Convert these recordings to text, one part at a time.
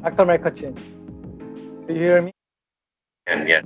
Dr. Michelchin, do you hear me? And yes.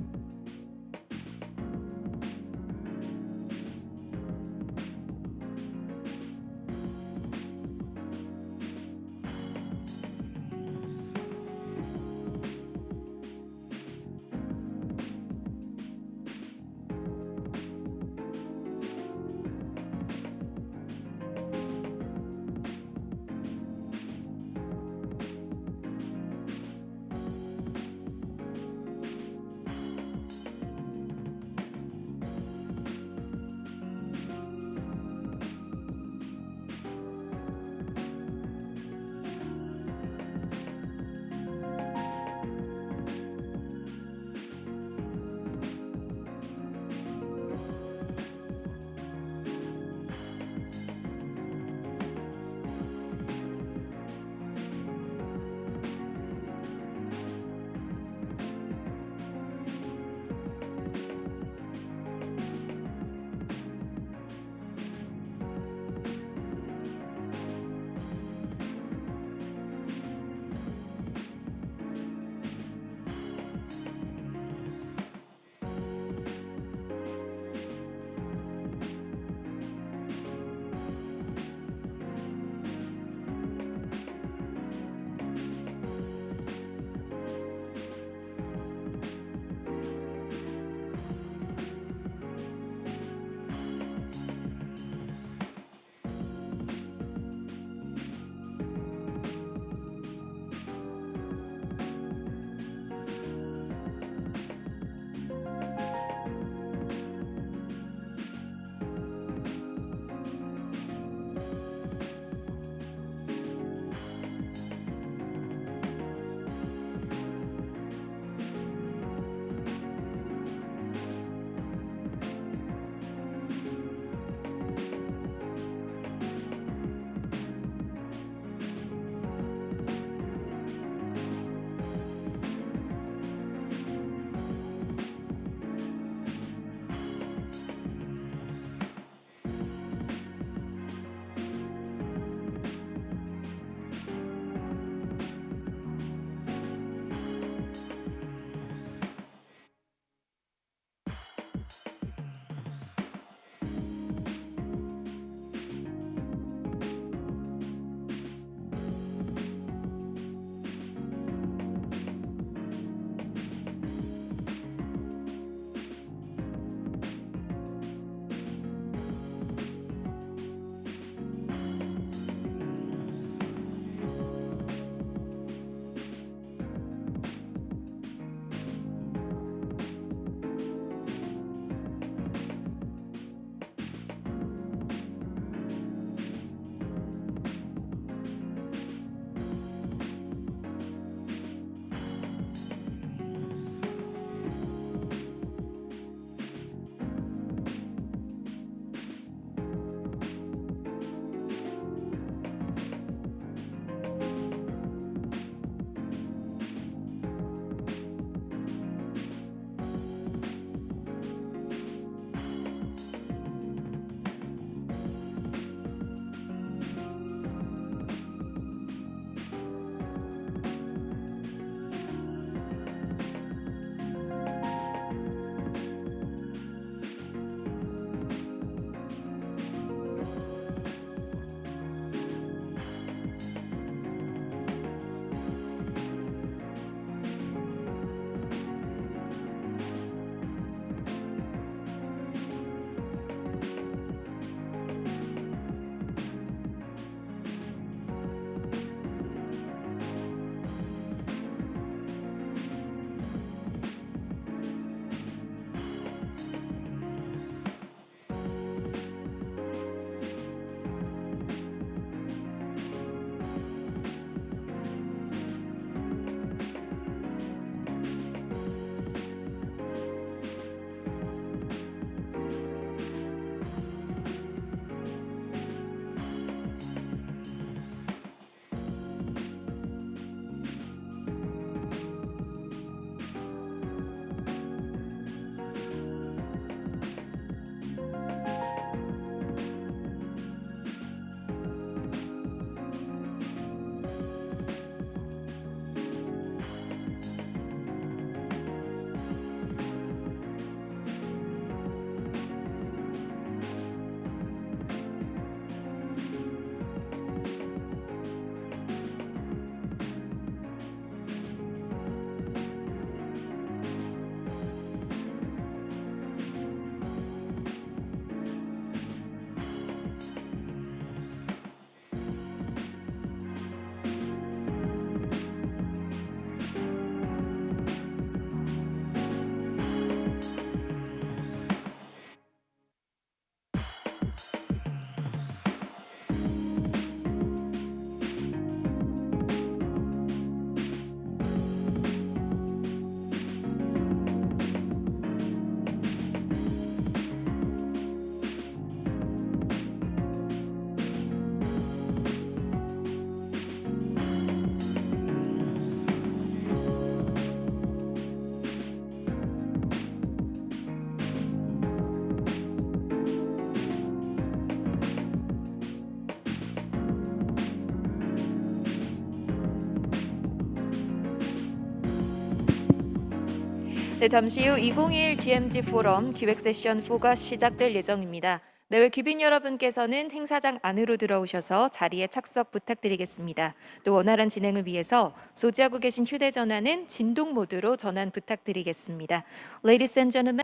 네, 잠시 후 2021 DMZ 포럼 기획 세션 4가 시작될 예정입니다. 내외 귀빈 여러분께서는 행사장 안으로 들어오셔서 자리에 착석 부탁드리겠습니다. 또 원활한 진행을 위해서 소지하고 계신 휴대전화는 진동 모드로 전환 부탁드리겠습니다. Ladies and gentlemen,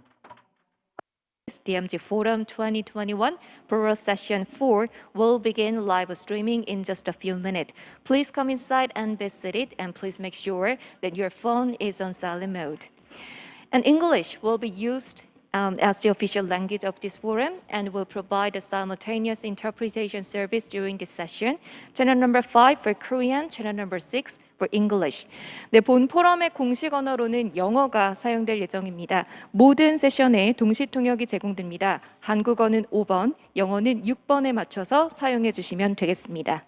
DMZ Forum 2021 Pro Session 4 will begin live streaming in just a few minutes. Please come inside and be seated, and please make sure that your phone is on silent mode. And English will be used as the official language of this forum and will provide a simultaneous interpretation service during this session. Channel number 5 for Korean, channel number 6 for English. 네, 본 포럼의 공식 언어로는 영어가 사용될 예정입니다. 모든 세션에 동시 통역이 제공됩니다. 한국어는 5번, 영어는 6번에 맞춰서 사용해 주시면 되겠습니다.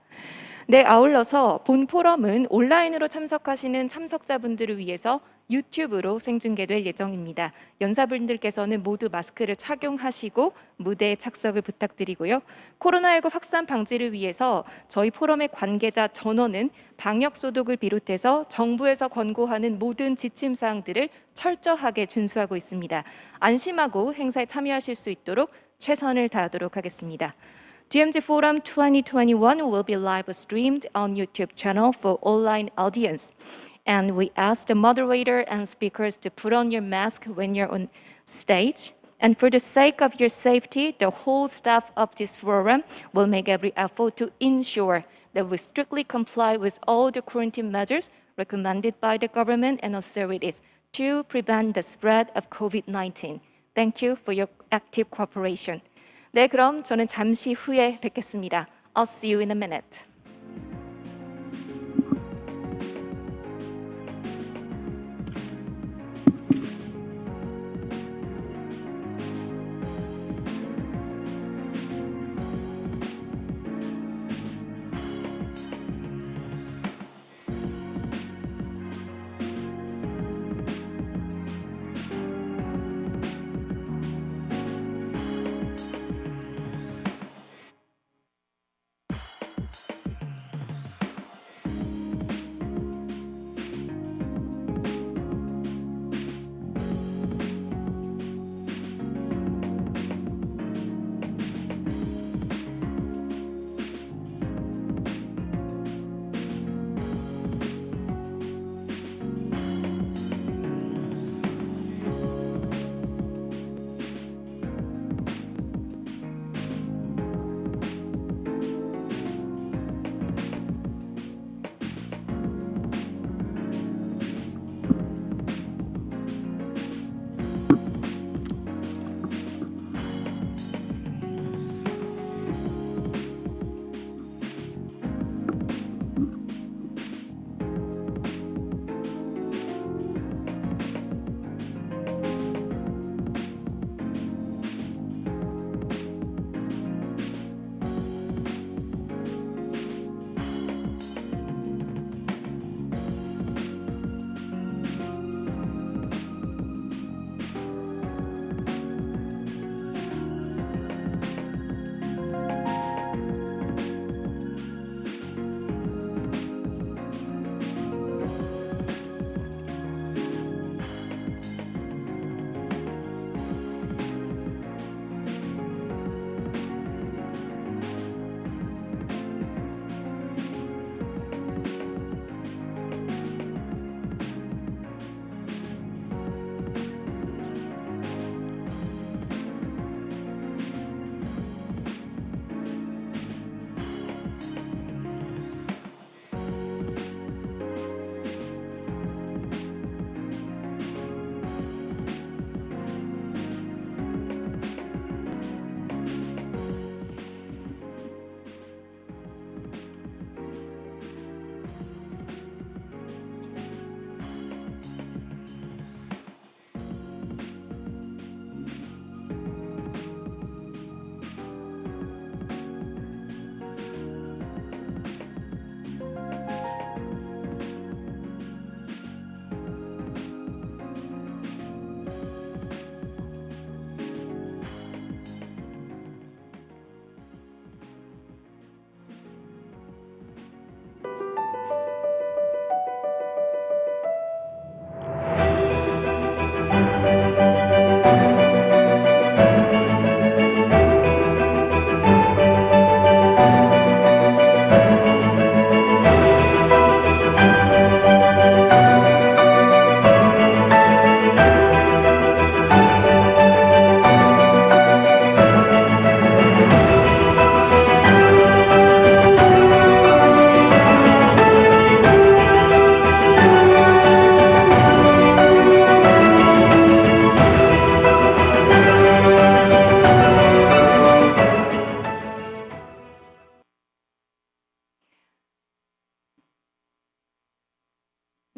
네, 아울러서 본 포럼은 온라인으로 참석하시는 참석자분들을 위해서 유튜브로 생중계될 예정입니다. 연사분들께서는 모두 마스크를 착용하시고 무대에 착석을 부탁드리고요. 코로나19 확산 방지를 위해서 저희 포럼의 관계자 전원은 방역 소독을 비롯해서 정부에서 권고하는 모든 지침 사항들을 철저하게 준수하고 있습니다. 안심하고 행사에 참여하실 수 있도록 최선을 다하도록 하겠습니다. DMZ Forum 2021 will be live streamed on YouTube channel for online audience. And we ask the moderator and speakers to put on your mask when you're on stage. And for the sake of your safety, the whole staff of this forum will make every effort to ensure that we strictly comply with all the quarantine measures recommended by the government and authorities to prevent the spread of COVID-19. Thank you for your active cooperation. 네, 그럼 저는 잠시 후에 뵙겠습니다. I'll see you in a minute.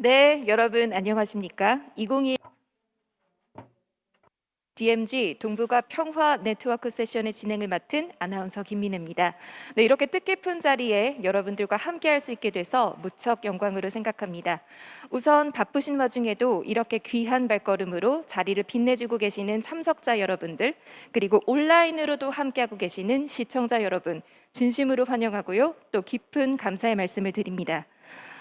네, 여러분 안녕하십니까? 2021 DMZ 동북아 평화 네트워크 세션의 진행을 맡은 아나운서 김민혜입니다. 네, 이렇게 뜻깊은 자리에 여러분들과 함께할 수 있게 돼서 무척 영광으로 생각합니다. 우선 바쁘신 와중에도 이렇게 귀한 발걸음으로 자리를 빛내주고 계시는 참석자 여러분들, 그리고 온라인으로도 함께하고 계시는 시청자 여러분, 진심으로 환영하고요. 또 깊은 감사의 말씀을 드립니다.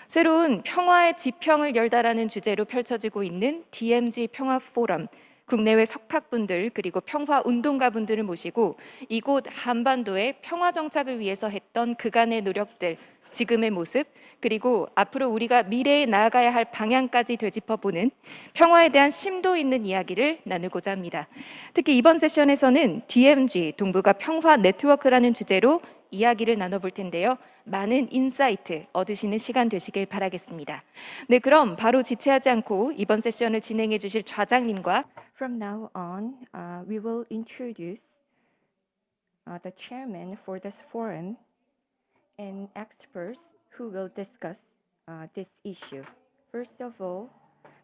새로운 평화의 지평을 열다라는 주제로 펼쳐지고 있는 DMZ 평화 포럼, 국내외 석학분들 그리고 평화 운동가분들을 모시고 이곳 한반도의 평화 정착을 위해서 했던 그간의 노력들, 지금의 모습, 그리고 앞으로 우리가 미래에 나아가야 할 방향까지 되짚어보는 평화에 대한 심도 있는 이야기를 나누고자 합니다. 특히 이번 세션에서는 DMZ, 동북아 평화 네트워크라는 주제로 이야기를 나눠볼 텐데요. 많은 인사이트 얻으시는 시간 되시길 바라겠습니다. 네, 그럼 바로 지체하지 않고 이번 세션을 진행해 주실 좌장님과 From now on, we will introduce the chairman for this forum and experts who will discuss this issue. First of all,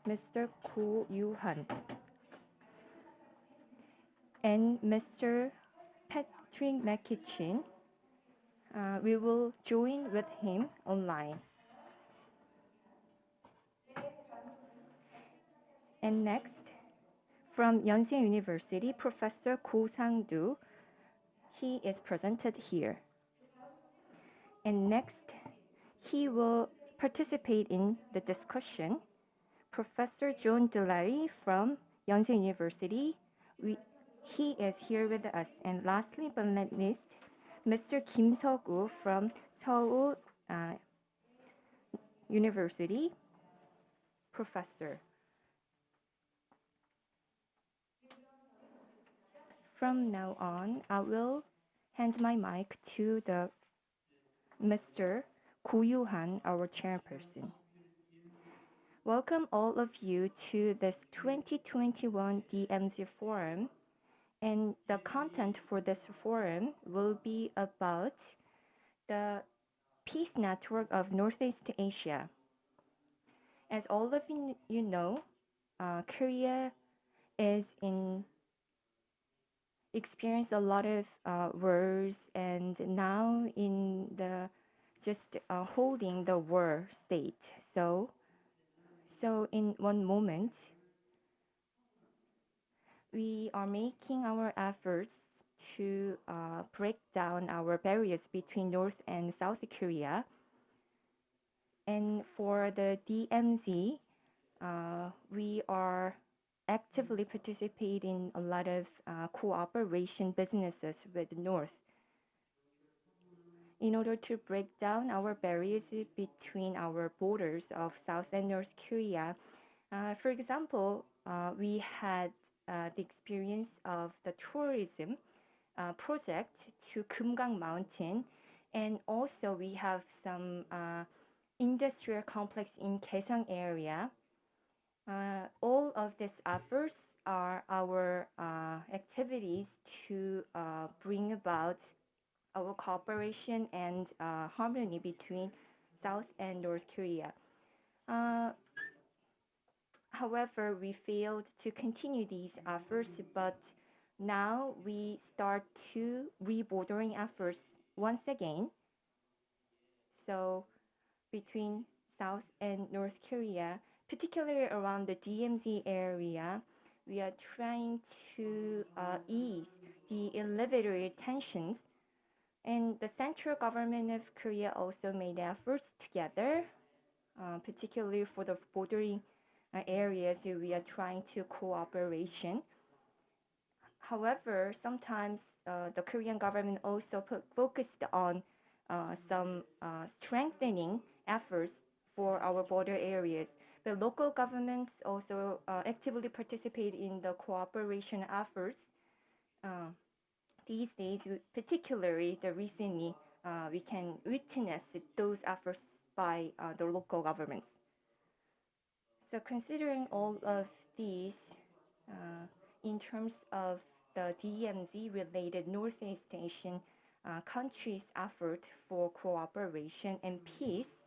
Mr. Ko Yu-han and Mr. Patrick McKitchen. We will join with him online. And next, from Yonsei University, Professor Ko Sang-do. He is presented here. And next, he will participate in the discussion. Professor John Dulari from Yonsei University. He is here with us. And lastly but not least, Mr. Kim Seok-woo from Seoul University, professor. From now on, I will hand my mic to the Mr. Ko Yu-han, our chairperson. Welcome all of you to this 2021 DMZ Forum. And the content for this forum will be about the Peace Network of Northeast Asia. As all of you know, Korea is experience a lot of wars, and now in the just holding the war state. So in one moment, we are making our efforts to break down our barriers between North and South Korea. And for the DMZ, we are actively participating in a lot of cooperation businesses with North in order to break down our barriers between our borders of South and North Korea. For example, we had the experience of the tourism project to Kumgang Mountain, and also we have some industrial complex in Kaesong area. All of these efforts are our activities to bring about our cooperation and harmony between South and North Korea. However, we failed to continue these efforts, but now we start to rebordering efforts once again. So between South and North Korea, particularly around the DMZ area, we are trying to ease the elevator tensions. And the central government of Korea also made efforts together, particularly for the bordering areas we are trying to cooperation. However, sometimes the Korean government also focused on some strengthening efforts for our border areas. The local governments also actively participate in the cooperation efforts. These days, particularly recently, we can witness those efforts by the local governments. So considering all of these, in terms of the DMZ-related Northeast Asian countries' effort for cooperation and peace,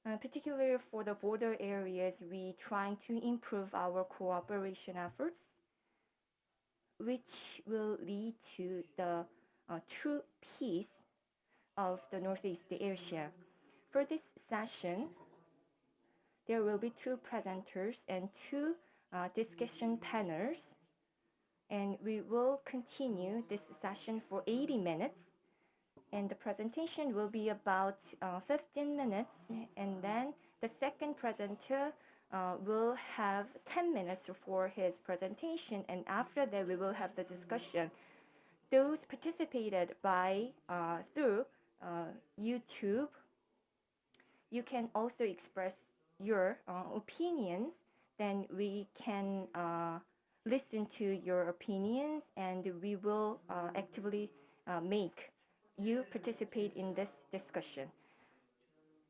Particularly for the border areas, we trying to improve our cooperation efforts, which will lead to the true peace of the Northeast Asia. For this session, there will be two presenters and two discussion panels, and we will continue this session for 80 minutes. And the presentation will be about 15 minutes, and then the second presenter will have 10 minutes for his presentation, and after that we will have the discussion. Those participated by through YouTube, you can also express your opinions. Then we can listen to your opinions, and we will actively make you participate in this discussion.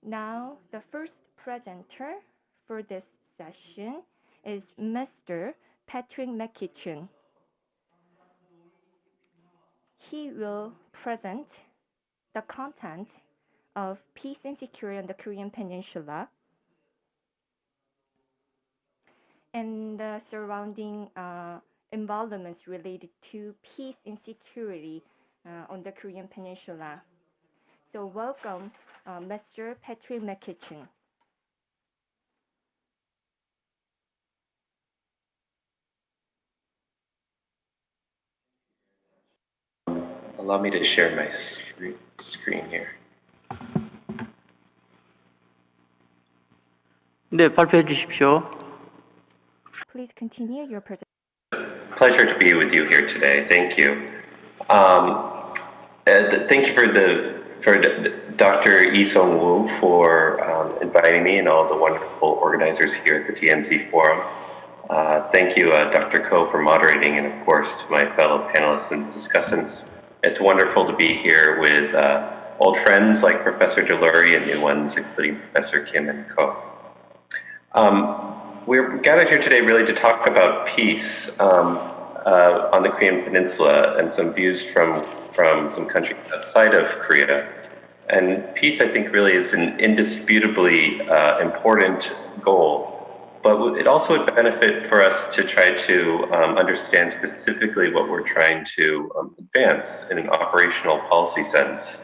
Now, the first presenter for this session is Mr. Patrick McKitchen. He will present the content of peace and security on the Korean Peninsula and the surrounding involvements related to peace and security on the Korean Peninsula. So welcome, Mr. Patrick McKitchen. Allow me to share my screen here. 네, 발표해 주십시오. Please continue your presentation. Pleasure to be with you here today. Thank you. Thank you for Dr. Lee Sung-woo for inviting me and all the wonderful organizers here at the DMZ Forum. Thank you, Dr. Ko, for moderating, and of course to my fellow panelists and discussants. It's wonderful to be here with old friends like Professor Delury and new ones, including Professor Kim and Ko. We're gathered here today really to talk about peace on the Korean Peninsula and some views from some countries outside of Korea. And peace, I think, really is an indisputably important goal. But it also would benefit for us to try to understand specifically what we're trying to advance in an operational policy sense.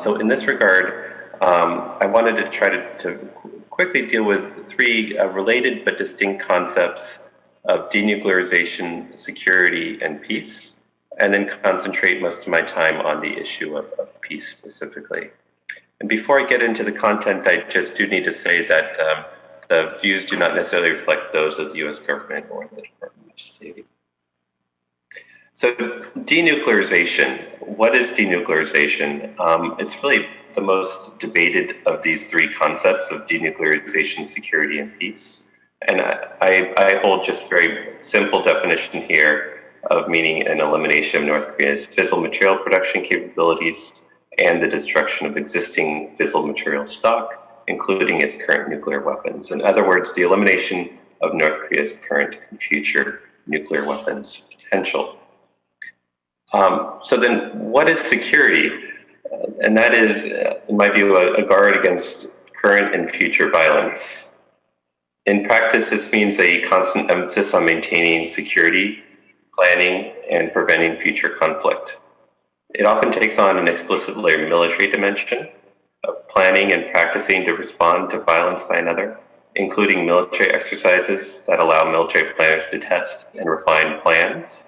So in this regard, I wanted to try to quickly deal with three related but distinct concepts of denuclearization, security, and peace, and then concentrate most of my time on the issue of peace specifically. And before I get into the content, I just do need to say that the views do not necessarily reflect those of the US government or the Department of State. So denuclearization, what is denuclearization? It's really the most debated of these three concepts of denuclearization, security, and peace. And I hold just very simple definition here of meaning an elimination of North Korea's fissile material production capabilities and the destruction of existing fissile material stock, including its current nuclear weapons. In other words, the elimination of North Korea's current and future nuclear weapons potential. So then what is security? And that is, in my view, a guard against current and future violence. In practice, this means a constant emphasis on maintaining security, planning, and preventing future conflict. It often takes on an explicitly military dimension of planning and practicing to respond to violence by another, including military exercises that allow military planners to test and refine plans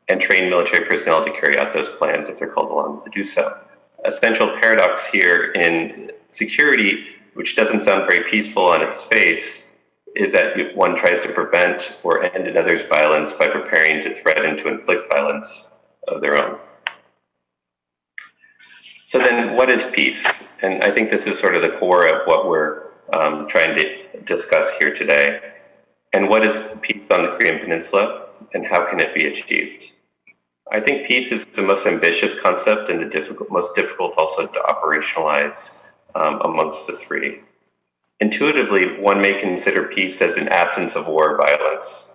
and train military personnel to carry out those plans if they're called along to do so. A central paradox here in security, which doesn't sound very peaceful on its face, is that one tries to prevent or end another's violence by preparing to threaten to inflict violence of their own. So then what is peace? And I think this is sort of the core of what we're trying to discuss here today. And what is peace on the Korean Peninsula, and how can it be achieved? I think peace is the most ambitious concept and the most difficult also to operationalize amongst the three. Intuitively, one may consider peace as an absence of war or violence,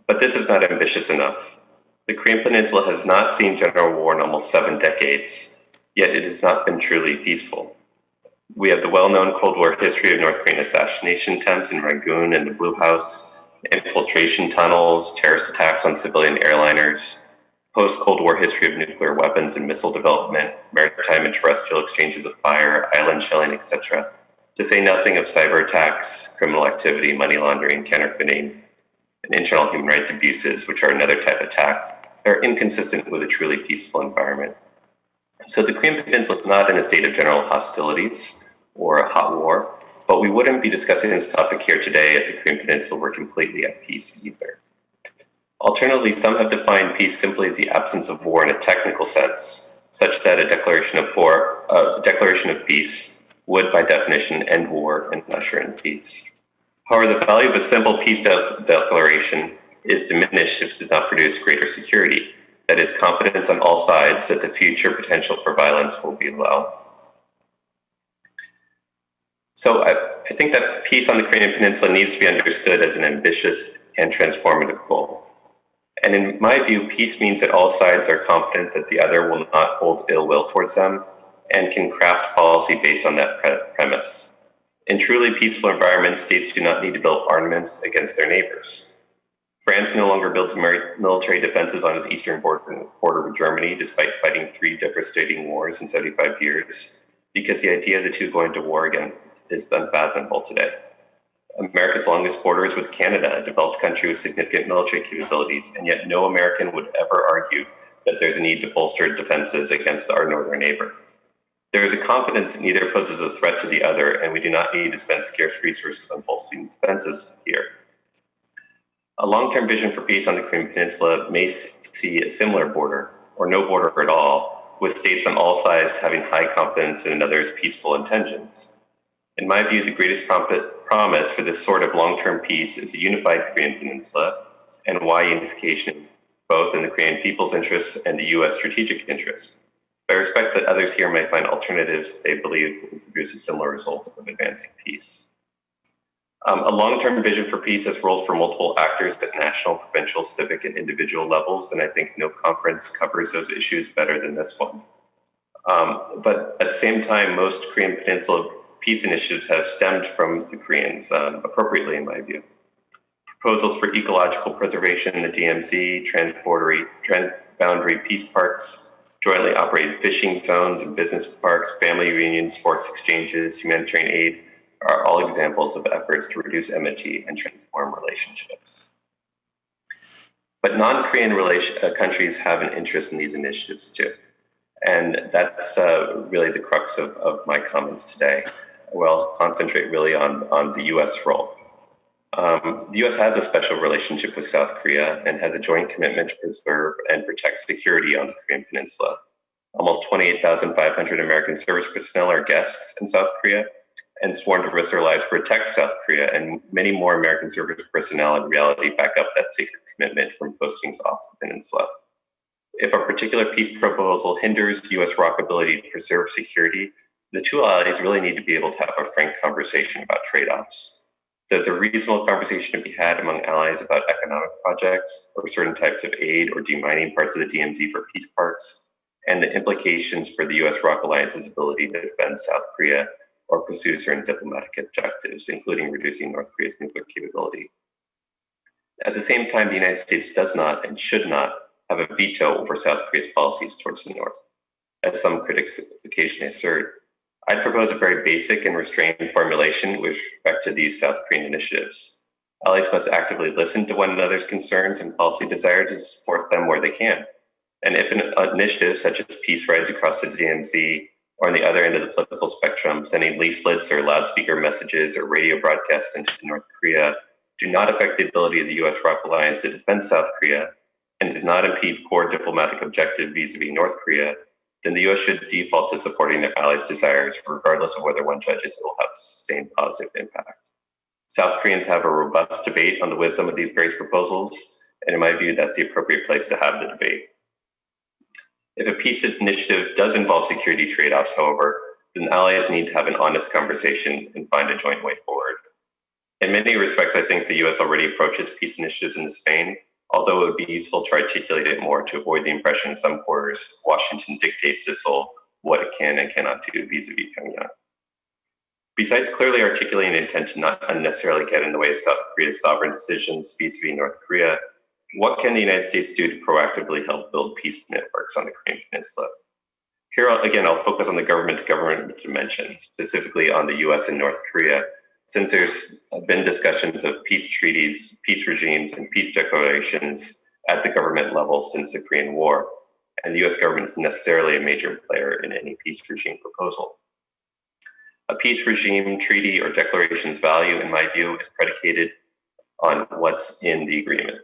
but this is not ambitious enough. The Korean Peninsula has not seen general war in almost 7 decades, yet it has not been truly peaceful. We have the well-known Cold War history of North Korean assassination attempts in Rangoon and the Blue House, infiltration tunnels, terrorist attacks on civilian airliners, post-Cold War history of nuclear weapons and missile development, maritime and terrestrial exchanges of fire, island shelling, etc., to say nothing of cyber attacks, criminal activity, money laundering, counterfeiting, and internal human rights abuses, which are another type of attack, are inconsistent with a truly peaceful environment. So the Korean Peninsula is not in a state of general hostilities or a hot war, but we wouldn't be discussing this topic here today if the Korean Peninsula were completely at peace either. Alternatively, some have defined peace simply as the absence of war in a technical sense, such that a declaration of peace would, by definition, end war and usher in peace. However, the value of a simple peace declaration is diminished if it does not produce greater security, that is, confidence on all sides that the future potential for violence will be low. So I think that peace on the Korean Peninsula needs to be understood as an ambitious and transformative goal. And in my view, peace means that all sides are confident that the other will not hold ill will towards them and can craft policy based on that premise. In truly peaceful environments, states do not need to build armaments against their neighbors. France no longer builds military defenses on its eastern border with Germany, despite fighting 3 devastating wars in 75 years, because the idea of the two going to war again is unfathomable today. America's longest border is with Canada, a developed country with significant military capabilities, and yet no American would ever argue that there's a need to bolster defenses against our northern neighbor. There is a confidence that neither poses a threat to the other, and we do not need to spend scarce resources on bolstering defenses here. A long-term vision for peace on the Korean Peninsula may see a similar border, or no border at all, with states on all sides having high confidence in another's peaceful intentions. In my view, the greatest promise for this sort of long-term peace is a unified Korean Peninsula, and why unification, both in the Korean people's interests and the U.S. strategic interests. But I respect that others here may find alternatives that they believe will produce a similar result of advancing peace. A long-term vision for peace has roles for multiple actors at national, provincial, civic, and individual levels, and I think no conference covers those issues better than this one. But at the same time, most Korean Peninsula peace initiatives have stemmed from the Koreans, appropriately in my view. Proposals for ecological preservation in the DMZ, transboundary peace parks, jointly operated fishing zones and business parks, family reunions, sports exchanges, humanitarian aid are all examples of efforts to reduce enmity and transform relationships. But non-Korean countries have an interest in these initiatives too. And that's really the crux of my comments today. We'll concentrate really on the US role. The US has a special relationship with South Korea and has a joint commitment to preserve and protect security on the Korean Peninsula. Almost 28,500 American service personnel are guests in South Korea and sworn to risk their lives to protect South Korea, and many more American service personnel in reality back up that sacred commitment from postings off the peninsula. If a particular peace proposal hinders US ROC ability to preserve security, the two allies really need to be able to have a frank conversation about trade-offs. There's a reasonable conversation to be had among allies about economic projects or certain types of aid or demining parts of the DMZ for peace parks, and the implications for the US ROC alliance's ability to defend South Korea or pursue certain diplomatic objectives, including reducing North Korea's nuclear capability. At the same time, the United States does not and should not have a veto over South Korea's policies towards the North. As some critics occasionally assert, I'd propose a very basic and restrained formulation with respect to these South Korean initiatives. Allies must actively listen to one another's concerns and policy desires and support them where they can. And if an initiative such as peace rides across the DMZ, or on the other end of the political spectrum, sending leaflets or loudspeaker messages or radio broadcasts into North Korea, do not affect the ability of the US ROC alliance to defend South Korea, and do not impede core diplomatic objective vis-a-vis North Korea, then the US should default to supporting their allies' desires, regardless of whether one judges it will have a sustained positive impact. South Koreans have a robust debate on the wisdom of these various proposals, and in my view, that's the appropriate place to have the debate. If a peace initiative does involve security trade-offs, however, then allies need to have an honest conversation and find a joint way forward. In many respects, I think the US already approaches peace initiatives in this vein, although it would be useful to articulate it more to avoid the impression in some quarters Washington dictates to Seoul what it can and cannot do vis-a-vis Pyongyang. Besides clearly articulating an intent to not unnecessarily get in the way of South Korea's sovereign decisions vis-a-vis North Korea, what can the United States do to proactively help build peace networks on the Korean Peninsula? Here, again, I'll focus on the government-to-government dimension, specifically on the US and North Korea, since there's been discussions of peace treaties, peace regimes, and peace declarations at the government level since the Korean War, and the US government is necessarily a major player in any peace regime proposal. A peace regime, treaty, or declaration's value, in my view, is predicated on what's in the agreement.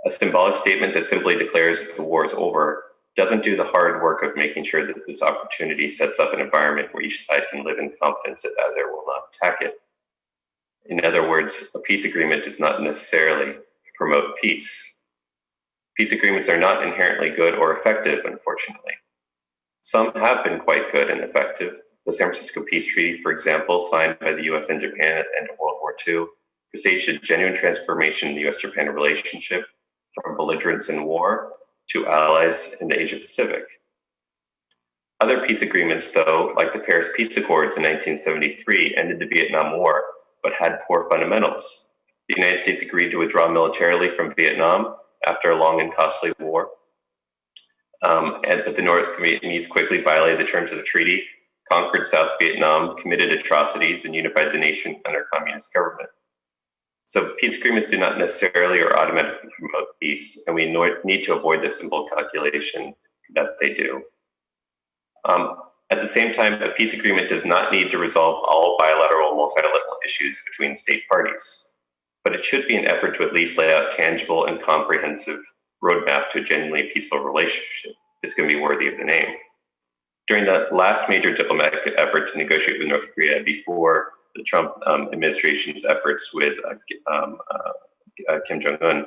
A symbolic statement that simply declares the war is over doesn't do the hard work of making sure that this opportunity sets up an environment where each side can live in confidence that the other will not attack it. In other words, a peace agreement does not necessarily promote peace. Peace agreements are not inherently good or effective, unfortunately. Some have been quite good and effective. The San Francisco Peace Treaty, for example, signed by the US and Japan at the end of World War II, presaged a genuine transformation in the US-Japan relationship from belligerents in war to allies in the Asia-Pacific. Other peace agreements, though, like the Paris Peace Accords in 1973, ended the Vietnam War, but had poor fundamentals. The United States agreed to withdraw militarily from Vietnam after a long and costly war, but the North Vietnamese quickly violated the terms of the treaty, conquered South Vietnam, committed atrocities, and unified the nation under communist government. So peace agreements do not necessarily or automatically promote peace, and we need to avoid the simple calculation that they do. At the same time, a peace agreement does not need to resolve all bilateral and multilateral issues between state parties, but it should be an effort to at least lay out tangible and comprehensive roadmap to a genuinely peaceful relationship that's going to be worthy of the name. During the last major diplomatic effort to negotiate with North Korea before the Trump administration's efforts with Kim Jong-un,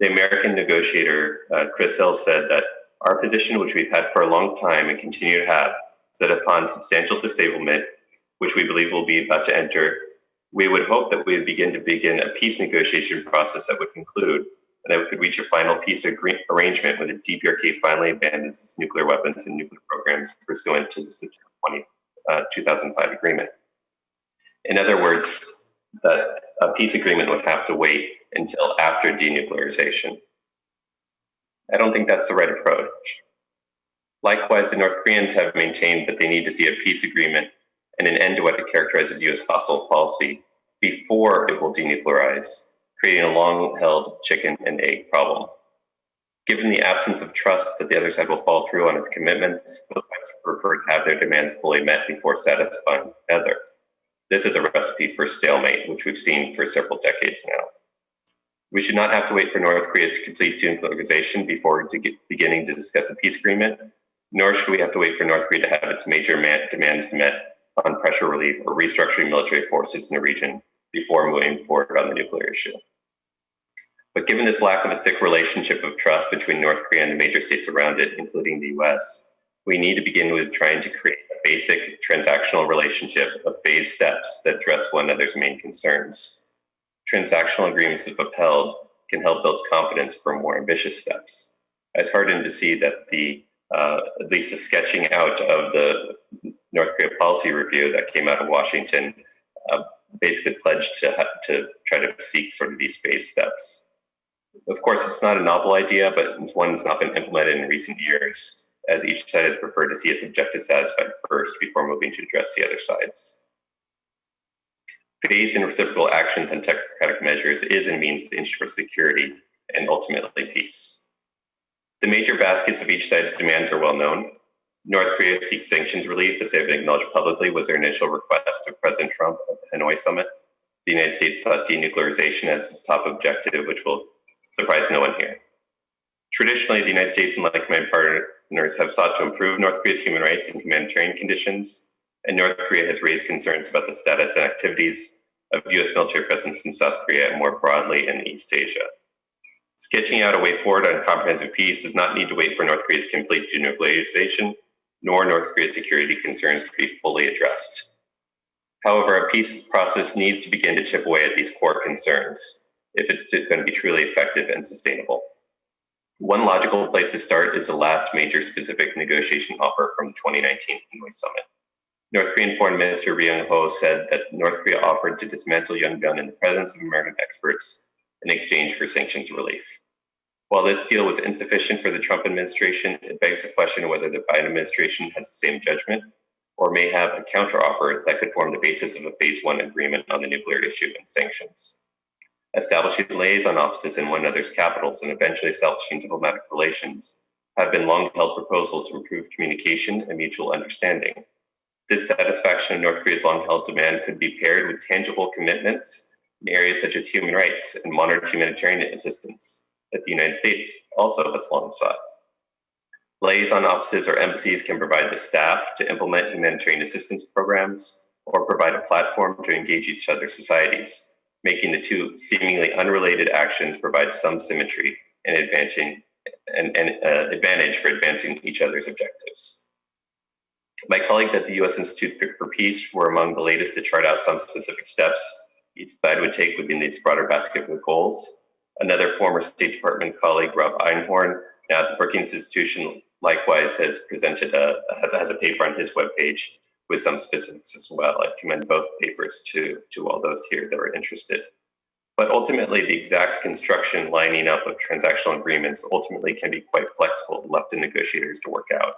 the American negotiator, Chris Hill, said that our position, which we've had for a long time and continue to have, is that upon substantial disablement, which we believe will be about to enter, we would hope that we would begin a peace negotiation process that would conclude, and that we could reach a final peace arrangement when the DPRK finally abandons its nuclear weapons and nuclear programs pursuant to the September 2005 agreement. In other words, that a peace agreement would have to wait until after denuclearization. I don't think that's the right approach. Likewise, the North Koreans have maintained that they need to see a peace agreement and an end to what it characterizes US hostile policy before it will denuclearize, creating a long-held chicken and egg problem. Given the absence of trust that the other side will follow through on its commitments, both sides prefer to have their demands fully met before satisfying the other. This is a recipe for stalemate, which we've seen for several decades now. We should not have to wait for North Korea's complete denuclearization before beginning to discuss a peace agreement, nor should we have to wait for North Korea to have its major demands met on pressure relief or restructuring military forces in the region before moving forward on the nuclear issue. But given this lack of a thick relationship of trust between North Korea and the major states around it, including the US, we need to begin with trying to create a basic transactional relationship of phased steps that address one another's main concerns. Transactional agreements, if upheld, can help build confidence for more ambitious steps. I was heartened to see that at least the sketching out of the North Korea policy review that came out of Washington basically pledged to try to seek sort of these phased steps. Of course, it's not a novel idea, but it's one that's not been implemented in recent years, as each side has preferred to see its objective satisfied first before moving to address the other sides. Phased and reciprocal actions and technocratic measures is a means to ensure security and ultimately peace. The major baskets of each side's demands are well known. North Korea seeks sanctions relief, as they've been acknowledged publicly, was their initial request to President Trump at the Hanoi summit. The United States sought denuclearization as its top objective, which will surprise no one here. Traditionally, the United States and like-minded partners have sought to improve North Korea's human rights and humanitarian conditions, and North Korea has raised concerns about the status and activities of US military presence in South Korea and more broadly in East Asia. Sketching out a way forward on comprehensive peace does not need to wait for North Korea's complete denuclearization, nor North Korea's security concerns to be fully addressed. However, a peace process needs to begin to chip away at these core concerns if it's going to be truly effective and sustainable. One logical place to start is the last major specific negotiation offer from the 2019 Hanoi summit. North Korean Foreign Minister Ri Yong-ho said that North Korea offered to dismantle Yongbyon in the presence of American experts in exchange for sanctions relief. While this deal was insufficient for the Trump administration, it begs the question of whether the Biden administration has the same judgment or may have a counteroffer that could form the basis of a phase one agreement on the nuclear issue and sanctions. Establishing liaison offices in one another's capitals and eventually establishing diplomatic relations have been long-held proposals to improve communication and mutual understanding. Dissatisfaction of North Korea's long-held demand could be paired with tangible commitments in areas such as human rights and modern humanitarian assistance that the United States also has long sought. Liaison offices or embassies can provide the staff to implement humanitarian assistance programs or provide a platform to engage each other's societies, making the two seemingly unrelated actions provide some symmetry and advantage for advancing each other's objectives. My colleagues at the U.S. Institute for Peace were among the latest to chart out some specific steps each side would take within its broader basket of goals. Another former State Department colleague, Rob Einhorn, now at the Brookings Institution, likewise has presented has a paper on his webpage with some specifics as well. I commend both papers to all those here that are interested. But ultimately, the exact construction lining up of transactional agreements ultimately can be quite flexible and left to negotiators to work out.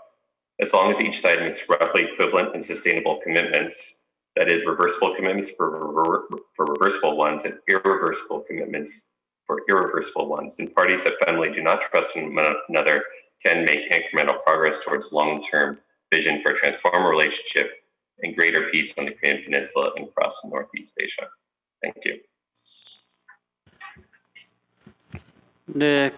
As long as each side makes roughly equivalent and sustainable commitments, that is, reversible commitments for reversible ones and irreversible commitments for irreversible ones, then parties that fundamentally do not trust in one another can make incremental progress towards long-term vision for a transformer relationship and greater peace on the Korean Peninsula and across Northeast Asia. Thank you. 네,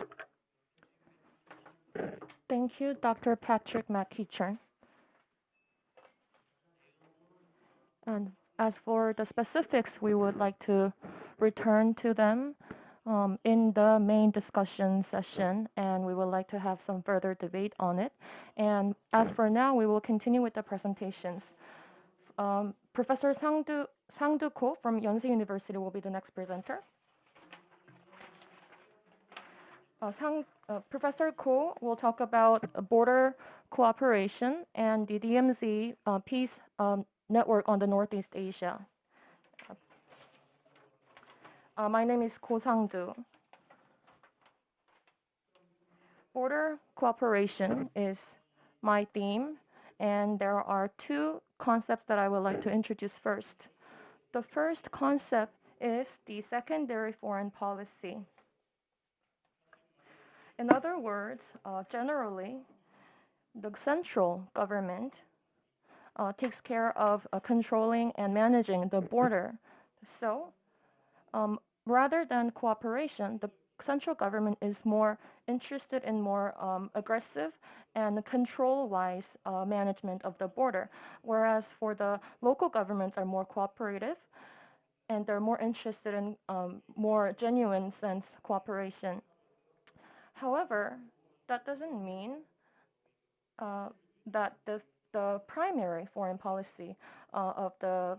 Thank you, Dr. Patrick McEachern. And as for the specifics, we would like to return to them in the main discussion session, and we would like to have some further debate on it. And as for now, we will continue with the presentations. Professor Sang-doo Ko from Yonsei University will be the next presenter. Professor Ko will talk about border cooperation and the DMZ peace network on the Northeast Asia. My name is Ko Sang-doo. Border cooperation is my theme, and there are two concepts that I would like to introduce first. The first concept is the secondary foreign policy. In other words, generally, the central government takes care of controlling and managing the border. So rather than cooperation, the central government is more interested in more aggressive and control-wise management of the border, whereas for the local governments are more cooperative and they're more interested in more genuine sense cooperation. However, that doesn't mean that the primary foreign policy of the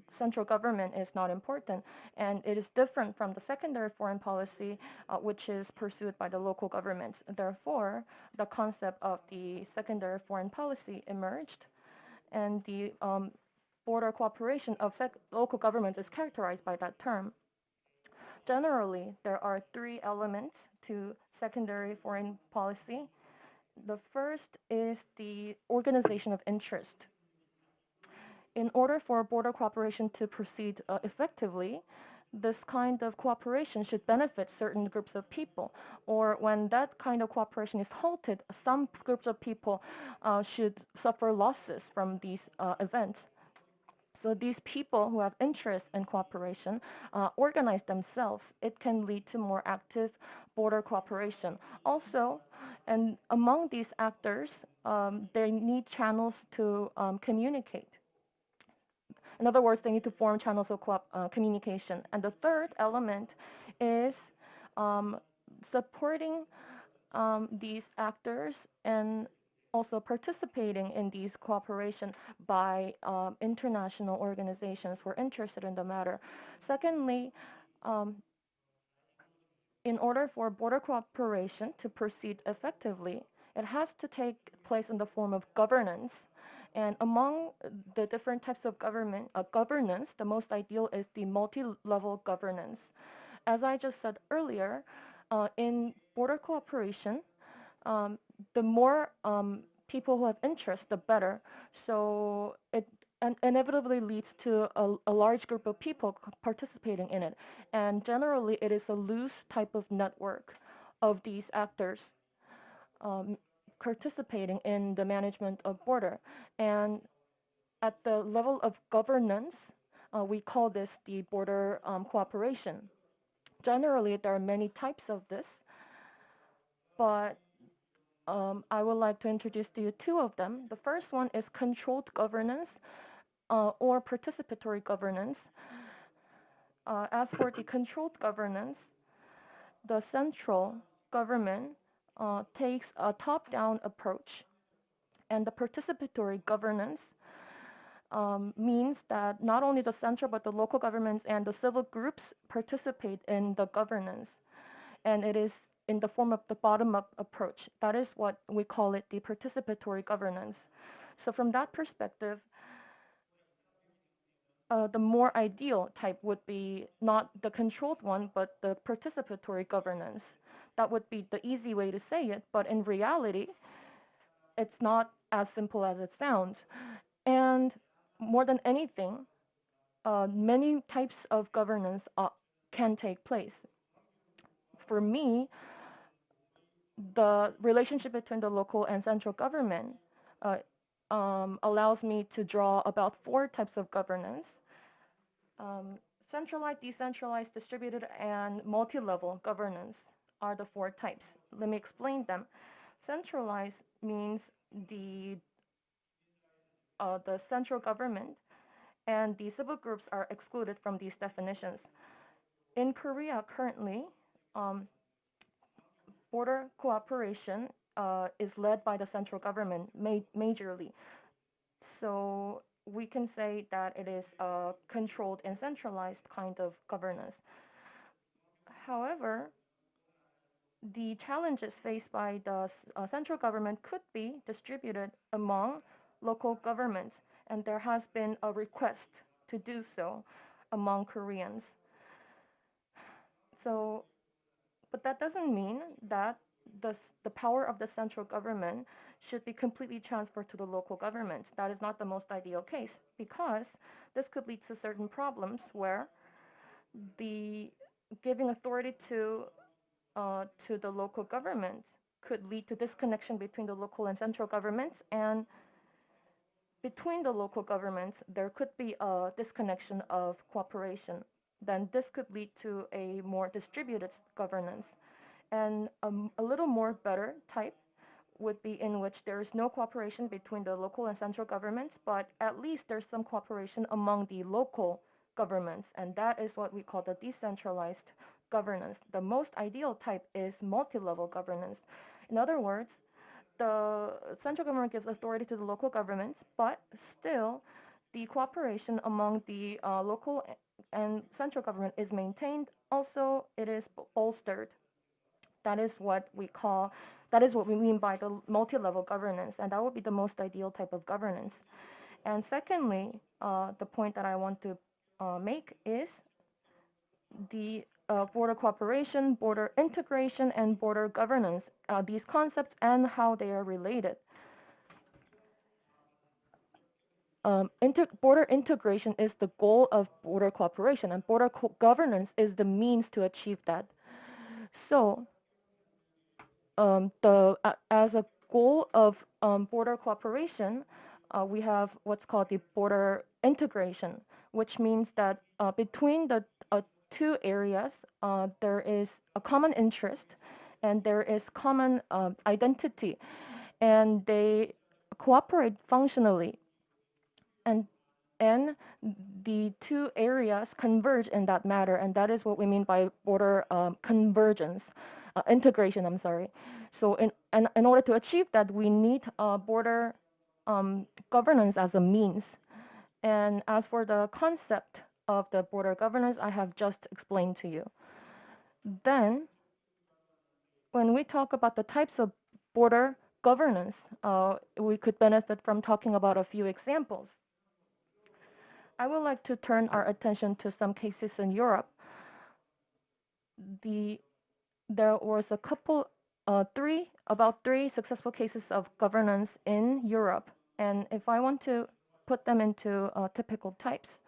central government is not important, and it is different from the secondary foreign policy, which is pursued by the local governments. Therefore, the concept of the secondary foreign policy emerged, and the border cooperation of local governments is characterized by that term. Generally, there are three elements to secondary foreign policy. The first is the organization of interest. In order for border cooperation to proceed effectively, this kind of cooperation should benefit certain groups of people, or when that kind of cooperation is halted, some groups of people should suffer losses from these events. So these people who have interest in cooperation organize themselves. It can lead to more active border cooperation. Also, and among these actors, they need channels to communicate. In other words, they need to form channels of communication. And the third element is supporting these actors and also participating in these cooperation by international organizations who are interested in the matter. Secondly, in order for border cooperation to proceed effectively, it has to take place in the form of governance. And among the different types of governance, the most ideal is the multi-level governance. As I just said earlier, in border cooperation, the more people who have interest, the better. So it inevitably leads to a large group of people participating in it. And generally, it is a loose type of network of these actors participating in the management of border. And at the level of governance, we call this the border cooperation. Generally, there are many types of this, but I would like to introduce to you two of them. The first one is controlled governance or participatory governance. As for the controlled governance, the central government takes a top-down approach, and the participatory governance means that not only the central but the local governments and the civil groups participate in the governance, and it is in the form of the bottom-up approach. That is what we call it, the participatory governance. So from that perspective, the more ideal type would be not the controlled one, but the participatory governance. That would be the easy way to say it, but in reality, it's not as simple as it sounds. And more than anything, many types of governance can take place. For me, the relationship between the local and central government allows me to draw about 4 types of governance. Centralized, decentralized, distributed, and multi-level governance are the 4 types. Let me explain them. Centralized means the central government and the civil groups are excluded from these definitions. In Korea currently, border cooperation is led by the central government majorly. So we can say that it is a controlled and centralized kind of governance. However, the challenges faced by the central government could be distributed among local governments, and there has been a request to do so among Koreans. So, but that doesn't mean that the power of the central government should be completely transferred to the local governments. That is not the most ideal case, because this could lead to certain problems where the giving authority to the local government could lead to disconnection between the local and central governments, and between the local governments, there could be a disconnection of cooperation. Then this could lead to a more distributed governance. And a little more better type would be in which there is no cooperation between the local and central governments, but at least there's some cooperation among the local governments, and that is what we call the decentralized governance. The most ideal type is multi-level governance. In other words, the central government gives authority to the local governments, but still the cooperation among the local and central government is maintained. Also, it is bolstered. That is what we mean by the multi-level governance, and that would be the most ideal type of governance. And secondly, the point that I want to make is the border cooperation, border integration, and border governance, these concepts and how they are related. Border integration is the goal of border cooperation, and border governance is the means to achieve that. So, as a goal of border cooperation, we have what's called the border integration, which means that between the 2 areas, there is a common interest and there is common identity, and they cooperate functionally. And the 2 areas converge in that matter, and that is what we mean by border integration, I'm sorry. So in order to achieve that, we need border governance as a means. And as for the concept of the border governance, I have just explained to you. Then, when we talk about the types of border governance, we could benefit from talking about a few examples. I would like to turn our attention to some cases in Europe. There was a couple, about three successful cases of governance in Europe. And if I want to put them into typical types,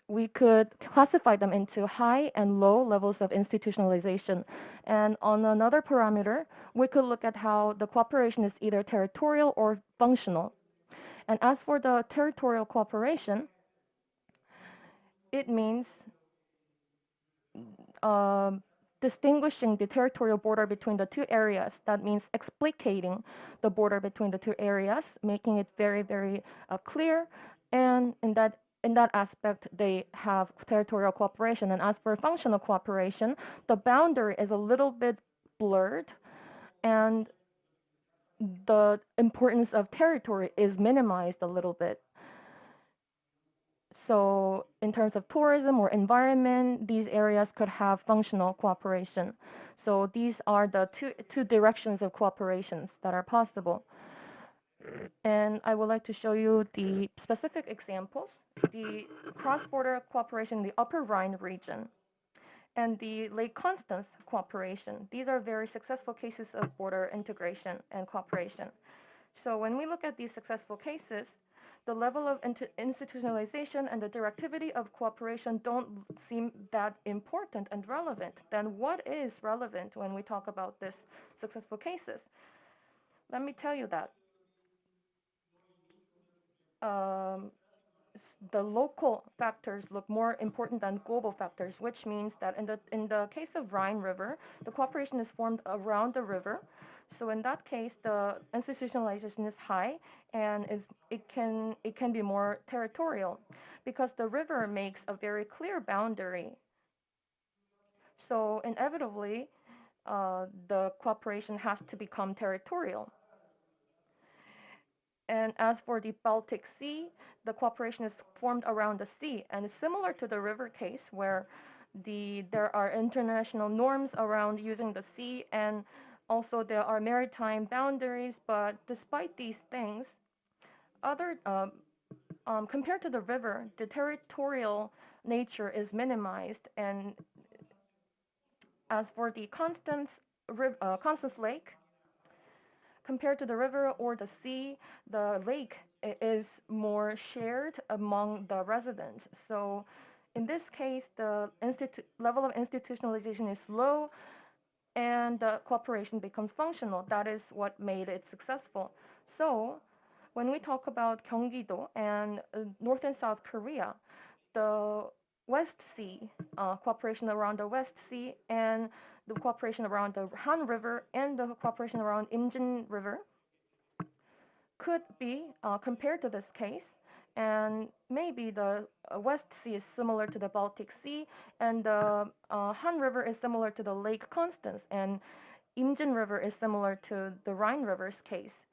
we could classify them into high and low levels of institutionalization. And on another parameter, we could look at how the cooperation is either territorial or functional. And as for the territorial cooperation, it means distinguishing the territorial border between the two areas. That means explicating the border between the two areas, making it very, very clear. And in that aspect, they have territorial cooperation. And as for functional cooperation, the boundary is a little bit blurred, and the importance of territory is minimized a little bit. So in terms of tourism or environment, these areas could have functional cooperation. So these are the two directions of cooperations that are possible. And I would like to show you the specific examples. The cross-border cooperation in the Upper Rhine region and the Lake Constance cooperation. These are very successful cases of border integration and cooperation. So when we look at these successful cases, the level of institutionalization and the directivity of cooperation don't seem that important and relevant. Then what is relevant when we talk about these successful cases? Let me tell you that. The local factors look more important than global factors, which means that in the case of Rhine River, the cooperation is formed around the river. So in that case, the institutionalization is high, and it can be more territorial, because the river makes a very clear boundary. So inevitably, the cooperation has to become territorial. And as for the Baltic Sea, the cooperation is formed around the sea, and it's similar to the river case, where there are international norms around using the sea, and also there are maritime boundaries. But despite these things, compared to the river, the territorial nature is minimized. And as for the Constance Lake, compared to the river or the sea, the lake is more shared among the residents. So in this case, the level of institutionalization is low, and the cooperation becomes functional. That is what made it successful. So when we talk about Gyeonggi-do and North and South Korea, the West Sea, cooperation around the West Sea, and the cooperation around the Han River, and the cooperation around Imjin River could be compared to this case. And maybe the West Sea is similar to the Baltic Sea, and the Han River is similar to the Lake Constance, and Imjin River is similar to the Rhine River's case.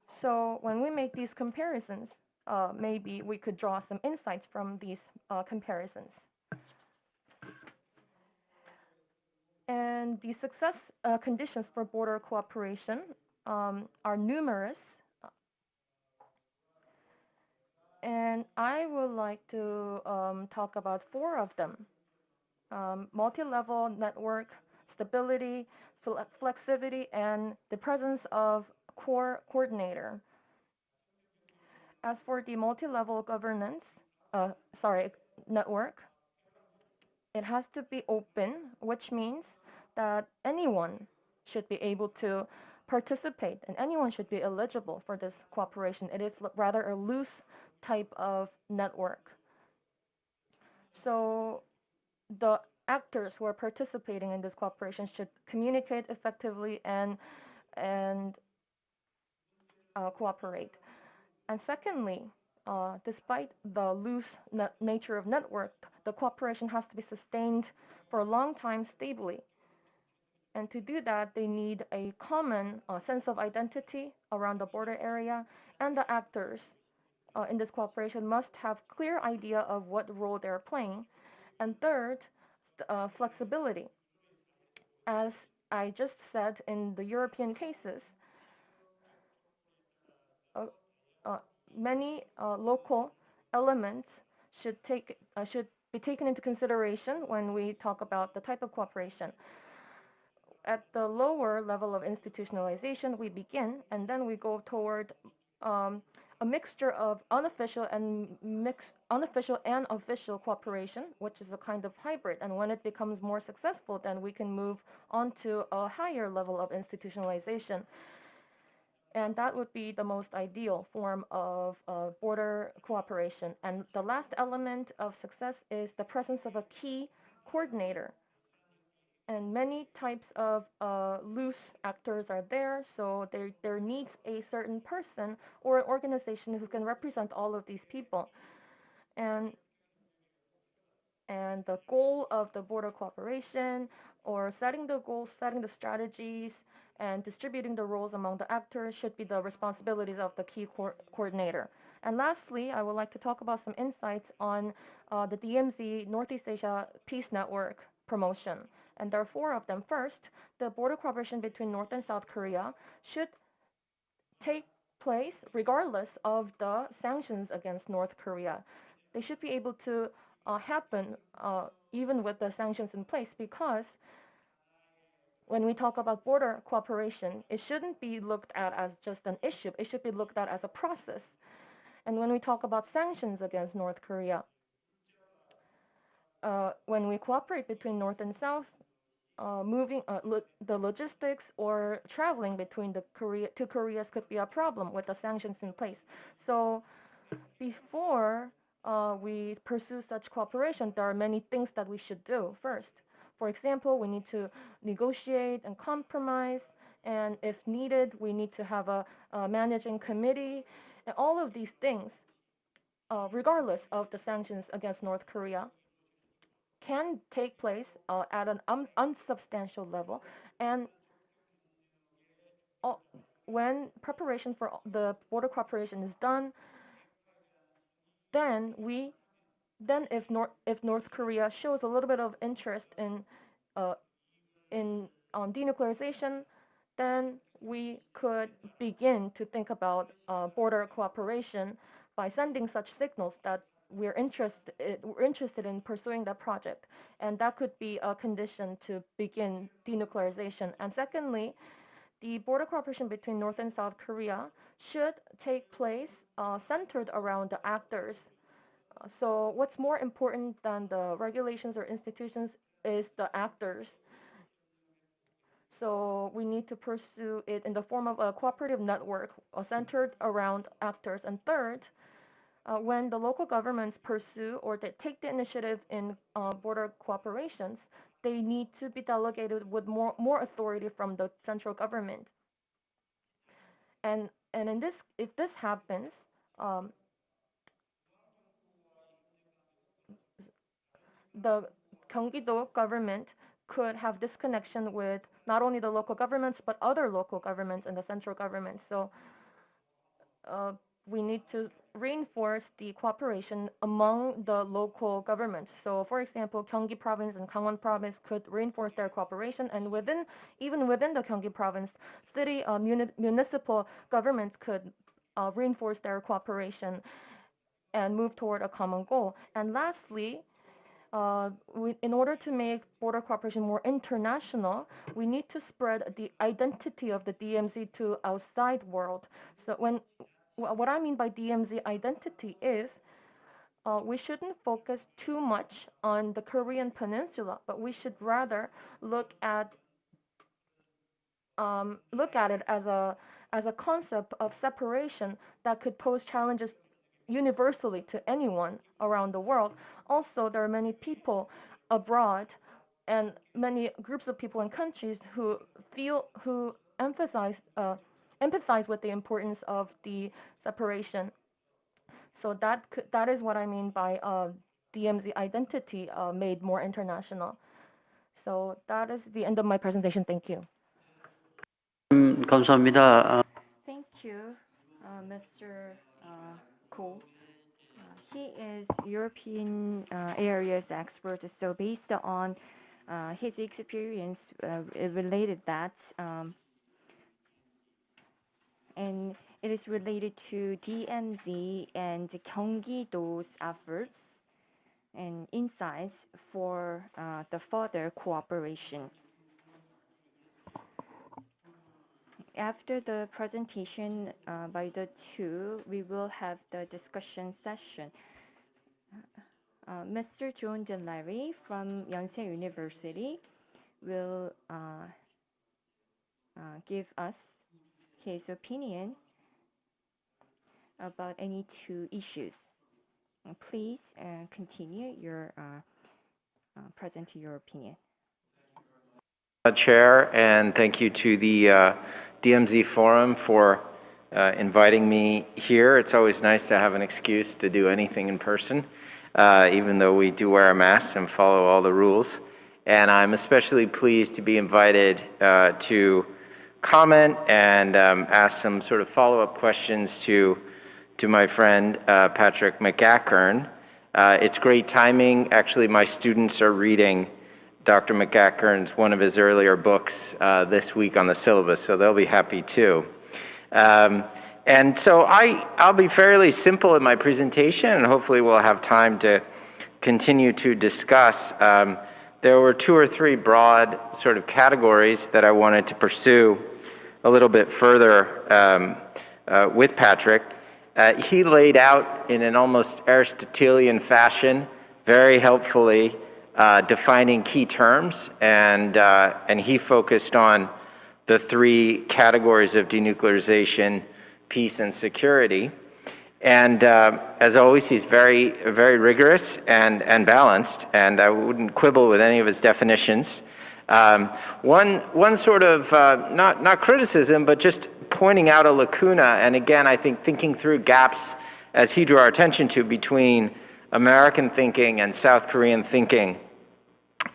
So when we make these comparisons, maybe we could draw some insights from these comparisons. And the success conditions for border cooperation are numerous. And I would like to talk about four of them. Multi-level network, stability, flexibility, and the presence of core coordinator. As for the multi-level network, it has to be open, which means that anyone should be able to participate, and anyone should be eligible for this cooperation. It is rather a loose type of network. So the actors who are participating in this cooperation should communicate effectively and cooperate. And secondly, despite the loose nature of network, the cooperation has to be sustained for a long time stably. And to do that, they need a common sense of identity around the border area, and the actors in this cooperation must have clear idea of what role they're playing. And third, flexibility. As I just said in the European cases, many local elements should be taken into consideration when we talk about the type of cooperation. At the lower level of institutionalization, we begin, and then we go toward a mixture of unofficial and official cooperation, which is a kind of hybrid. And when it becomes more successful, then we can move on to a higher level of institutionalization. And that would be the most ideal form of border cooperation. And the last element of success is the presence of a key coordinator. And many types of loose actors are there, so there needs a certain person or an organization who can represent all of these people. And the goal of the border cooperation, or setting the goals, setting the strategies, and distributing the roles among the actors should be the responsibilities of the key coordinator. And lastly, I would like to talk about some insights on the DMZ Northeast Asia Peace Network promotion. And there are four of them. First, the border cooperation between North and South Korea should take place regardless of the sanctions against North Korea. They should be able to happen even with the sanctions in place, because when we talk about border cooperation, it shouldn't be looked at as just an issue. It should be looked at as a process. And when we talk about sanctions against North Korea, when we cooperate between North and South, the logistics or traveling between the two Koreas could be a problem with the sanctions in place. So before we pursue such cooperation, there are many things that we should do first. For example, we need to negotiate and compromise, and if needed, we need to have a managing committee, and all of these things, regardless of the sanctions against North Korea, can take place at an unsubstantial level. And when preparation for the border cooperation is done, then if North Korea shows a little bit of interest in denuclearization, then we could begin to think about border cooperation by sending such signals that we're interested in pursuing that project, and that could be a condition to begin denuclearization. And secondly, the border cooperation between North and South Korea should take place centered around the actors. So what's more important than the regulations or institutions is the actors. So we need to pursue it in the form of a cooperative network centered around actors. And third, when the local governments pursue or they take the initiative in border cooperations, they need to be delegated with more authority from the central government. And if this happens, the Gyeonggi-do government could have this connection with not only the local governments but other local governments and the central government. So we need to reinforce the cooperation among the local governments. So for example, Gyeonggi province and Gangwon province could reinforce their cooperation, and even within the Gyeonggi province, city municipal governments could reinforce their cooperation and move toward a common goal. And lastly, in order to make border cooperation more international, we need to spread the identity of the DMZ to outside world. So what I mean by DMZ identity is we shouldn't focus too much on the Korean peninsula, but we should rather look at it as a concept of separation that could pose challenges universally to anyone around the world. Also, there are many people abroad and many groups of people in countries who empathize with the importance of the separation. So that is what I mean by DMZ identity made more international. So that is the end of my presentation. Thank you. 감사합니다. Thank you, Mr. Ko. He is European areas expert. So based on his experience related that, and it is related to DMZ and 경기도's efforts and insights for the further cooperation. After the presentation by the two, we will have the discussion session. Mr. John Delary from Yonsei University will give us his opinion about any two issues. Please continue your present your opinion. Chair, and thank you to the DMZ Forum for inviting me here. It's always nice to have an excuse to do anything in person, even though we do wear our masks and follow all the rules. And I'm especially pleased to be invited to comment and ask some sort of follow-up questions to my friend Patrick McGackern. It's great timing. Actually, my students are reading Dr. McGackern's one of his earlier books this week on the syllabus, so they'll be happy too. And so I'll be fairly simple in my presentation, and hopefully we'll have time to continue to discuss. There were two or three broad sort of categories that I wanted to pursue a little bit further with Patrick. He laid out in an almost Aristotelian fashion, very helpfully, defining key terms, and he focused on the three categories of denuclearization, peace, and security. And as always, he's very, very rigorous and balanced, and I wouldn't quibble with any of his definitions. One sort of, not criticism, but just pointing out a lacuna, and again, I think thinking through gaps, as he drew our attention to, between American thinking and South Korean thinking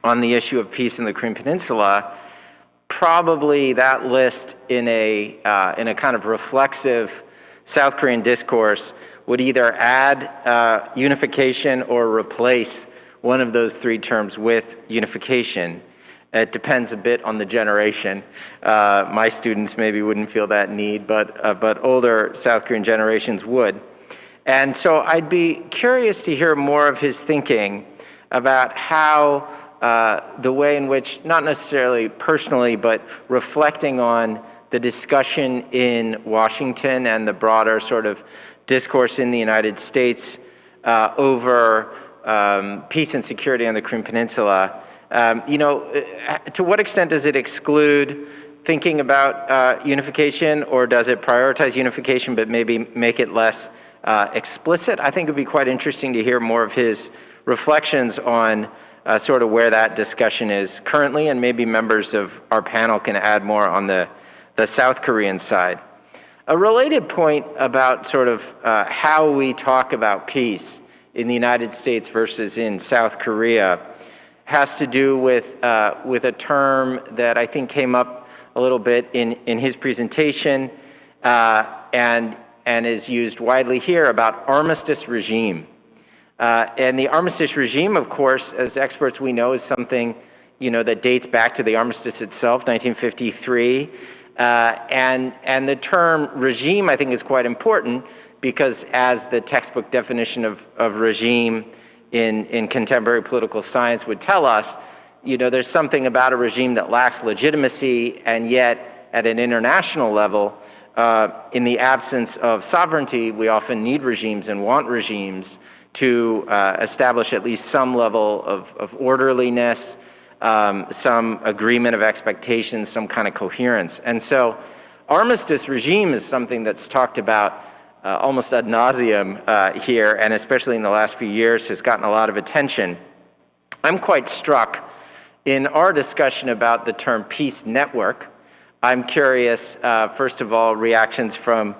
on the issue of peace in the Korean Peninsula. Probably that list in a kind of reflexive South Korean discourse would either add unification or replace one of those three terms with unification. It depends a bit on the generation. My students maybe wouldn't feel that need, but older South Korean generations would. And so I'd be curious to hear more of his thinking about how the way in which, not necessarily personally, but reflecting on the discussion in Washington and the broader sort of discourse in the United States over peace and security on the Korean Peninsula. To what extent does it exclude thinking about unification, or does it prioritize unification but maybe make it less explicit? I think it would be quite interesting to hear more of his reflections on sort of where that discussion is currently, and maybe members of our panel can add more on the South Korean side. A related point about sort of how we talk about peace in the United States versus in South Korea has to do with a term that I think came up a little bit in his presentation and is used widely here about armistice regime. And the armistice regime, of course, as experts we know, is something that dates back to the armistice itself, 1953. And the term regime, I think, is quite important because, as the textbook definition of regime in contemporary political science would tell us, there's something about a regime that lacks legitimacy, and yet at an international level, in the absence of sovereignty, we often need regimes and want regimes to establish at least some level of orderliness, some agreement of expectations, some kind of coherence. And so armistice regime is something that's talked about almost ad nauseum here, and especially in the last few years has gotten a lot of attention. I'm quite struck in our discussion about the term peace network. I'm curious, first of all, reactions from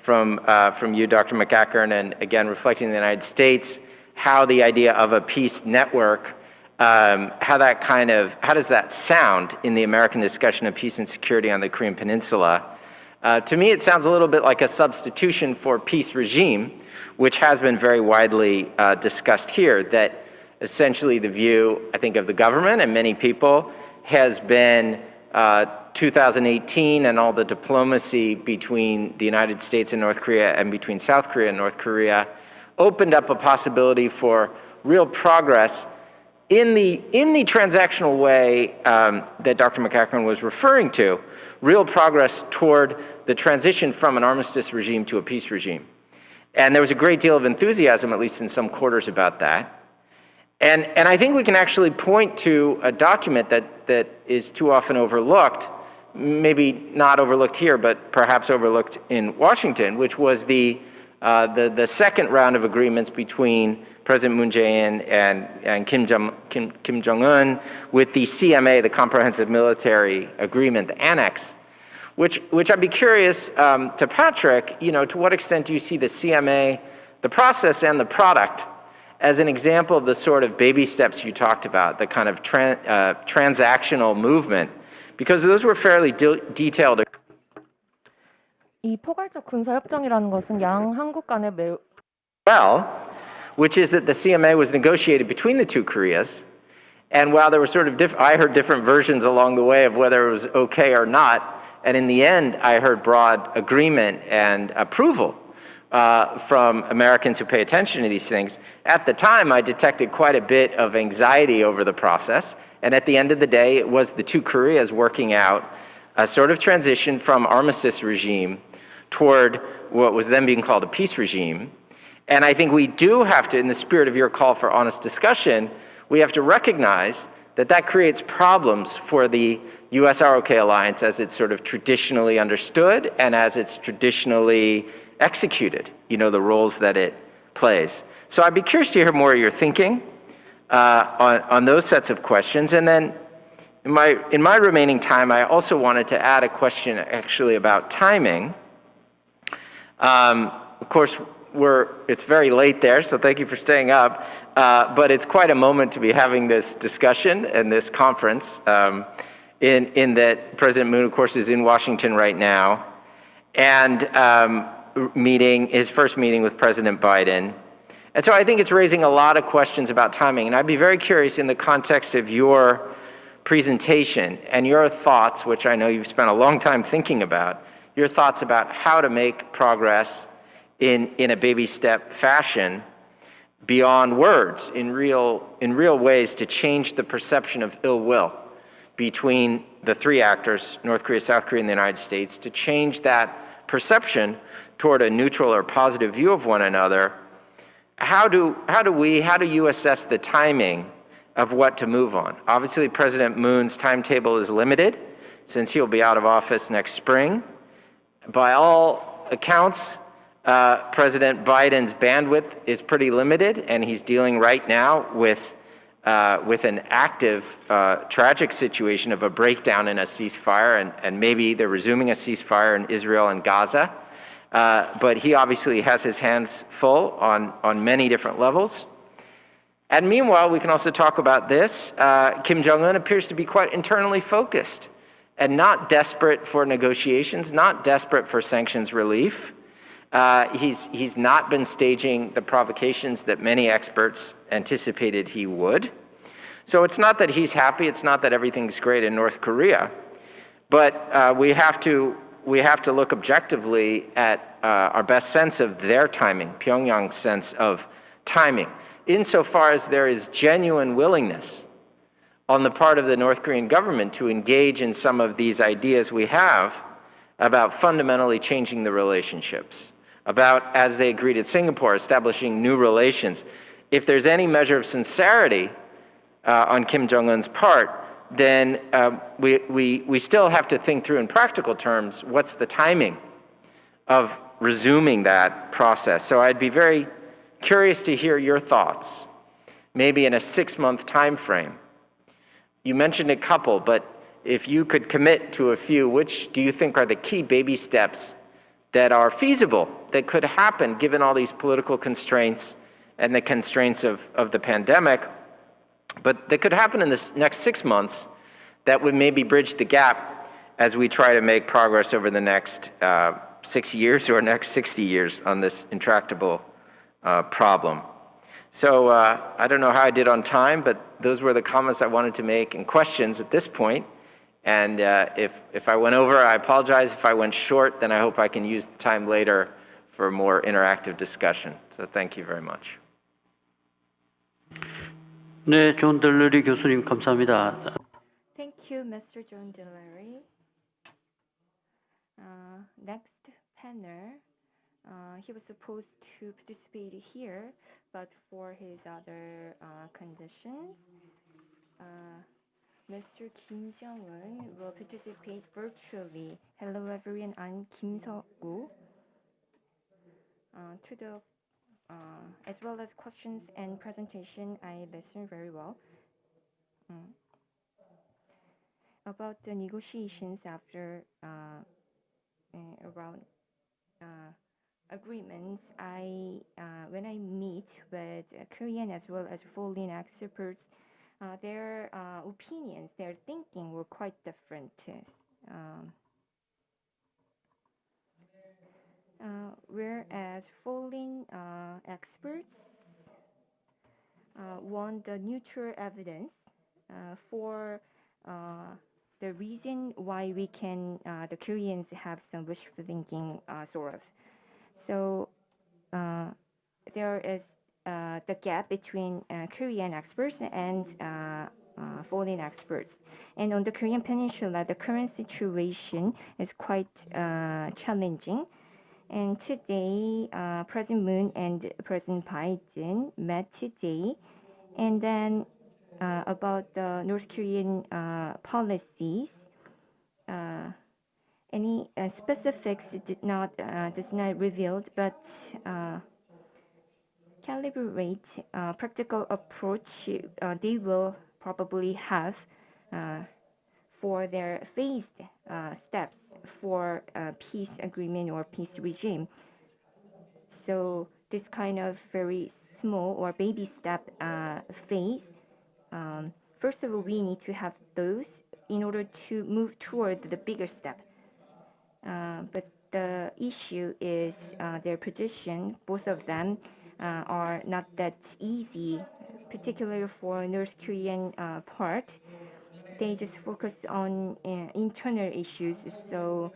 you, Dr. McGackern, and again, reflecting the United States, how the idea of a peace network, how does that sound in the American discussion of peace and security on the Korean Peninsula? To me, it sounds a little bit like a substitution for peace regime, which has been very widely discussed here, that essentially the view, I think, of the government and many people has been 2018 and all the diplomacy between the United States and North Korea and between South Korea and North Korea opened up a possibility for real progress in the transactional way that Dr. McEachran was referring to, real progress toward the transition from an armistice regime to a peace regime. And there was a great deal of enthusiasm, at least in some quarters, about that. And I think we can actually point to a document that is too often overlooked, maybe not overlooked here, but perhaps overlooked in Washington, which was the second round of agreements between President Moon Jae-in and Kim Jong-un with the CMA, the Comprehensive Military Agreement, the Annex, which I'd be curious to Patrick, to what extent do you see the CMA, the process and the product, as an example of the sort of baby steps you talked about, the kind of transactional movement, because those were fairly detailed. 이 포괄적 군사협정이라는 것은 양 한국 간의 매우 Which is that the CMA was negotiated between the two Koreas, and while there were sort of I heard different versions along the way of whether it was okay or not, and in the end I heard broad agreement and approval from Americans who pay attention to these things. At the time, I detected quite a bit of anxiety over the process, and at the end of the day, it was the two Koreas working out a sort of transition from armistice regime toward what was then being called a peace regime. And I think we do have to, in the spirit of your call for honest discussion, we have to recognize that that creates problems for the US-ROK alliance as it's sort of traditionally understood and as it's traditionally executed, the roles that it plays. So I'd be curious to hear more of your thinking on those sets of questions. And then in my remaining time, I also wanted to add a question actually about timing. Of course, it's very late there, so thank you for staying up. But it's quite a moment to be having this discussion and this conference in that President Moon, of course, is in Washington right now. And his first meeting with President Biden. And so I think it's raising a lot of questions about timing. And I'd be very curious in the context of your presentation and your thoughts, which I know you've spent a long time thinking about, your thoughts about how to make progress in a baby step fashion beyond words, in real ways to change the perception of ill will between the three actors, North Korea, South Korea, and the United States, to change that perception toward a neutral or positive view of one another. How do you assess the timing of what to move on? Obviously, President Moon's timetable is limited since he'll be out of office next spring. By all accounts, President Biden's bandwidth is pretty limited, and he's dealing right now with an active, tragic situation of a breakdown in a ceasefire, and maybe they're resuming a ceasefire in Israel and Gaza. But he obviously has his hands full on many different levels. And meanwhile, we can also talk about this. Kim Jong-un appears to be quite internally focused and not desperate for negotiations, not desperate for sanctions relief. He's not been staging the provocations that many experts anticipated he would. So it's not that he's happy, it's not that everything's great in North Korea, but we have to look objectively at our best sense of their timing, Pyongyang's sense of timing, insofar as there is genuine willingness on the part of the North Korean government to engage in some of these ideas we have about fundamentally changing the relationships, about, as they agreed at Singapore, establishing new relations. If there's any measure of sincerity on Kim Jong-un's part, then we still have to think through in practical terms, what's the timing of resuming that process? So I'd be very curious to hear your thoughts, maybe in a 6-month time frame. You mentioned a couple, but if you could commit to a few, which do you think are the key baby steps that are feasible, that could happen given all these political constraints and the constraints of the pandemic, but that could happen in this next 6 months that would maybe bridge the gap as we try to make progress over the next 6 years or next 60 years on this intractable problem. So I don't know how I did on time, but those were the comments I wanted to make and questions at this point. And if I went over, I apologize. If I went short, then I hope I can use the time later for a more interactive discussion. So thank you very much. 네, 존 덜러리 교수님 감사합니다. Thank you, Mr. John Dillery. Next panel, he was supposed to participate here, but for his other conditions, Mr. Kim Jung-un will participate virtually. Hello everyone, I'm Kim Seok-gu. To the as well as questions and presentation, I listened very well. About the negotiations after around agreements, when I meet with Korean as well as foreign experts, their opinions, their thinking were quite different. Whereas foreign experts want the neutral evidence for the reason why we can, the Koreans have some wishful thinking, sort of. So there is the gap between Korean experts and foreign experts. And on the Korean Peninsula, the current situation is quite challenging. And today, President Moon and President Biden met today. And then about the North Korean policies, any specifics does not revealed, but calibrate practical approach they will probably have for their phased steps for peace agreement or peace regime. So this kind of very small or baby step phase, first of all, we need to have those in order to move toward the bigger step. But the issue is their position. Both of them are not that easy, particularly for North Korean part. They just focus on internal issues, so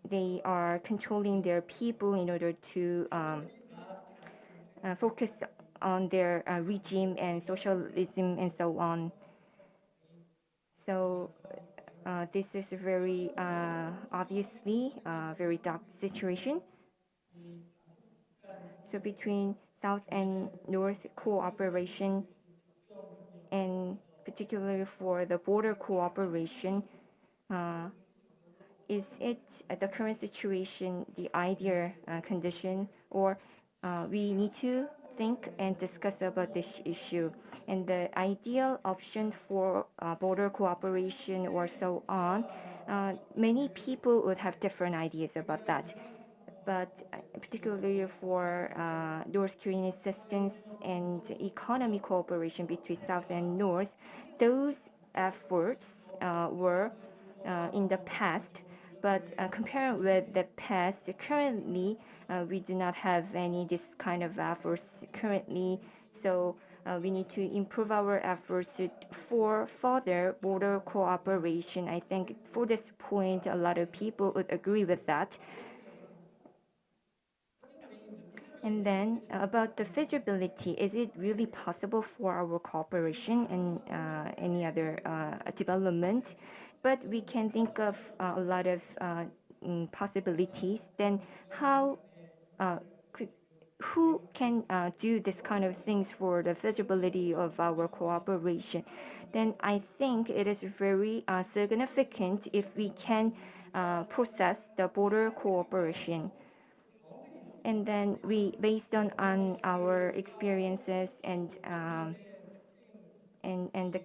they are controlling their people in order to focus on their regime and socialism and so on. So this is very obviously very dark situation. So between South and North cooperation, and particularly for the border cooperation, is it the current situation the ideal condition, or we need to think and discuss about this issue? And the ideal option for border cooperation or so on, many people would have different ideas about that. But particularly for North Korean assistance and economic cooperation between South and North, those efforts were in the past. But compared with the past, currently we do not have any this kind of efforts currently. So we need to improve our efforts for further border cooperation. I think for this point, a lot of people would agree with that. And then about the feasibility, is it really possible for our cooperation and any other development? But we can think of a lot of possibilities. Then who can do this kind of things for the feasibility of our cooperation? Then I think it is very significant if we can process the border cooperation. And then we, based on our experiences and the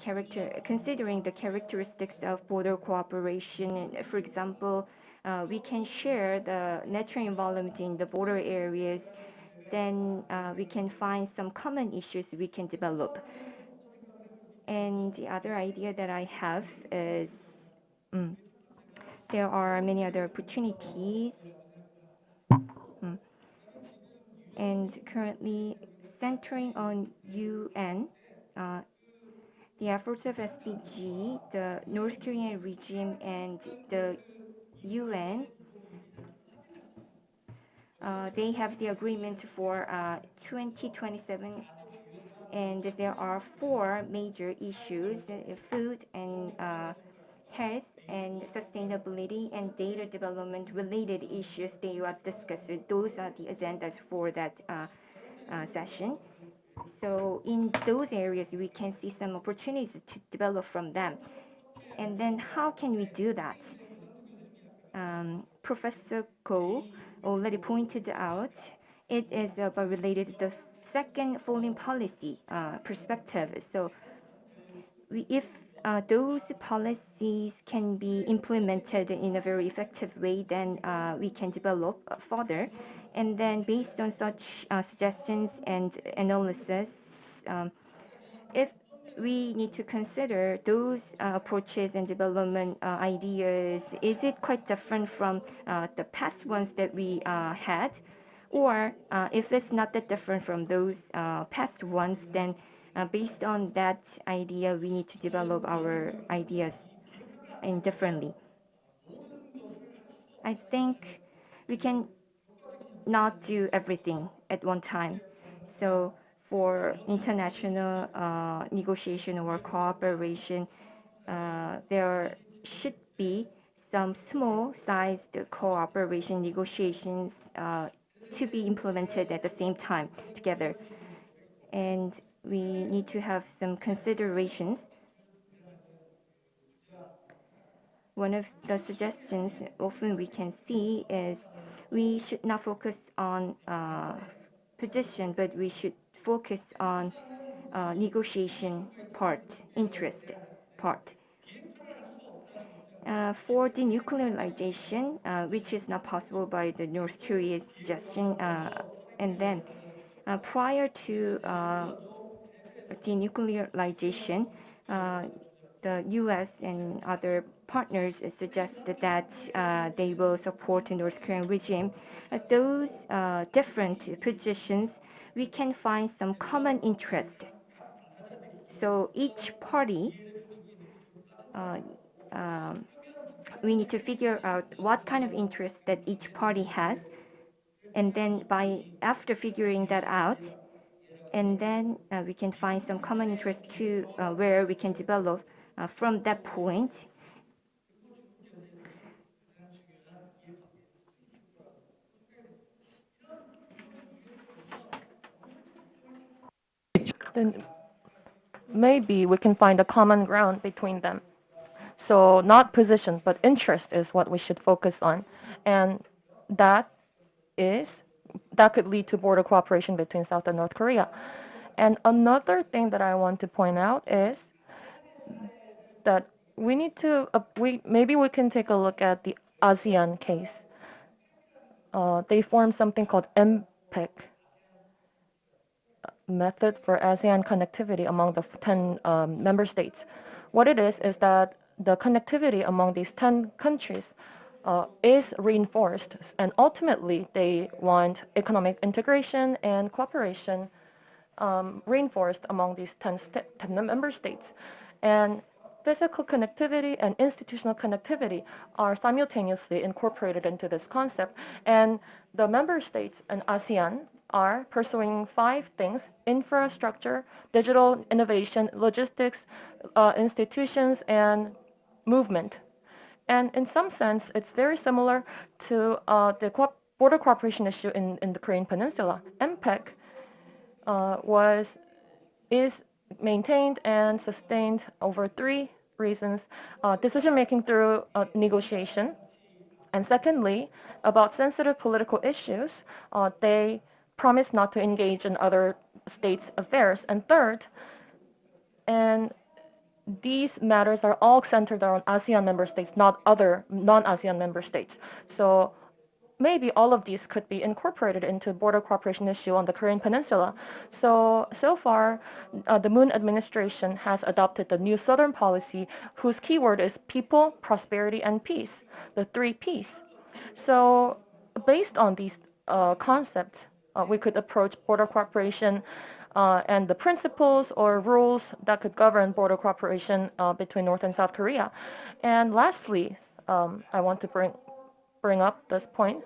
considering the characteristics of border cooperation, for example, we can share the natural environment in the border areas. Then we can find some common issues we can develop. And the other idea that I have is there are many other opportunities. And currently, centering on UN, the efforts of SPG, the North Korean regime, and the UN, they have the agreement for 2027, and there are 4 major issues: food and health and sustainability and data development related issues they have discussed. Those are the agendas for that session. So in those areas, we can see some opportunities to develop from them. And then how can we do that? Professor Ko already pointed out it is related to the second foreign policy perspective. So if those policies can be implemented in a very effective way, then we can develop further. And then based on such suggestions and analysis, if we need to consider those approaches and development ideas, is it quite different from the past ones that we had? Or if it's not that different from those past ones, then based on that idea, we need to develop our ideas differently. I think we can not do everything at one time. So for international negotiation or cooperation, there should be some small-sized cooperation negotiations to be implemented at the same time together. And we need to have some considerations. One of the suggestions often we can see is we should not focus on position, but we should focus on negotiation part, interest part. For denuclearization, which is not possible by the North Korea's suggestion, and then prior to denuclearization, the U.S. and other partners suggested that they will support the North Korean regime. Those different positions, we can find some common interest. So each party, we need to figure out what kind of interest that each party has, and then after figuring that out, and then we can find some common interest to where we can develop from that point. Then maybe we can find a common ground between them. So not position, but interest is what we should focus on. And that could lead to border cooperation between South and North Korea. And another thing that I want to point out is that we need to, maybe we can take a look at the ASEAN case. They formed something called MPEC, Method for ASEAN Connectivity among the 10 member states. What it is that the connectivity among these 10 countries is reinforced, and ultimately they want economic integration and cooperation reinforced among these 10 member states. And physical connectivity and institutional connectivity are simultaneously incorporated into this concept. And the member states and ASEAN are pursuing 5 things: infrastructure, digital innovation, logistics, institutions, and movement. And in some sense, it's very similar to the border cooperation issue in the Korean Peninsula. MPEC is maintained and sustained over 3 reasons: decision-making through negotiation, and secondly, about sensitive political issues, they promise not to engage in other states' affairs, and third, and these matters are all centered around ASEAN member states, not other non-ASEAN member states. So maybe all of these could be incorporated into border cooperation issue on the Korean Peninsula. So far, the Moon administration has adopted the new Southern policy, whose keyword is people, prosperity, and peace, the 3 Ps. So based on these concepts, we could approach border cooperation and the principles or rules that could govern border cooperation between North and South Korea. And lastly, I want to bring up this point.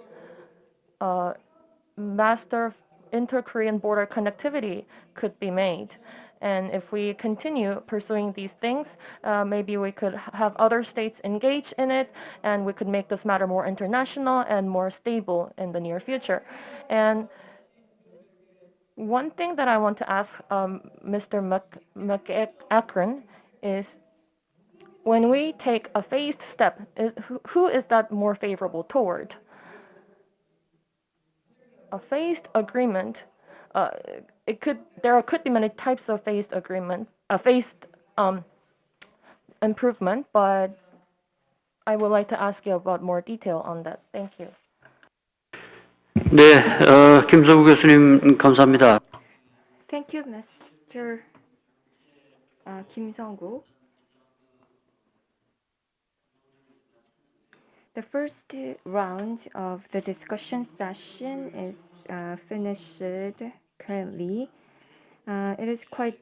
Master inter-Korean border connectivity could be made. And if we continue pursuing these things, maybe we could have other states engage in it, and we could make this matter more international and more stable in the near future. And one thing that I want to ask Mr. McAkron is, when we take a phased step, who is that more favorable toward? A phased agreement, there could be many types of phased agreement, phased improvement, but I would like to ask you about more detail on that. Thank you. 네, 김성우 교수님 감사합니다. Thank you, Mr. Kim Sung-gu. The first round of the discussion session is finished currently. It is quite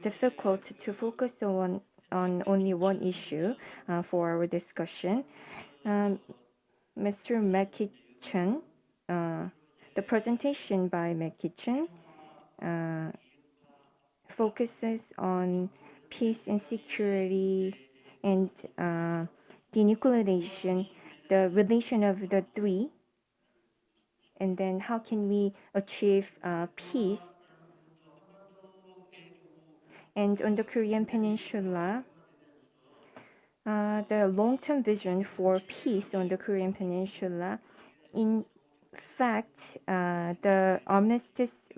difficult to focus on only one issue for our discussion. Mr. McKitchen, the presentation by McKitchen focuses on peace and security and denuclearization, the relation of the three, and then how can we achieve peace. And on the Korean Peninsula, the long-term vision for peace on the Korean Peninsula, in fact, the armistice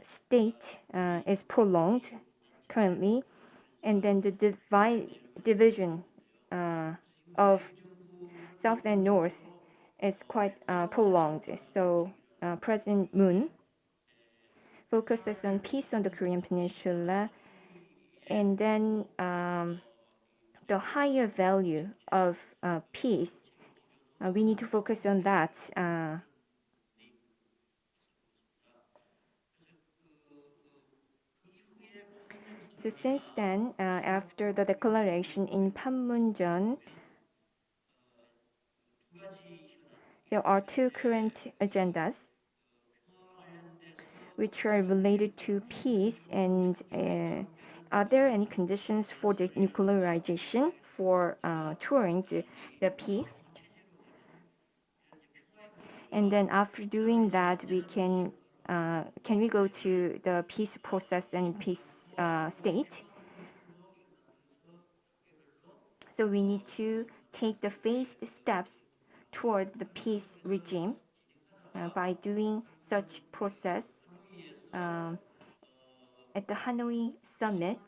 state is prolonged currently, and then the division of South and North is quite prolonged. So President Moon focuses on peace on the Korean Peninsula, and then the higher value of peace, we need to focus on that. So since then, after the declaration in Panmunjom, there are two current agendas which are related to peace. And are there any conditions for denuclearization for touring the peace? And then after doing that, we can we go to the peace process and peace state? So we need to take the phased steps toward the peace regime by doing such process. At the Hanoi summit,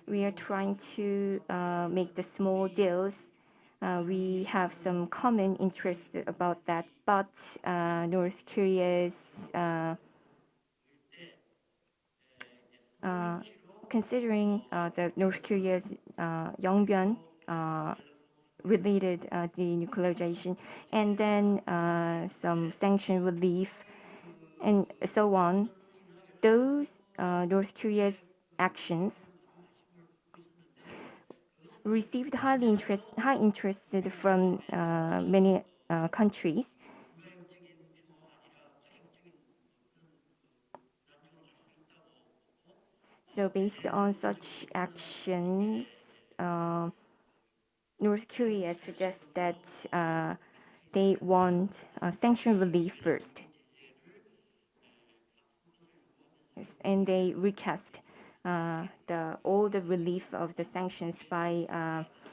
we are trying to make the small deals. We have some common interest about that, but North Korea's considering the North Korea's Yongbyon related denuclearization, and then some sanction relief and so on, those North Korea's actions received high interest from many countries. So based on such actions, North Korea suggests that they want sanction relief first. Yes, and they recast all the relief of the sanctions by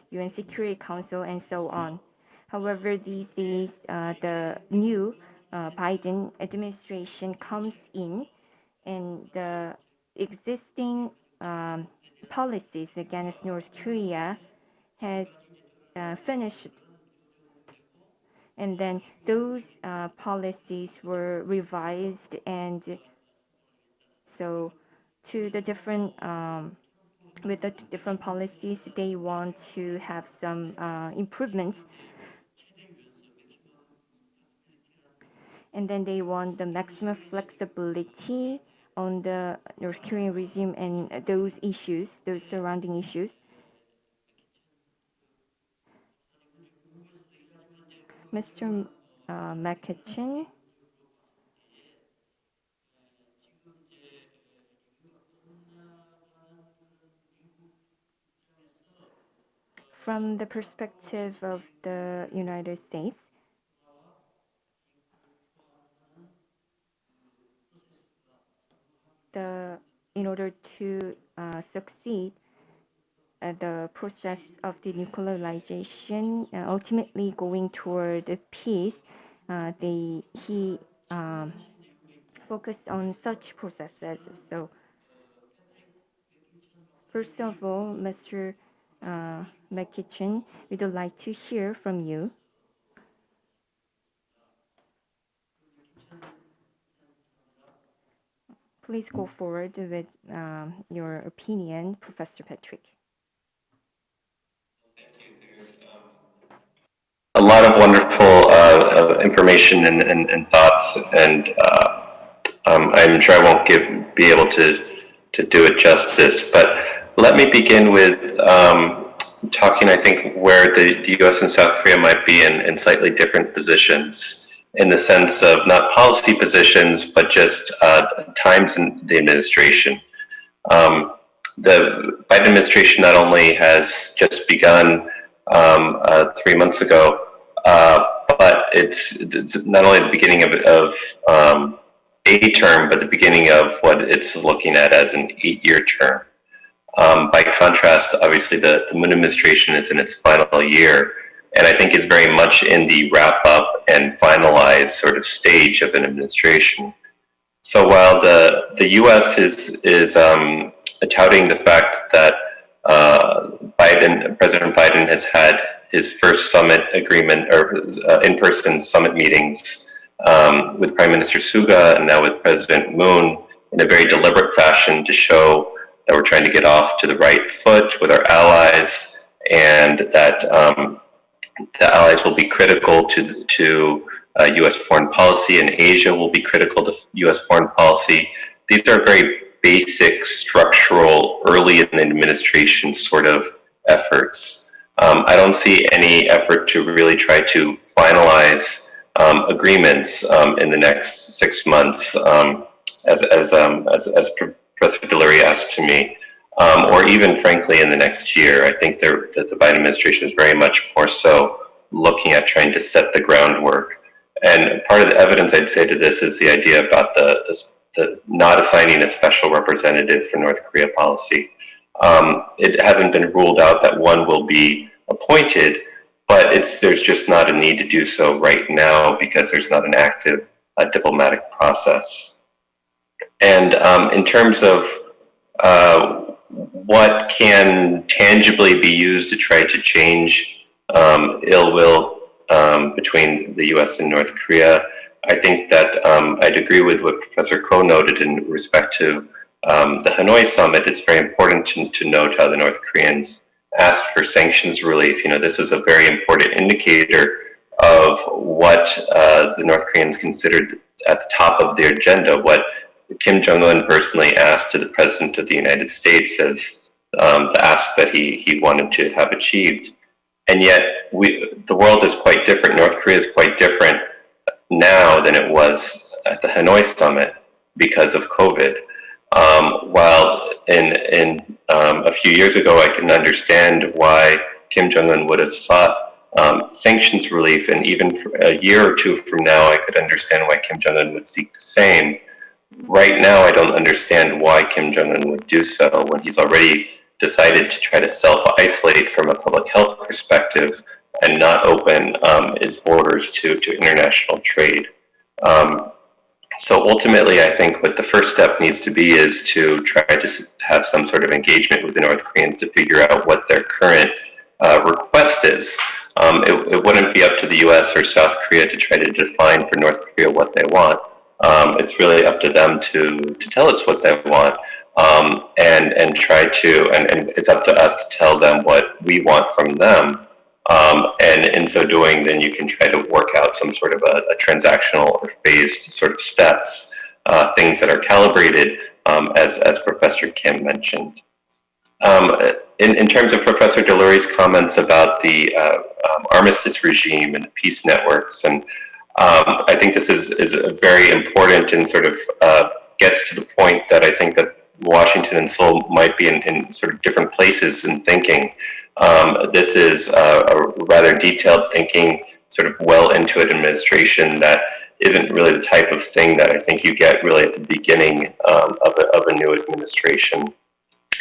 UN Security Council and so on. However, these days, the new Biden administration comes in, and the existing policies against North Korea has finished, and then those policies were revised, and so to the different with the different policies, they want to have some improvements. and then they want the maximum flexibility on the North Korean regime and those issues, those surrounding issues. Mr. McKitchen. From the perspective of the United States, in order to succeed the process of denuclearization, ultimately going toward peace, he focused on such processes. So, first of all, Mr. McKitchen, we'd like to hear from you. Please go forward with your opinion, Professor Patrick. A lot of wonderful information and thoughts, and I'm sure I won't be able to do it justice. But let me begin with talking, I think, where the U.S. and South Korea might be in slightly different positions, in the sense of not policy positions, but just times in the administration. The Biden administration not only has just begun 3 months ago, but it's not only the beginning of a term, but the beginning of what it's looking at as an 8-year term. By contrast, obviously, the Moon administration is in its final year, and I think is very much in the wrap-up and finalized sort of stage of an administration. So while the U.S. is touting the fact that President Biden has had his first summit agreement or in-person summit meetings with Prime Minister Suga and now with President Moon in a very deliberate fashion to show that we're trying to get off to the right foot with our allies, and that the allies will be critical to U.S. foreign policy, and Asia will be critical to U.S. foreign policy. These are very basic, structural, early in the administration sort of efforts. I don't see any effort to really try to finalize agreements in the next 6 months, as Professor Delury asked to me, or even frankly in the next year. I think that the Biden administration is very much more so looking at trying to set the groundwork. And part of the evidence I'd say to this is the idea about the not assigning a special representative for North Korea policy. It hasn't been ruled out that one will be appointed, but there's just not a need to do so right now because there's not an active diplomatic process. And in terms of what can tangibly be used to try to change ill will between the U.S. and North Korea, I think that I'd agree with what Professor Ko noted in respect to the Hanoi summit. It's very important to note how the North Koreans asked for sanctions relief. You know, this is a very important indicator of what the North Koreans considered at the top of their agenda, what Kim Jong-un personally asked to the President of the United States as the ask that he wanted to have achieved. And yet, the world is quite different. North Korea is quite different now than it was at the Hanoi summit because of COVID. While in a few years ago, I can understand why Kim Jong-un would have sought sanctions relief, and even for a year or two from now, I could understand why Kim Jong-un would seek the same. Right now, I don't understand why Kim Jong-un would do so when he's already decided to try to self-isolate from a public health perspective and not open his borders to international trade. So ultimately, I think what the first step needs to be is to try to have some sort of engagement with the North Koreans to figure out what their current request is. It wouldn't be up to the U.S. or South Korea to try to define for North Korea what they want. It's really up to them to tell us what they want, and try to, and it's up to us to tell them what we want from them. And in so doing, then you can try to work out some sort of a transactional or phased sort of steps, things that are calibrated, as Professor Kim mentioned. In terms of Professor Deluri's comments about the armistice regime and the peace networks, and I think this is very important and sort of gets to the point that I think that Washington and Seoul might be in sort of different places in thinking. This is a rather detailed thinking, sort of well into it administration that isn't really the type of thing that I think you get really at the beginning of a new administration,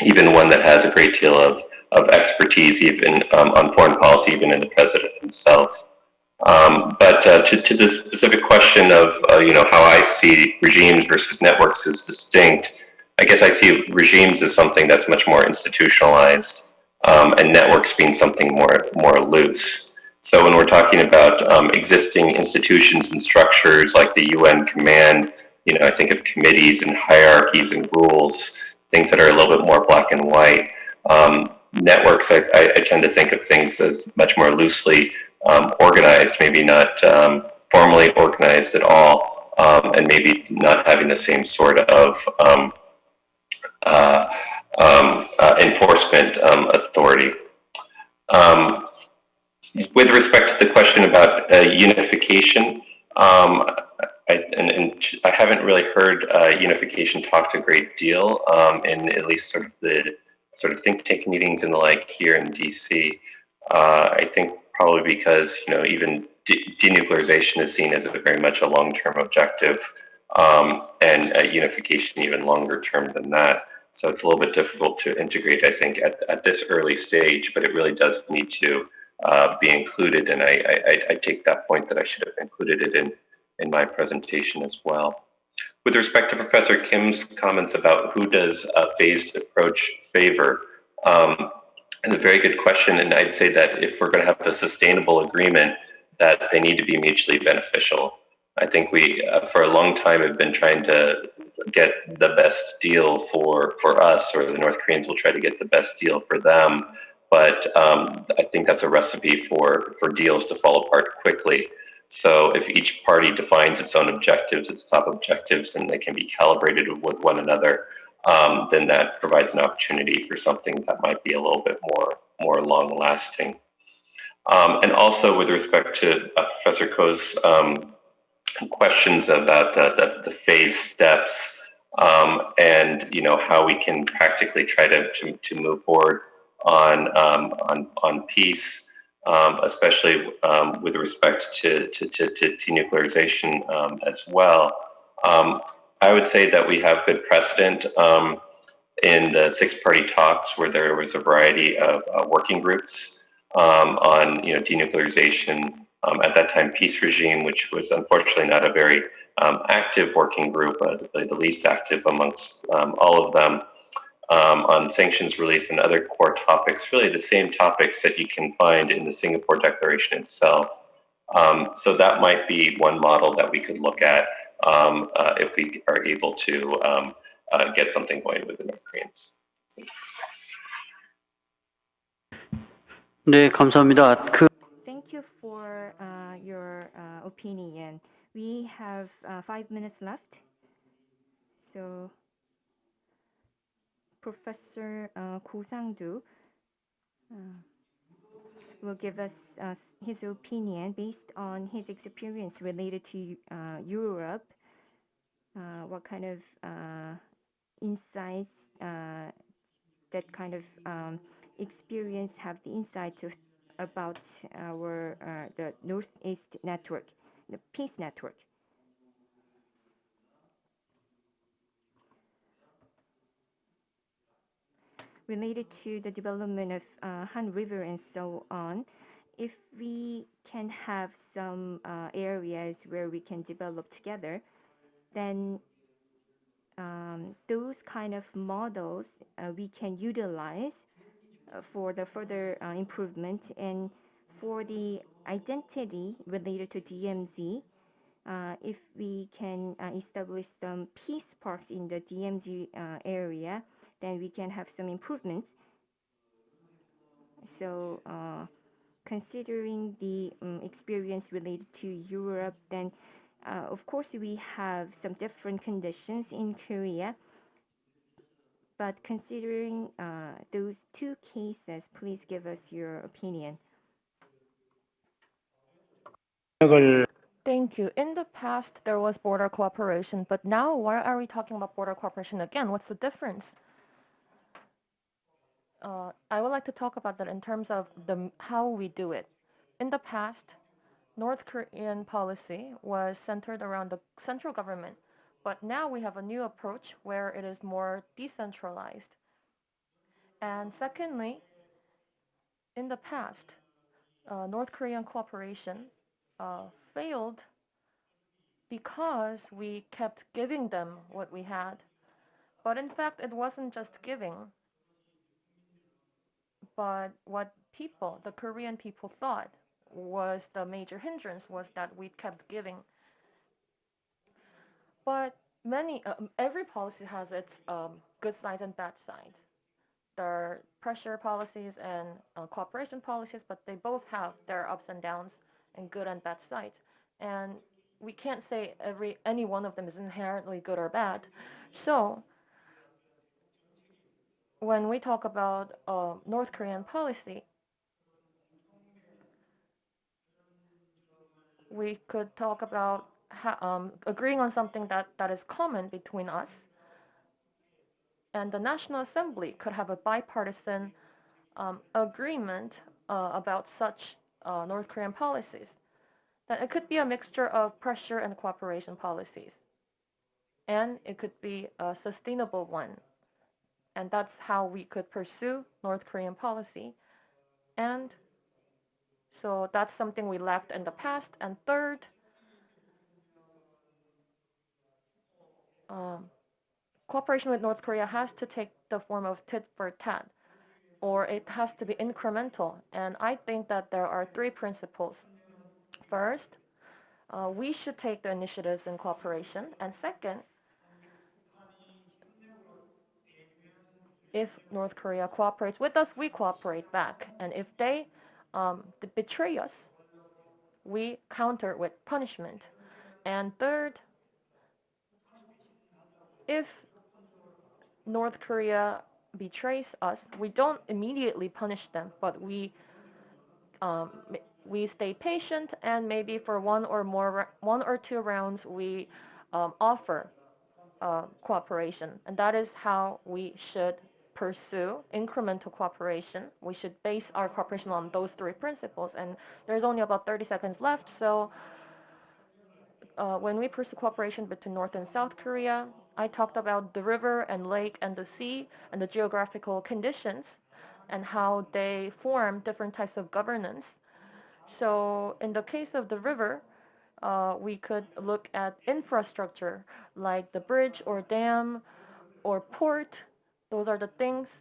even one that has a great deal of expertise even on foreign policy, even in the president himself. But to the specific question of how I see regimes versus networks as distinct, I guess I see regimes as something that's much more institutionalized, and networks being something more loose. So when we're talking about existing institutions and structures like the UN command, I think of committees and hierarchies and rules, things that are a little bit more black and white. Networks, I tend to think of things as much more loosely organized, maybe not formally organized at all, and maybe not having the same sort of enforcement authority. With respect to the question about unification, and I haven't really heard unification talked a great deal in at least sort of the think tank meetings and the like here in DC. I think probably because even denuclearization is seen as very much a long-term objective, and unification even longer term than that. So it's a little bit difficult to integrate, I think, at this early stage, but it really does need to be included. And I take that point that I should have included it in my presentation as well. With respect to Professor Kim's comments about who does a phased approach favor, it's a very good question. And I'd say that if we're going to have a sustainable agreement, that they need to be mutually beneficial. I think we, for a long time, have been trying to get the best deal for us, or the North Koreans will try to get the best deal for them. But I think that's a recipe for deals to fall apart quickly. So if each party defines its own objectives, its top objectives, and they can be calibrated with one another, then that provides an opportunity for something that might be a little bit more long-lasting. And also with respect to Professor Koh's questions about the phase steps, and how we can practically try to move forward on peace, especially with respect to denuclearization as well. I would say that we have good precedent in the six-party talks, where there was a variety of working groups on denuclearization. At that time, peace regime, which was unfortunately not a very active working group, the least active amongst all of them, on sanctions relief and other core topics, really the same topics that you can find in the Singapore Declaration itself. So that might be one model that we could look at if we are able to get something going with the North Koreans. 네, 감사합니다. Thank you for your opinion. We have 5 minutes left. So Professor Ko Sang-doo will give us his opinion based on his experience related to Europe. What kind of insights, that kind of experience have the insights about our the Northeast Network, the Peace Network. Related to the development of Han River and so on, if we can have some areas where we can develop together, then those kind of models we can utilize for the further improvement. And for the identity related to DMZ, if we can establish some peace parks in the DMZ area, then we can have some improvements. So considering the experience related to Europe, then of course we have some different conditions in Korea. But considering those two cases, please give us your opinion. Thank you. In the past, there was border cooperation, but now why are we talking about border cooperation again? What's the difference? I would like to talk about that in terms of how we do it. In the past, North Korean policy was centered around the central government, but now we have a new approach where it is more decentralized. And secondly, in the past, North Korean cooperation failed because we kept giving them what we had. But in fact, it wasn't just giving, but what people, the Korean people, thought was the major hindrance was that we kept giving. But every policy has its good sides and bad sides. There are pressure policies and cooperation policies, but they both have their ups and downs and good and bad sides. And we can't say any one of them is inherently good or bad. So when we talk about North Korean policy, we could talk about agreeing on something that is common between us. And the National Assembly could have a bipartisan agreement about such North Korean policies. Then it could be a mixture of pressure and cooperation policies. And it could be a sustainable one. And that's how we could pursue North Korean policy. And so that's something we lacked in the past. And third, cooperation with North Korea has to take the form of tit for tat, or it has to be incremental. And I think that there are three principles. First, we should take the initiatives in cooperation. And second, if North Korea cooperates with us, we cooperate back. And if they betray us, we counter with punishment. And third, if North Korea betrays us, we don't immediately punish them, but we stay patient, and maybe for one or two rounds we offer cooperation, and that is how we should pursue incremental cooperation. We should base our cooperation on those three principles. And there's only about 30 seconds left, so when we pursue cooperation between North and South Korea, I talked about the river and lake and the sea and the geographical conditions and how they form different types of governance. So in the case of the river, we could look at infrastructure like the bridge or dam or port. Those are the things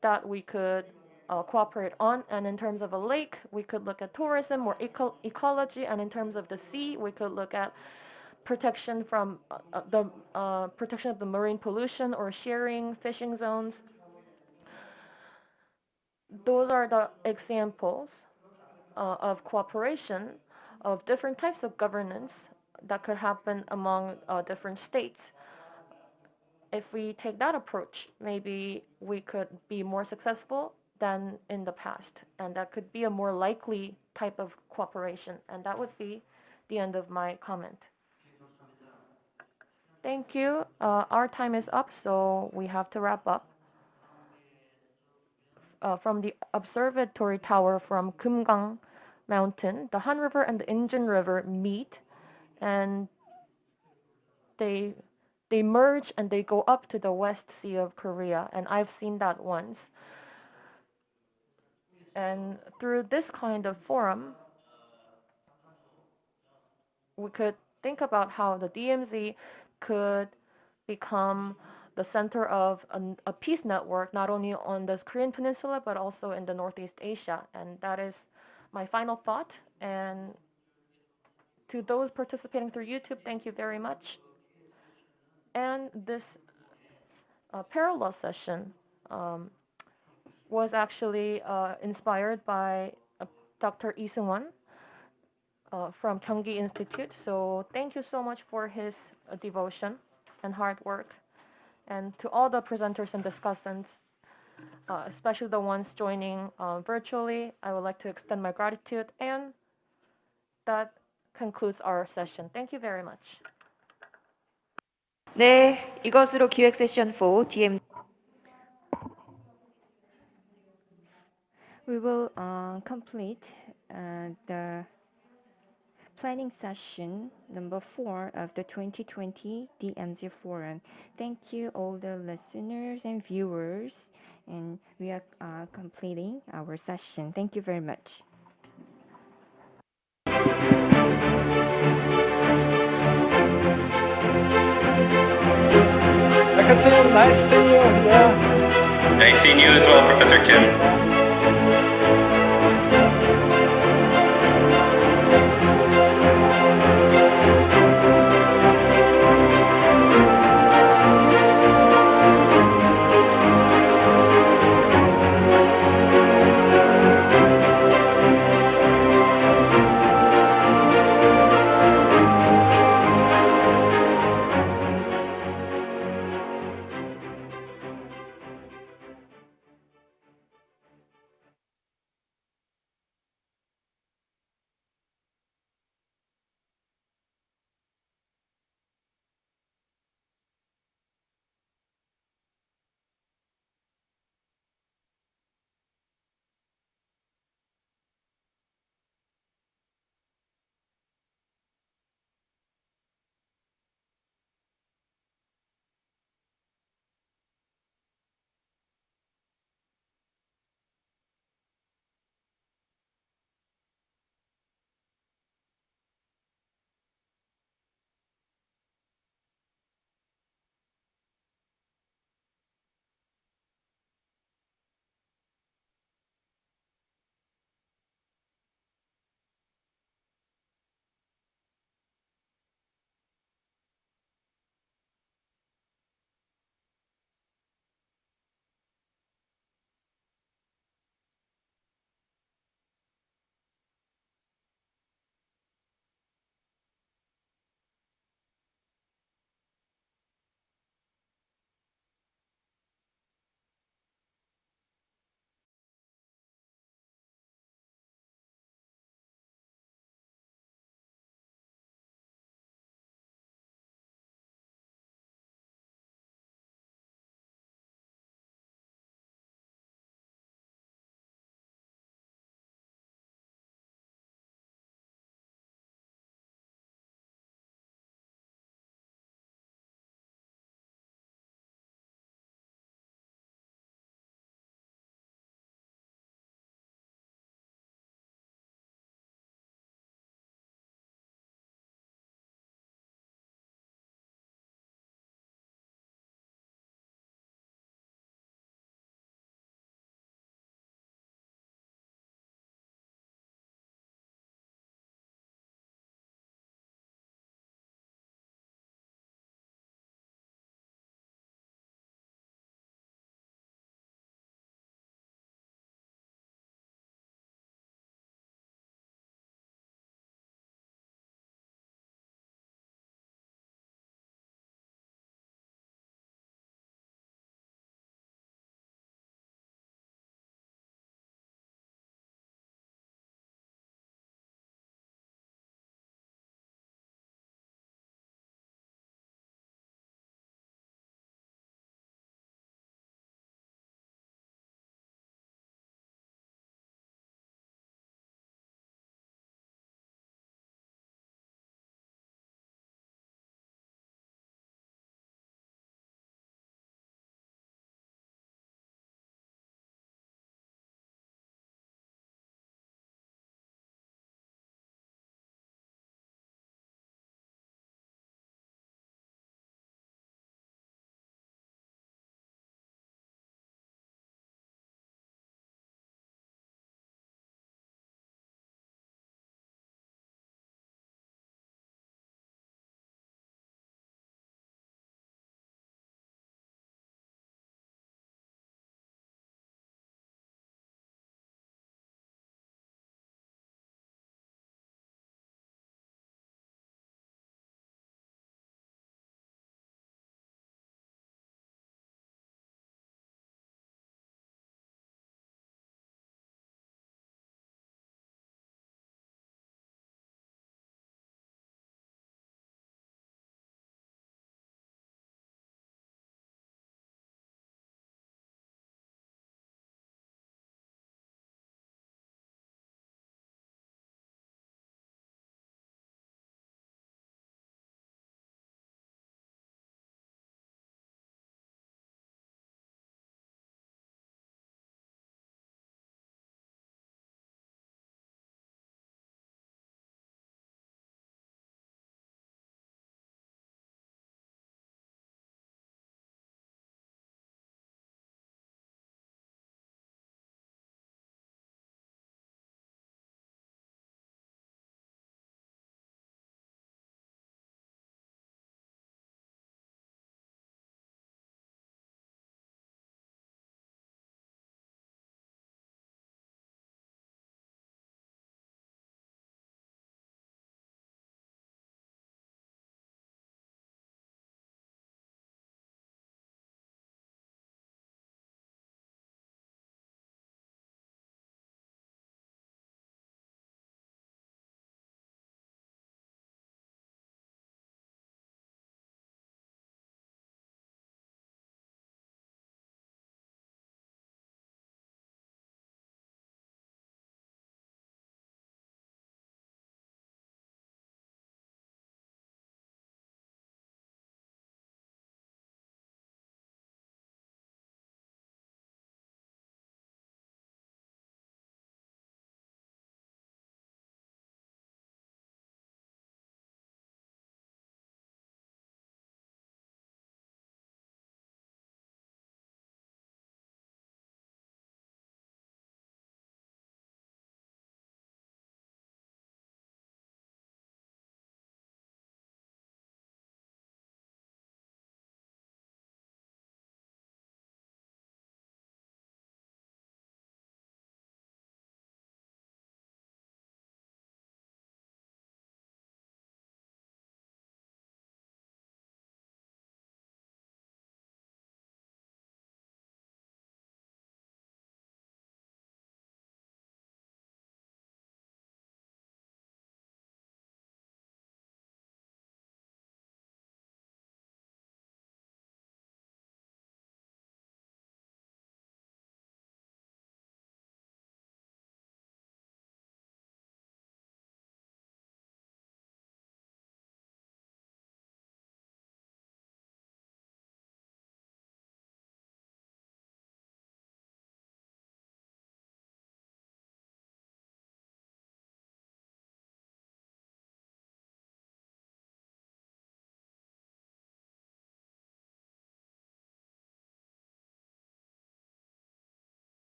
that we could cooperate on. And in terms of a lake, we could look at tourism or ecology. And in terms of the sea, we could look at protection from protection of the marine pollution or sharing fishing zones. Those are the examples of cooperation of different types of governance that could happen among different states. If we take that approach, maybe we could be more successful than in the past, and that could be a more likely type of cooperation. And that would be the end of my comment. Thank you. Our time is up, so we have to wrap up. From the observatory tower from Kumgang Mountain, the Han River and the Injin River meet, and they merge and they go up to the West Sea of Korea, and I've seen that once. And through this kind of forum, we could think about how the DMZ could become the center of a peace network, not only on the Korean Peninsula, but also in the Northeast Asia. And that is my final thought. And to those participating through YouTube, thank you very much. And this parallel session was actually inspired by Dr. Lee Seung-won from Gyeonggi Institute. So thank you so much for his devotion and hard work. And to all the presenters and discussants, especially the ones joining virtually, I would like to extend my gratitude. And that concludes our session. Thank you very much. 네, 이것으로 기획 세션 4 DM We will complete the planning session number 4 of the 2020 DMZ Forum. Thank you all the listeners and viewers, and we are completing our session. Thank you very much. Nakatsu, nice to see you. Yeah. Nice seeing you as well, Professor Kim.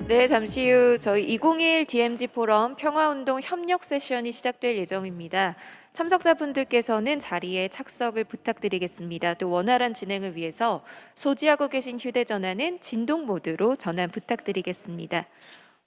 네, 잠시 후 저희 2021 DMZ 포럼 평화운동 협력 세션이 시작될 예정입니다. 참석자분들께서는 자리에 착석을 부탁드리겠습니다. 또 원활한 진행을 위해서 소지하고 계신 휴대전화는 진동 모드로 전환 부탁드리겠습니다.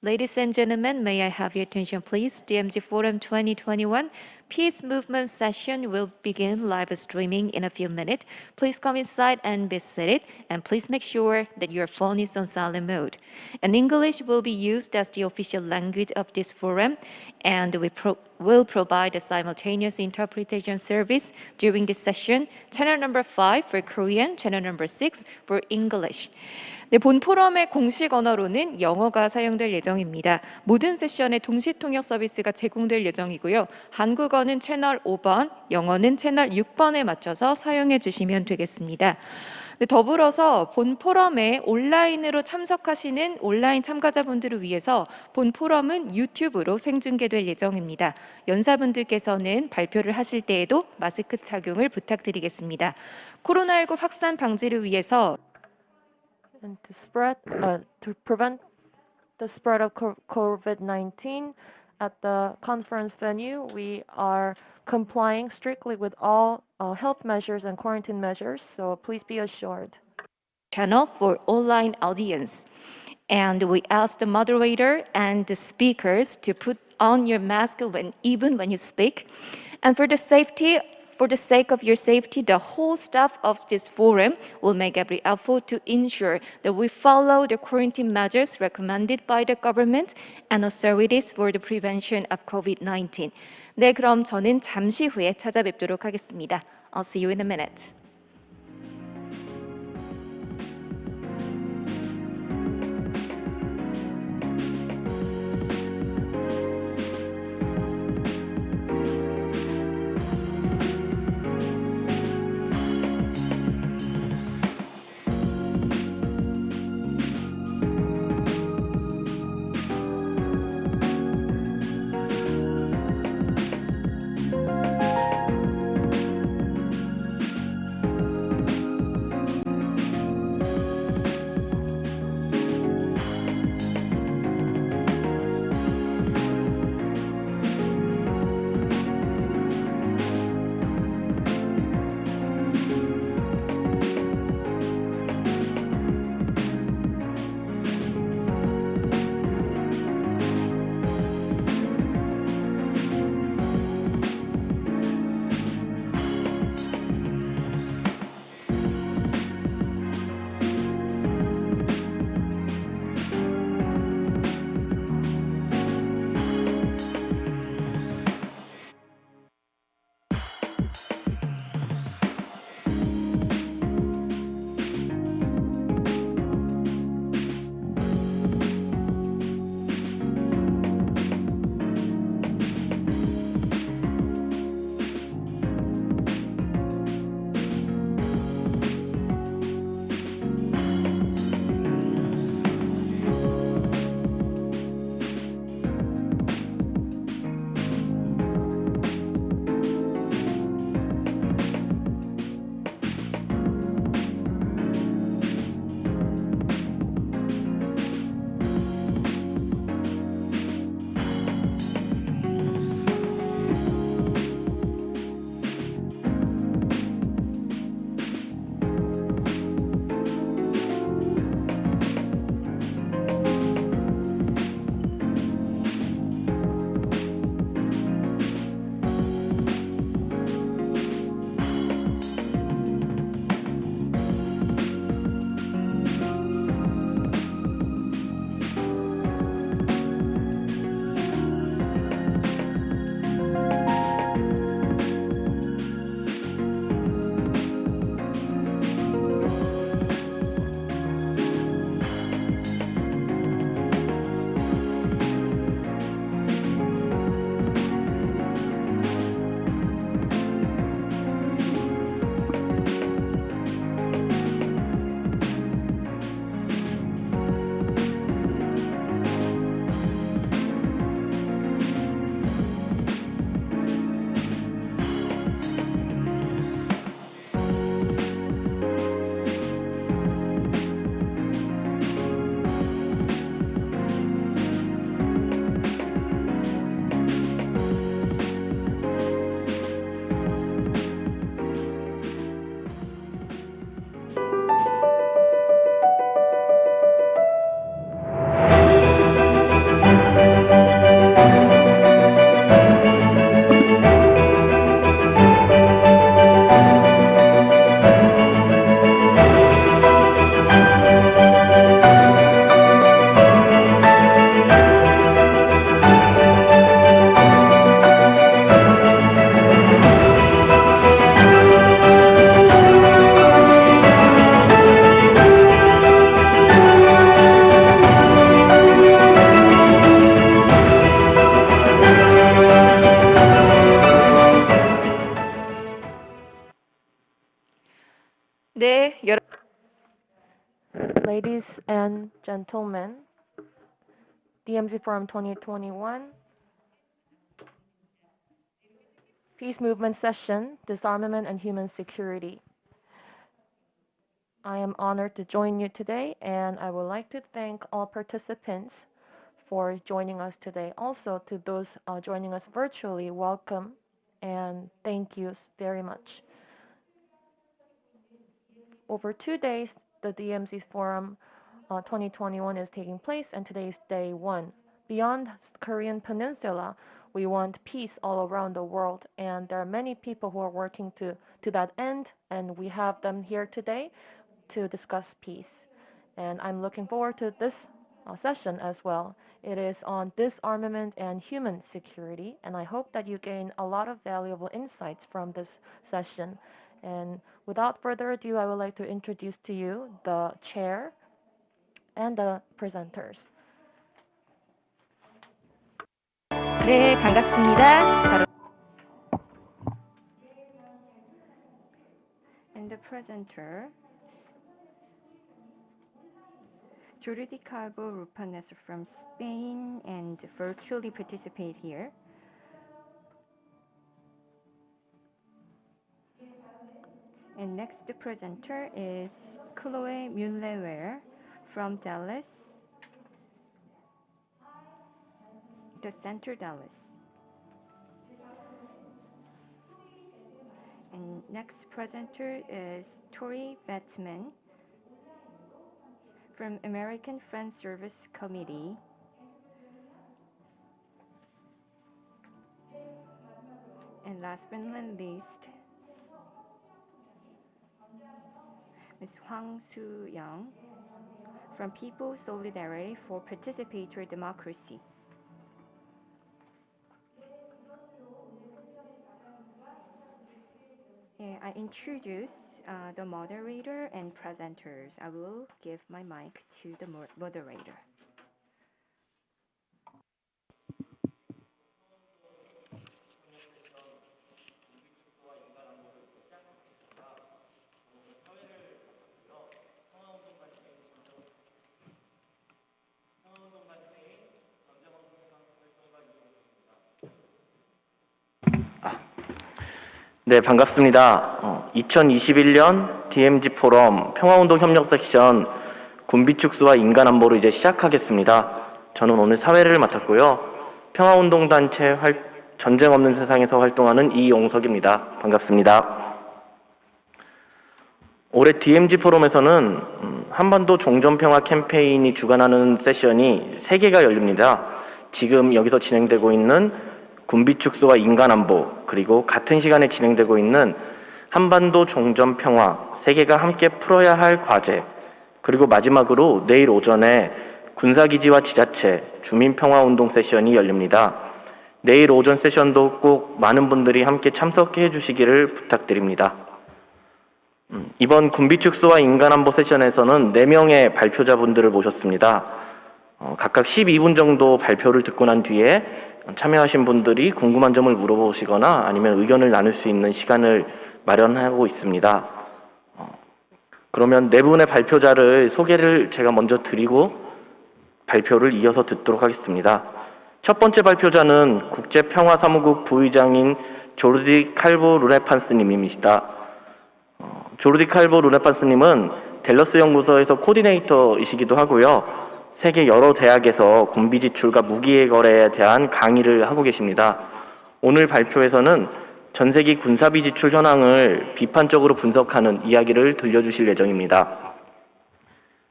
Ladies and gentlemen, may I have your attention please? DMZ Forum 2021 Peace Movement Session will begin live streaming in a few minutes. Please come inside and be seated, and please make sure that your phone is on silent mode. And English will be used as the official language of this forum, and we will provide a simultaneous interpretation service during this session. Channel number 5 for Korean, channel number 6 for English. 네, 본 포럼의 공식 언어로는 영어가 사용될 예정입니다. 모든 세션에 동시 통역 서비스가 제공될 예정이고요. 한국어는 채널 5번, 영어는 채널 6번에 맞춰서 사용해 주시면 되겠습니다. 네, 더불어서 본 포럼에 온라인으로 참석하시는 온라인 참가자분들을 위해서 본 포럼은 유튜브로 생중계될 예정입니다. 연사분들께서는 발표를 하실 때에도 마스크 착용을 부탁드리겠습니다. 코로나19 확산 방지를 위해서 And to prevent the spread of COVID-19 at the conference venue, we are complying strictly with all health measures and quarantine measures, so please be assured. Channel for online audience. And we ask the moderator and the speakers to put on your mask even when you speak. And for the sake of your safety, the whole staff of this forum will make every effort to ensure that we follow the quarantine measures recommended by the government and authorities for the prevention of COVID-19. 네, 그럼 저는 잠시 후에 찾아뵙도록 하겠습니다. I'll see you in a minute. 네, Ladies and gentlemen, DMZ Forum 2021 Peace Movement Session, Disarmament and Human Security. I am honored to join you today, and I would like to thank all participants for joining us today. Also, to those joining us virtually, welcome and thank you very much. Over 2 days, the DMZ Forum 2021 is taking place, and today is day 1. Beyond Korean Peninsula, we want peace all around the world, and there are many people who are working to that end, and we have them here today to discuss peace. And I'm looking forward to this session as well. It is on disarmament and human security, and I hope that you gain a lot of valuable insights from this session. And without further ado, I would like to introduce to you the chair and the presenters. 네, 반갑습니다. 자, And the presenter, Jordi Calvo Rupanes from Spain, and virtually participate here. And next presenter is Chloe Muller from Dallas, the Center Dallas. And next presenter is Tori Batman from American Friends Service Committee. And last but not least, Ms. Hwang Soo-young from People's Solidarity for Participatory Democracy. I introduce the moderator and presenters. I will give my mic to the moderator. 네, 반갑습니다. 2021년 DMZ 포럼 평화운동 협력 섹션 군비 축소와 인간 안보를 이제 시작하겠습니다. 저는 오늘 사회를 맡았고요. 평화운동 단체 전쟁 없는 세상에서 활동하는 이용석입니다. 반갑습니다. 올해 DMZ 포럼에서는 한반도 종전평화 캠페인이 주관하는 세션이 3개가 열립니다. 지금 여기서 진행되고 있는 군비 축소와 인간 안보, 그리고 같은 시간에 진행되고 있는 한반도 종전 평화, 3개가 함께 풀어야 할 과제, 그리고 마지막으로 내일 오전에 군사기지와 지자체, 주민평화운동 세션이 열립니다. 내일 오전 세션도 꼭 많은 분들이 함께 참석해 주시기를 부탁드립니다. 이번 군비 축소와 인간 안보 세션에서는 4명의 발표자분들을 모셨습니다. 각각 12분 정도 발표를 듣고 난 뒤에 참여하신 분들이 궁금한 점을 물어보시거나 아니면 의견을 나눌 수 있는 시간을 마련하고 있습니다. 그러면 4분의 발표자를 소개를 제가 먼저 드리고 발표를 이어서 듣도록 하겠습니다. 첫 번째 발표자는 국제평화사무국 부의장인 조르디 칼보 루네판스님입니다. 조르디 칼보 루네판스님은 댈러스 연구소에서 코디네이터이시기도 하고요. 세계 여러 대학에서 군비 지출과 무기 거래에 대한 강의를 하고 계십니다. 오늘 발표에서는 전세기 군사비 지출 현황을 비판적으로 분석하는 이야기를 들려주실 예정입니다.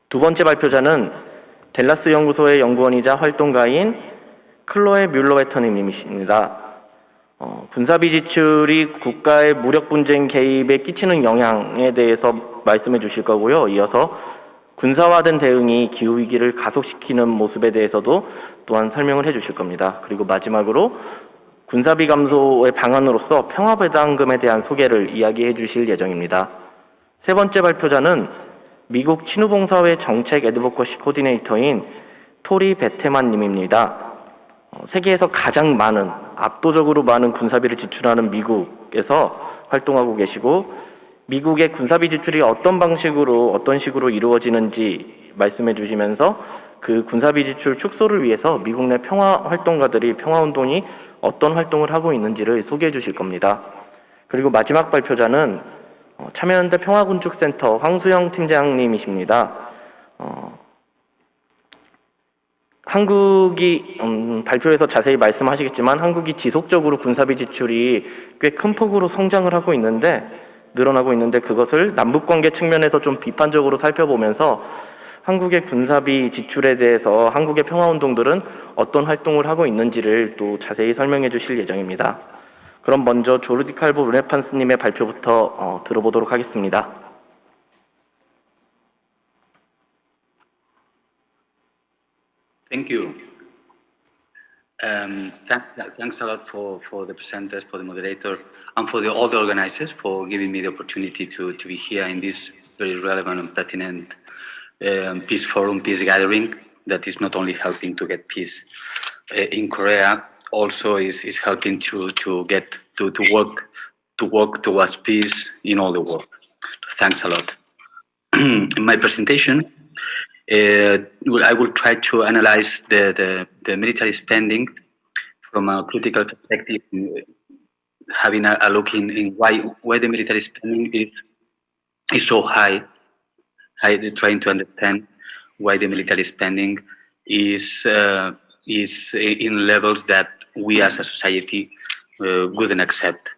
두 번째 발표자는 댈러스 연구소의 연구원이자 활동가인 클로에 뮬러웨터님이십니다. 군사비 지출이 국가의 무력 분쟁 개입에 끼치는 영향에 대해서 말씀해 주실 거고요. 이어서 군사화된 대응이 기후위기를 가속시키는 모습에 대해서도 또한 설명을 해주실 겁니다. 그리고 마지막으로 군사비 감소의 방안으로서 평화배당금에 대한 소개를 이야기해 주실 예정입니다. 세 번째 발표자는 미국 친후봉사회 정책 애드보커시 코디네이터인 토리 베테만 님입니다. 세계에서 가장 압도적으로 많은 군사비를 지출하는 미국에서 활동하고 계시고 미국의 군사비 지출이 어떤 식으로 이루어지는지 말씀해 주시면서 그 군사비 지출 축소를 위해서 미국 내 평화운동이 어떤 활동을 하고 있는지를 소개해 주실 겁니다. 그리고 마지막 발표자는 참여연대 평화군축센터 황수영 팀장님이십니다. 한국이 발표에서 자세히 말씀하시겠지만 한국이 지속적으로 군사비 지출이 꽤 큰 폭으로 늘어나고 있는데 그것을 남북관계 측면에서 좀 비판적으로 살펴보면서 한국의 군사비 지출에 대해서 한국의 평화운동들은 어떤 활동을 하고 있는지를 또 자세히 설명해 주실 예정입니다. 그럼 먼저 조르디 칼보 루네판스님의 발표부터 들어보도록 하겠습니다. Thank you. Thanks a lot for the presenters, for the moderator, and for all the organizers for giving me the opportunity to be here in this very relevant and pertinent peace forum, peace gathering that is not only helping to get peace in Korea, also is helping to work towards peace in all the world. Thanks a lot. In my presentation, I will try to analyze the military spending from a critical perspective, having a look in why the military spending is so high. Trying to understand why the military spending is in levels that we as a society wouldn't accept.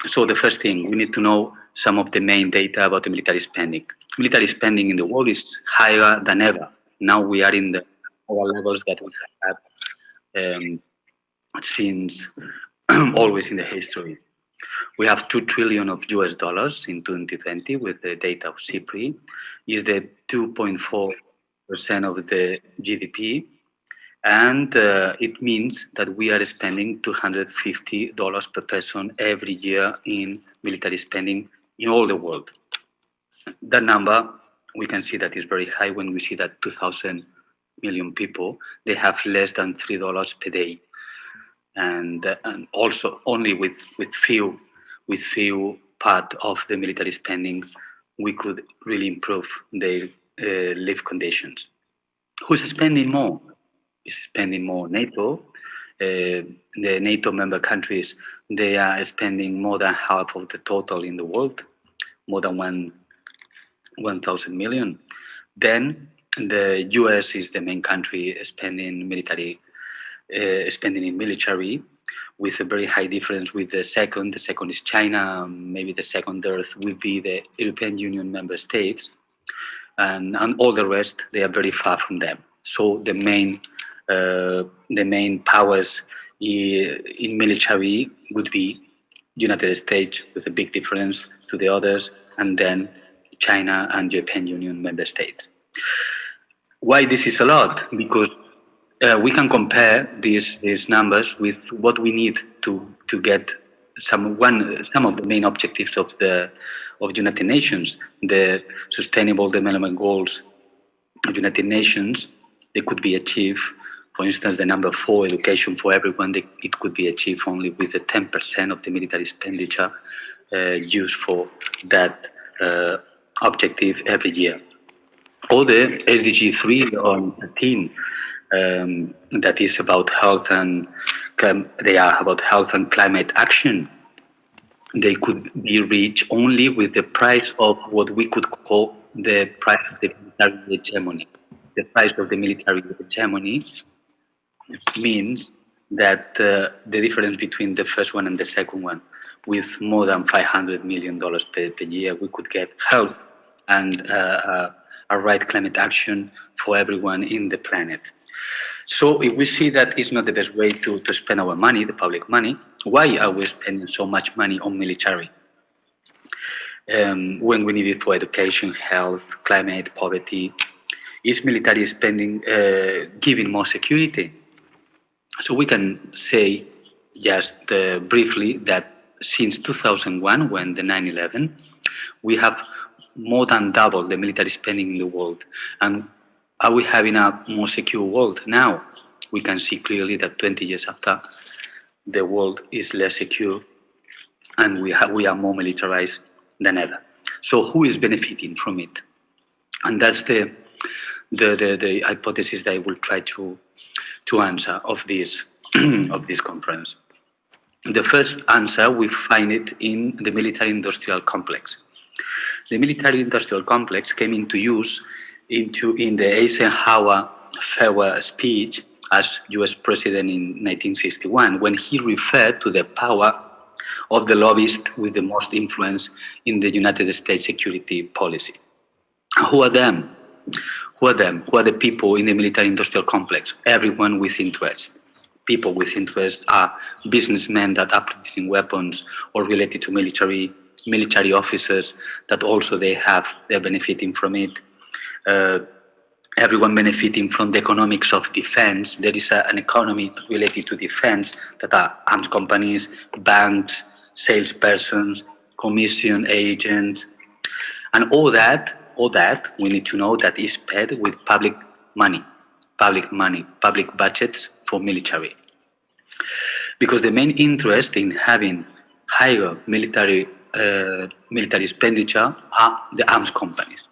So the first thing, we need to know some of the main data about the military spending. Military spending in the world is higher than ever. Now we are in the lower levels that we have had since always in the history. We have $2 trillion of US dollars in 2020 with the data of CIPRI, is the 2.4% of the GDP. And it means that we are spending $250 per person every year in military spending in all the world. That number, we can see that is very high when we see that 2,000 million people, they have less than $3 per day. And also only with few part of the military spending, we could really improve their live conditions. Who's spending more? Is spending more NATO. The NATO member countries, they are spending more than half of the total in the world, more than 1,000 million. Then the US is the main country spending military, spending in military, with a very high difference with the second. The second is China. Maybe the second Earth will be the European Union member states, and all the rest, they are very far from them. So the main powers in military would be United States with a big difference to the others, and then China and European Union member states. Why this is a lot? Because we can compare these numbers with what we need to get some of the main objectives of the United Nations, the Sustainable Development Goals of United Nations. They could be achieved. For instance, the number 4, education for everyone, it could be achieved only with the 10% of the military expenditure used for that objective every year. Or the SDG 3 or 13, that is about health and they are about health and climate action. They could be reached only with the price of what we could call the price of the military hegemony. The price of the military hegemony means that the difference between the first one and the second one, with more than $500 million per year, we could get health and a right climate action for everyone in the planet. So if we see that it's not the best way to spend our money, the public money, why are we spending so much money on military? When we need it for education, health, climate, poverty, is military spending giving more security? So we can say just briefly that since 2001, when the 9/11, we have more than double the military spending in the world. And are we having a more secure world now? We can see clearly that 20 years after, the world is less secure and we are more militarized than ever. So who is benefiting from it? And that's the hypothesis that I will try to answer of this of this conference. The first answer, we find it in the military-industrial complex. The military-industrial complex came into use in the Eisenhower farewell speech as US President in 1961, when he referred to the power of the lobbyists with the most influence in the United States security policy. Who are them? Who are them? Who are the people in the military-industrial complex? Everyone with interest. People with interest are businessmen that are producing weapons or related to military officers that also they're benefiting from it. Everyone benefiting from the economics of defense. There is an economy related to defense that are arms companies, banks, salespersons, commission agents, and all that we need to know that is paid with public money, public budgets for military. Because the main interest in having higher military expenditure are the arms companies.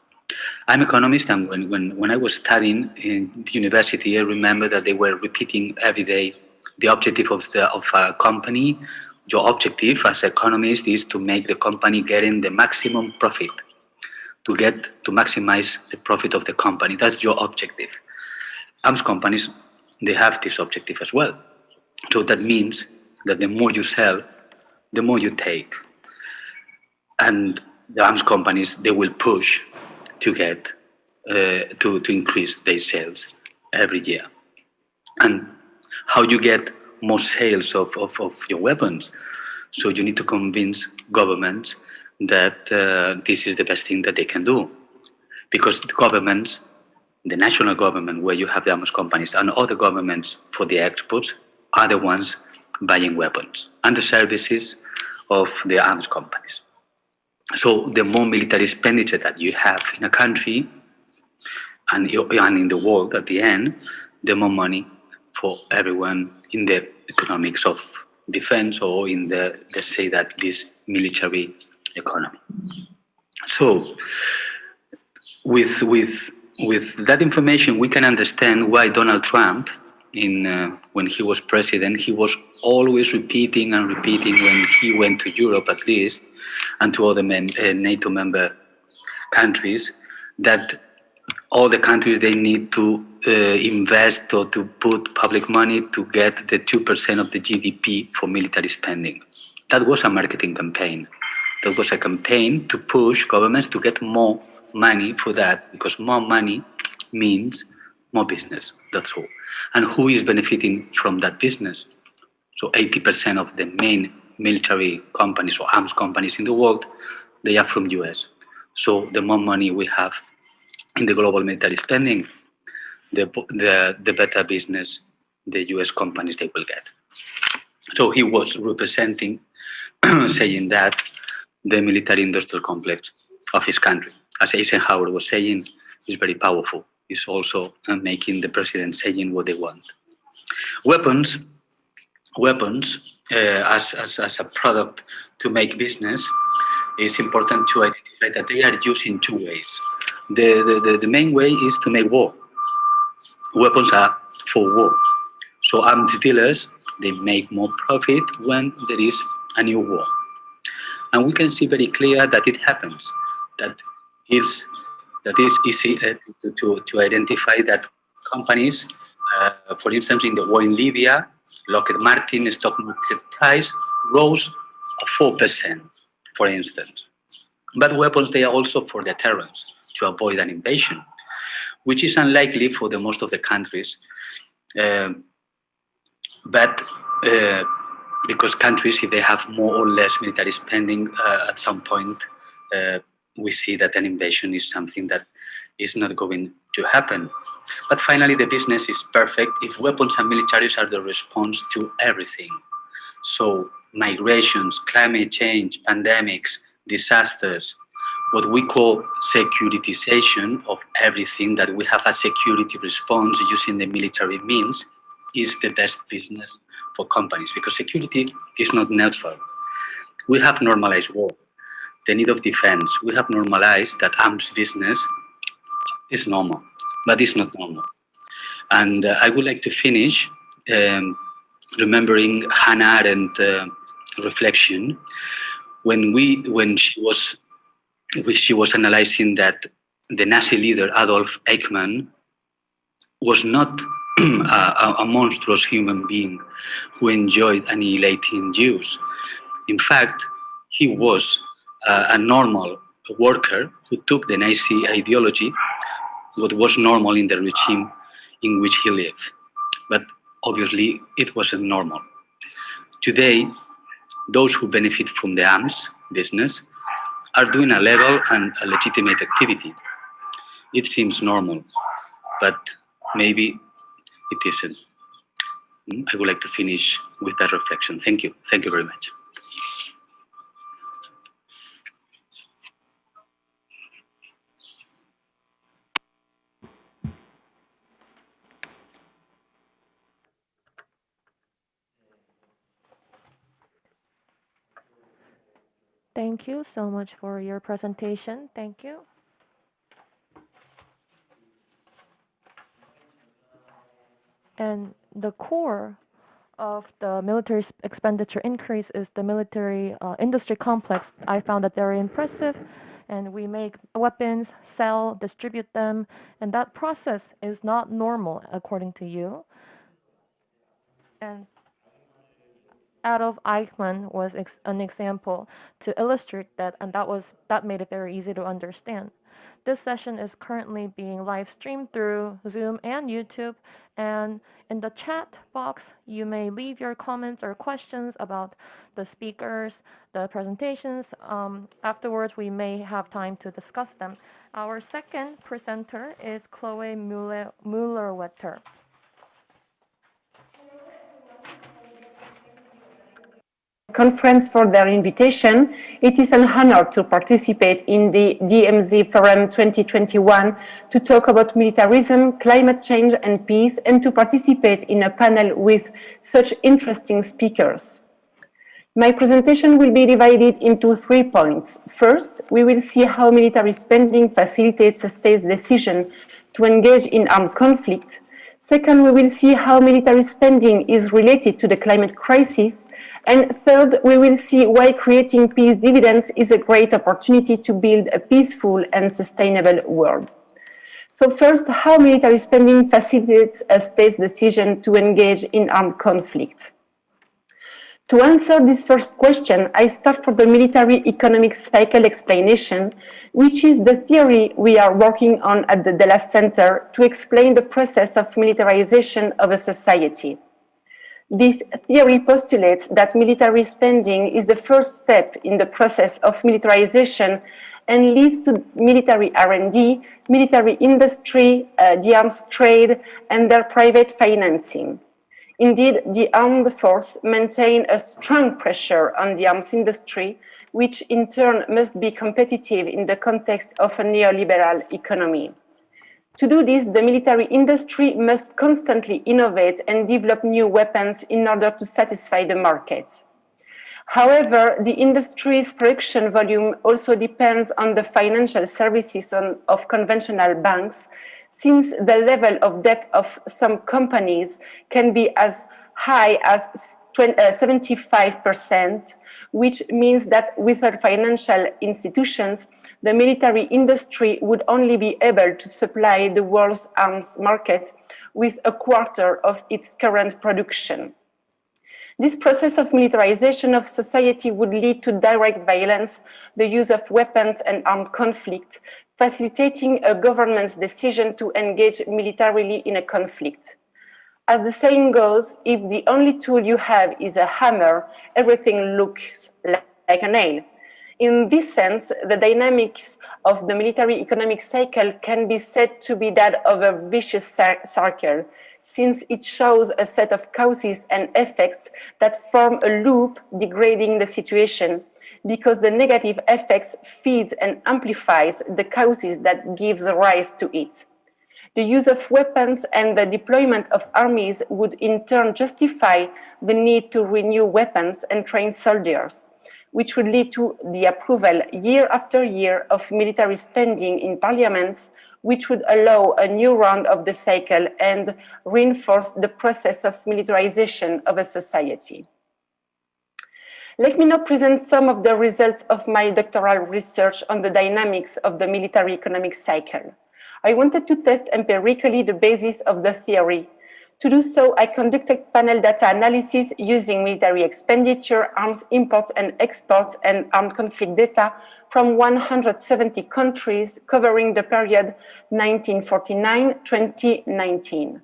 I'm an economist, and when I was studying in the university, I remember that they were repeating every day the objective of a company. Your objective as an economist is to make the company getting the maximum profit, to maximize the profit of the company. That's your objective. Arms companies, they have this objective as well. So that means that the more you sell, the more you take. And the arms companies, they will push to get to increase their sales every year. And how you get more sales of your weapons? So you need to convince governments that this is the best thing that they can do. Because the governments, the national government, where you have the arms companies, and other governments for the exports, are the ones buying weapons and the services of the arms companies. So the more military expenditure that you have in a country and in the world at the end, the more money for everyone in the economics of defense, or in the, let's say that, this military economy. So with that information, we can understand why Donald Trump, when he was president, he was always repeating when he went to Europe, at least, and to other NATO member countries, that all the countries, they need to invest or to put public money to get the 2% of the GDP for military spending. That was a marketing campaign. That was a campaign to push governments to get more money for that, because more money means more business, that's all. And who is benefiting from that business? So 80% of the main military companies or arms companies in the world, they are from US. So the more money we have in the global military spending, the better business the US companies they will get. So he was representing, saying that the military industrial complex of his country, as Eisenhower was saying, is very powerful. It's also making the president saying what they want. Weapons, as a product to make business, it's important to identify that they are used in two ways. The main way is to make war. Weapons are for war. So arms dealers, they make more profit when there is a new war. And we can see very clear that it happens. That is easy to identify that companies, for instance, in the war in Libya, Lockheed Martin stock market price rose 4%, for instance. But weapons, they are also for deterrence, to avoid an invasion, which is unlikely for the most of the countries. But because countries, if they have more or less military spending, at some point, we see that an invasion is something that is not going to happen. But finally, the business is perfect if weapons and militaries are the response to everything. So migrations, climate change, pandemics, disasters, what we call securitization of everything that we have a security response using the military means is the best business for companies, because security is not neutral. We have normalized war. the need of defense. We have normalized that arms business is normal, but it's not normal. And I would like to finish remembering Hannah Arendt reflection when she was analyzing that the Nazi leader Adolf Eichmann was not a monstrous human being who enjoyed annihilating Jews. In fact, he was a normal worker who took the Nazi ideology, what was normal in the regime in which he lived. But obviously, it wasn't normal. Today, those who benefit from the arms business are doing a legal and a legitimate activity. It seems normal, but maybe it isn't. I would like to finish with that reflection. Thank you. Thank you very much. Thank you so much for your presentation. Thank you. And the core of the military expenditure increase is the military industry complex. I found that very impressive. And we make weapons, sell, distribute them. And that process is not normal, according to you. And Adolf Eichmann was an example to illustrate that, and that made it very easy to understand. This session is currently being live streamed through Zoom and YouTube, and in the chat box, you may leave your comments or questions about the speakers, the presentations. Afterwards, we may have time to discuss them. Our second presenter is Chloe Müller-Wetter. Conference for their invitation. It is an honor to participate in the DMZ Forum 2021 to talk about militarism, climate change and peace, and to participate in a panel with such interesting speakers. My presentation will be divided into 3 points. First, we will see how military spending facilitates a state's decision to engage in armed conflict. Second, we will see how military spending is related to the climate crisis. And third, we will see why creating peace dividends is a great opportunity to build a peaceful and sustainable world. So first, how military spending facilitates a state's decision to engage in armed conflict. To answer this first question, I start for the military economic cycle explanation, which is the theory we are working on at the Dallas Center to explain the process of militarization of a society. This theory postulates that military spending is the first step in the process of militarization and leads to military R&D, military industry, the arms trade, and their private financing. Indeed, the armed force maintain a strong pressure on the arms industry, which in turn must be competitive in the context of a neoliberal economy. To do this, the military industry must constantly innovate and develop new weapons in order to satisfy the markets. However, the industry's production volume also depends on the financial services of conventional banks, since the level of debt of some companies can be as high as 75%, which means that without financial institutions, the military industry would only be able to supply the world's arms market with a quarter of its current production. This process of militarization of society would lead to direct violence, the use of weapons and armed conflict, facilitating a government's decision to engage militarily in a conflict. As the saying goes, if the only tool you have is a hammer, everything looks like a nail. In this sense, the dynamics of the military economic cycle can be said to be that of a vicious circle, since it shows a set of causes and effects that form a loop degrading the situation, because the negative effects feeds and amplifies the causes that gives rise to it. The use of weapons and the deployment of armies would in turn justify the need to renew weapons and train soldiers, which would lead to the approval year after year of military spending in parliaments, which would allow a new round of the cycle and reinforce the process of militarization of a society. Let me now present some of the results of my doctoral research on the dynamics of the military economic cycle. I wanted to test empirically the basis of the theory. To do so, I conducted panel data analysis using military expenditure, arms imports and exports, and armed conflict data from 170 countries covering the period 1949-2019.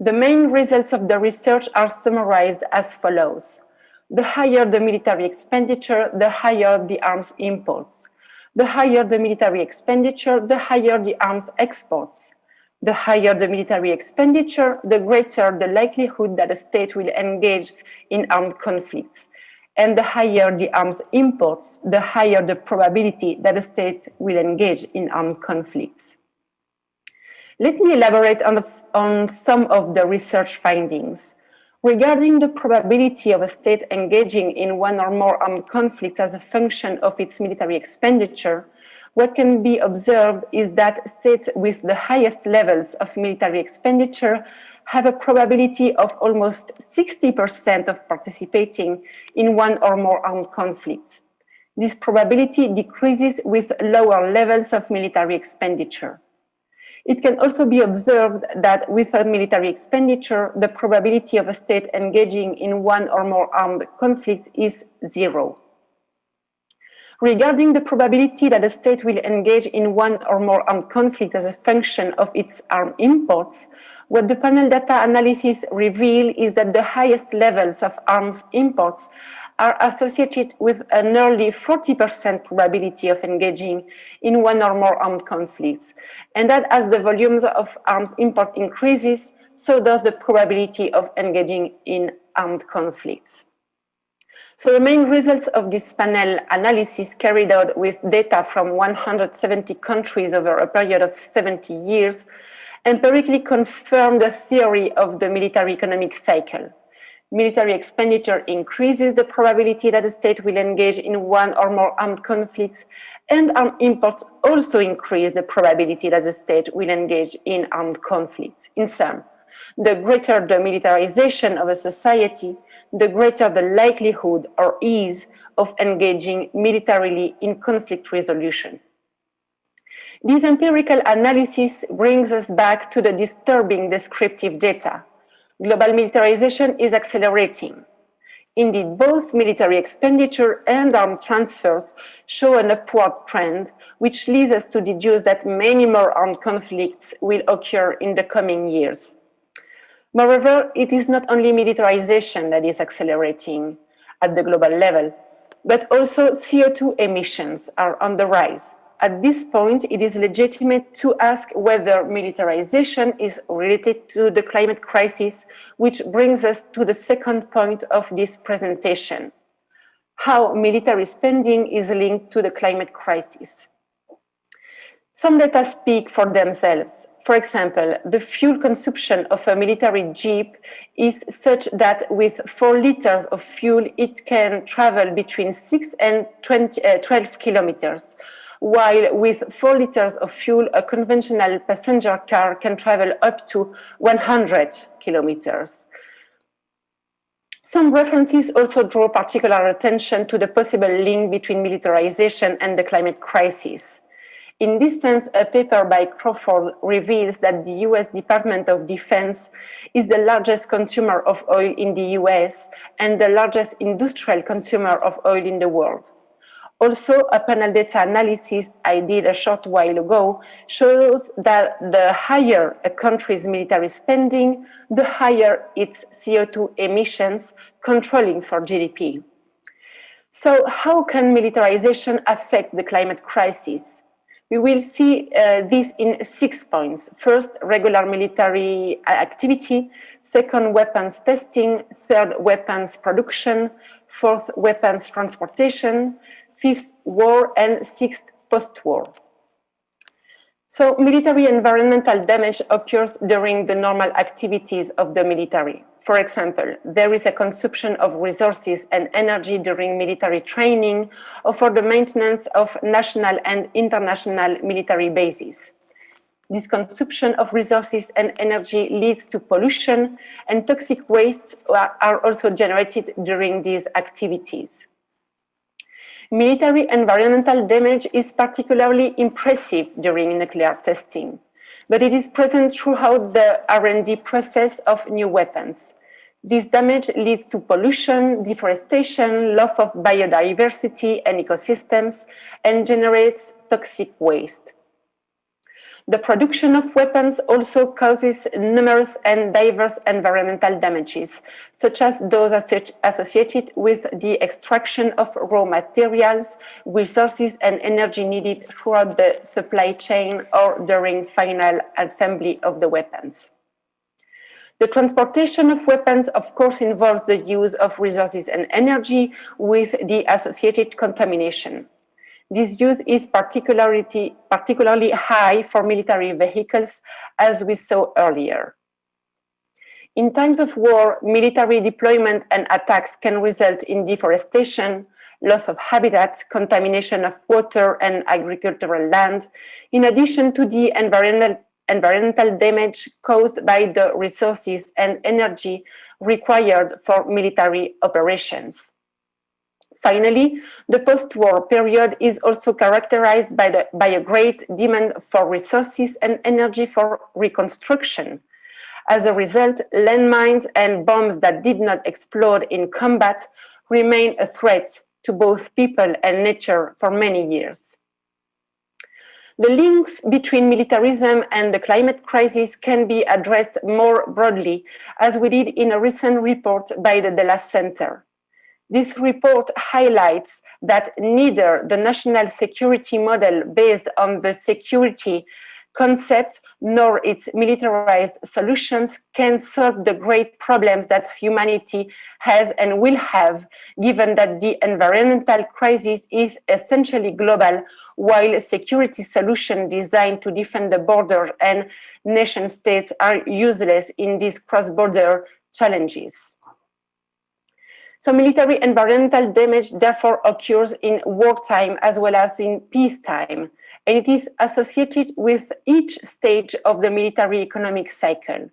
The main results of the research are summarized as follows. The higher the military expenditure, the higher the arms imports. The higher the military expenditure, the higher the arms exports. The higher the military expenditure, the greater the likelihood that a state will engage in armed conflicts. And the higher the arms imports, the higher the probability that a state will engage in armed conflicts. Let me elaborate on some of the research findings. Regarding the probability of a state engaging in one or more armed conflicts as a function of its military expenditure, what can be observed is that states with the highest levels of military expenditure have a probability of almost 60% of participating in one or more armed conflicts. This probability decreases with lower levels of military expenditure. It can also be observed that without military expenditure, the probability of a state engaging in one or more armed conflicts is 0. Regarding the probability that a state will engage in one or more armed conflict as a function of its arms imports, what the panel data analysis reveal is that the highest levels of arms imports are associated with a nearly 40% probability of engaging in one or more armed conflicts, and that as the volumes of arms import increases, so does the probability of engaging in armed conflicts. So the main results of this panel analysis carried out with data from 170 countries over a period of 70 years empirically confirm the theory of the military economic cycle. Military expenditure increases the probability that a state will engage in one or more armed conflicts, and armed imports also increase the probability that a state will engage in armed conflicts. In sum, the greater the militarization of a society, the greater the likelihood or ease of engaging militarily in conflict resolution. This empirical analysis brings us back to the disturbing descriptive data. Global militarization is accelerating. Indeed, both military expenditure and armed transfers show an upward trend, which leads us to deduce that many more armed conflicts will occur in the coming years. Moreover, it is not only militarization that is accelerating at the global level, but also CO2 emissions are on the rise. At this point, it is legitimate to ask whether militarization is related to the climate crisis, which brings us to the second point of this presentation: how military spending is linked to the climate crisis. Some data speak for themselves. For example, the fuel consumption of a military jeep is such that with 4 liters of fuel, it can travel between 6 and 12 kilometers, while with 4 liters of fuel, a conventional passenger car can travel up to 100 kilometers. Some references also draw particular attention to the possible link between militarization and the climate crisis. In this sense, a paper by Crawford reveals that the US Department of Defense is the largest consumer of oil in the US and the largest industrial consumer of oil in the world. Also, a panel data analysis I did a short while ago shows that the higher a country's military spending, the higher its CO2 emissions, controlling for GDP. So how can militarization affect the climate crisis? We will see this in 6 points. First, regular military activity. Second, weapons testing. Third, weapons production. Fourth, weapons transportation. Fifth, war. And sixth, post-war. So military environmental damage occurs during the normal activities of the military. For example, there is a consumption of resources and energy during military training or for the maintenance of national and international military bases. This consumption of resources and energy leads to pollution, and toxic wastes are also generated during these activities. Military environmental damage is particularly impressive during nuclear testing, but it is present throughout the R&D process of new weapons. This damage leads to pollution, deforestation, loss of biodiversity and ecosystems, and generates toxic waste. The production of weapons also causes numerous and diverse environmental damages, such as those associated with the extraction of raw materials, resources, and energy needed throughout the supply chain or during final assembly of the weapons. The transportation of weapons, of course, involves the use of resources and energy with the associated contamination. This use is particularly high for military vehicles, as we saw earlier. In times of war, military deployment and attacks can result in deforestation, loss of habitat, contamination of water and agricultural land, in addition to the environmental damage caused by the resources and energy required for military operations. Finally, the post-war period is also characterized by a great demand for resources and energy for reconstruction. As a result, landmines and bombs that did not explode in combat remain a threat to both people and nature for many years. The links between militarism and the climate crisis can be addressed more broadly, as we did in a recent report by the Dallas Center. This report highlights that neither the national security model based on the security concept nor its militarized solutions can solve the great problems that humanity has and will have, given that the environmental crisis is essentially global, while security solutions designed to defend the border and nation states are useless in these cross-border challenges. So military environmental damage therefore occurs in wartime as well as in peacetime, and it is associated with each stage of the military economic cycle.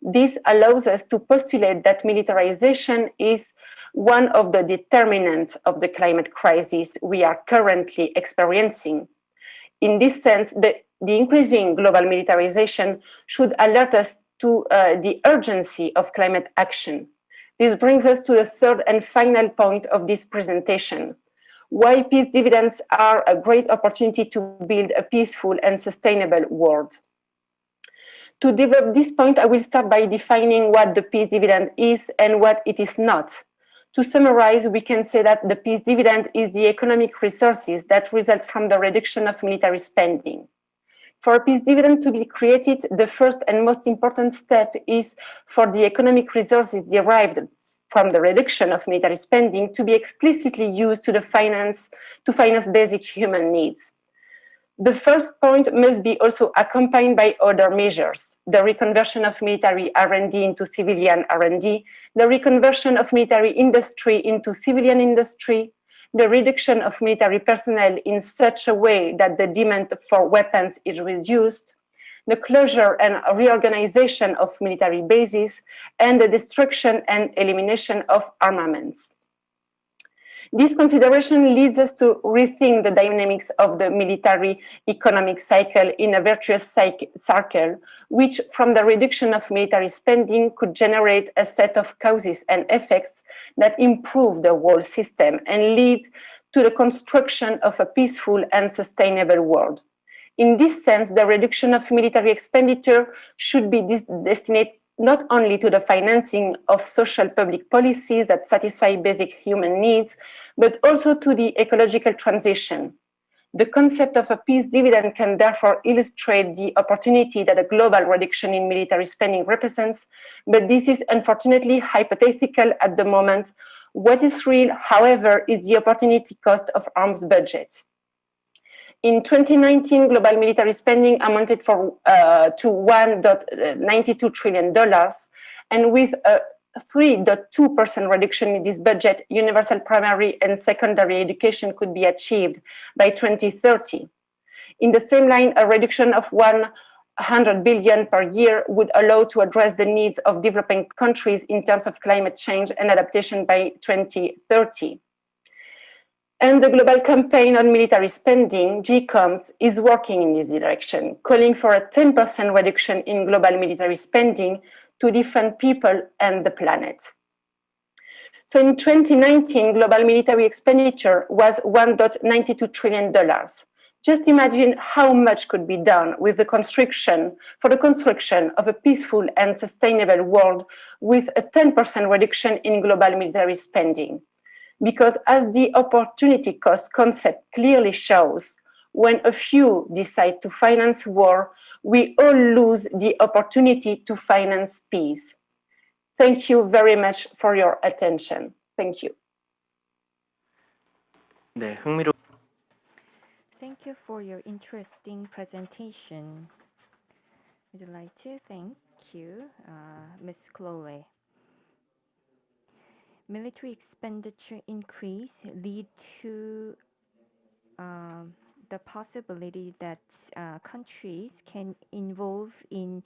This allows us to postulate that militarization is one of the determinants of the climate crisis we are currently experiencing. In this sense, the increasing global militarization should alert us to the urgency of climate action. This brings us to the third and final point of this presentation: why peace dividends are a great opportunity to build a peaceful and sustainable world. To develop this point, I will start by defining what the peace dividend is and what it is not. To summarize, we can say that the peace dividend is the economic resources that result from the reduction of military spending. For a peace dividend to be created, the first and most important step is for the economic resources derived from the reduction of military spending to be explicitly used to finance basic human needs. The first point must be also accompanied by other measures: the reconversion of military R&D into civilian R&D, the reconversion of military industry into civilian industry, the reduction of military personnel in such a way that the demand for weapons is reduced, the closure and reorganization of military bases, and the destruction and elimination of armaments. This consideration leads us to rethink the dynamics of the military economic cycle in a virtuous circle, which from the reduction of military spending could generate a set of causes and effects that improve the whole system and lead to the construction of a peaceful and sustainable world. In this sense, the reduction of military expenditure should be destined not only to the financing of social public policies that satisfy basic human needs, but also to the ecological transition. The concept of a peace dividend can therefore illustrate the opportunity that a global reduction in military spending represents, but this is unfortunately hypothetical at the moment. What is real, however, is the opportunity cost of arms budget. In 2019, global military spending amounted to $1.92 trillion, and with a 3.2% reduction in this budget, universal primary and secondary education could be achieved by 2030. In the same line, a reduction of 100 billion per year would allow to address the needs of developing countries in terms of climate change and adaptation by 2030. And the Global Campaign on Military Spending, GCOMS, is working in this direction, calling for a 10% reduction in global military spending to defend people and the planet. So in 2019, global military expenditure was $1.92 trillion. Just imagine how much could be done with the construction of a peaceful and sustainable world with a 10% reduction in global military spending. Because as the opportunity cost concept clearly shows, when a few decide to finance war, we all lose the opportunity to finance peace. Thank you very much for your attention. Thank you. 네, Thank you for your interesting presentation. We'd like to thank you, Ms. Chloe. Military expenditure increase lead to the possibility that countries can involve in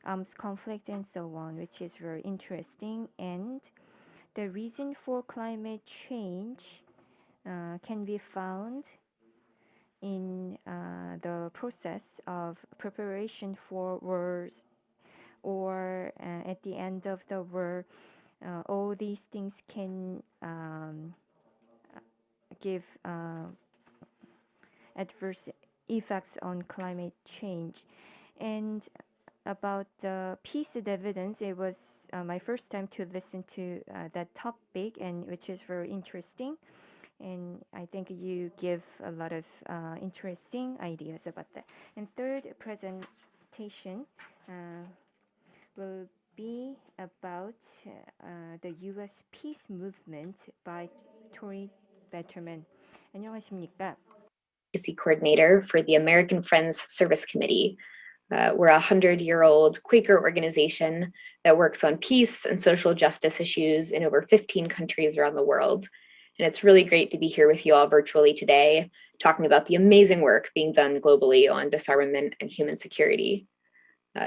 arms conflict and so on, which is very interesting. And the reason for climate change can be found in the process of preparation for wars, or at the end of the war, all these things can give adverse effects on climate change. And about peace dividends, it was my first time to listen to that topic, and which is very interesting. And I think you give a lot of interesting ideas about that. And third presentation will be about the U.S. peace movement by Tori Betterman. 안녕하십니까? Advocacy Coordinator for the American Friends Service Committee. We're a 100-year-old Quaker organization that works on peace and social justice issues in over 15 countries around the world. And it's really great to be here with you all virtually today, talking about the amazing work being done globally on disarmament and human security.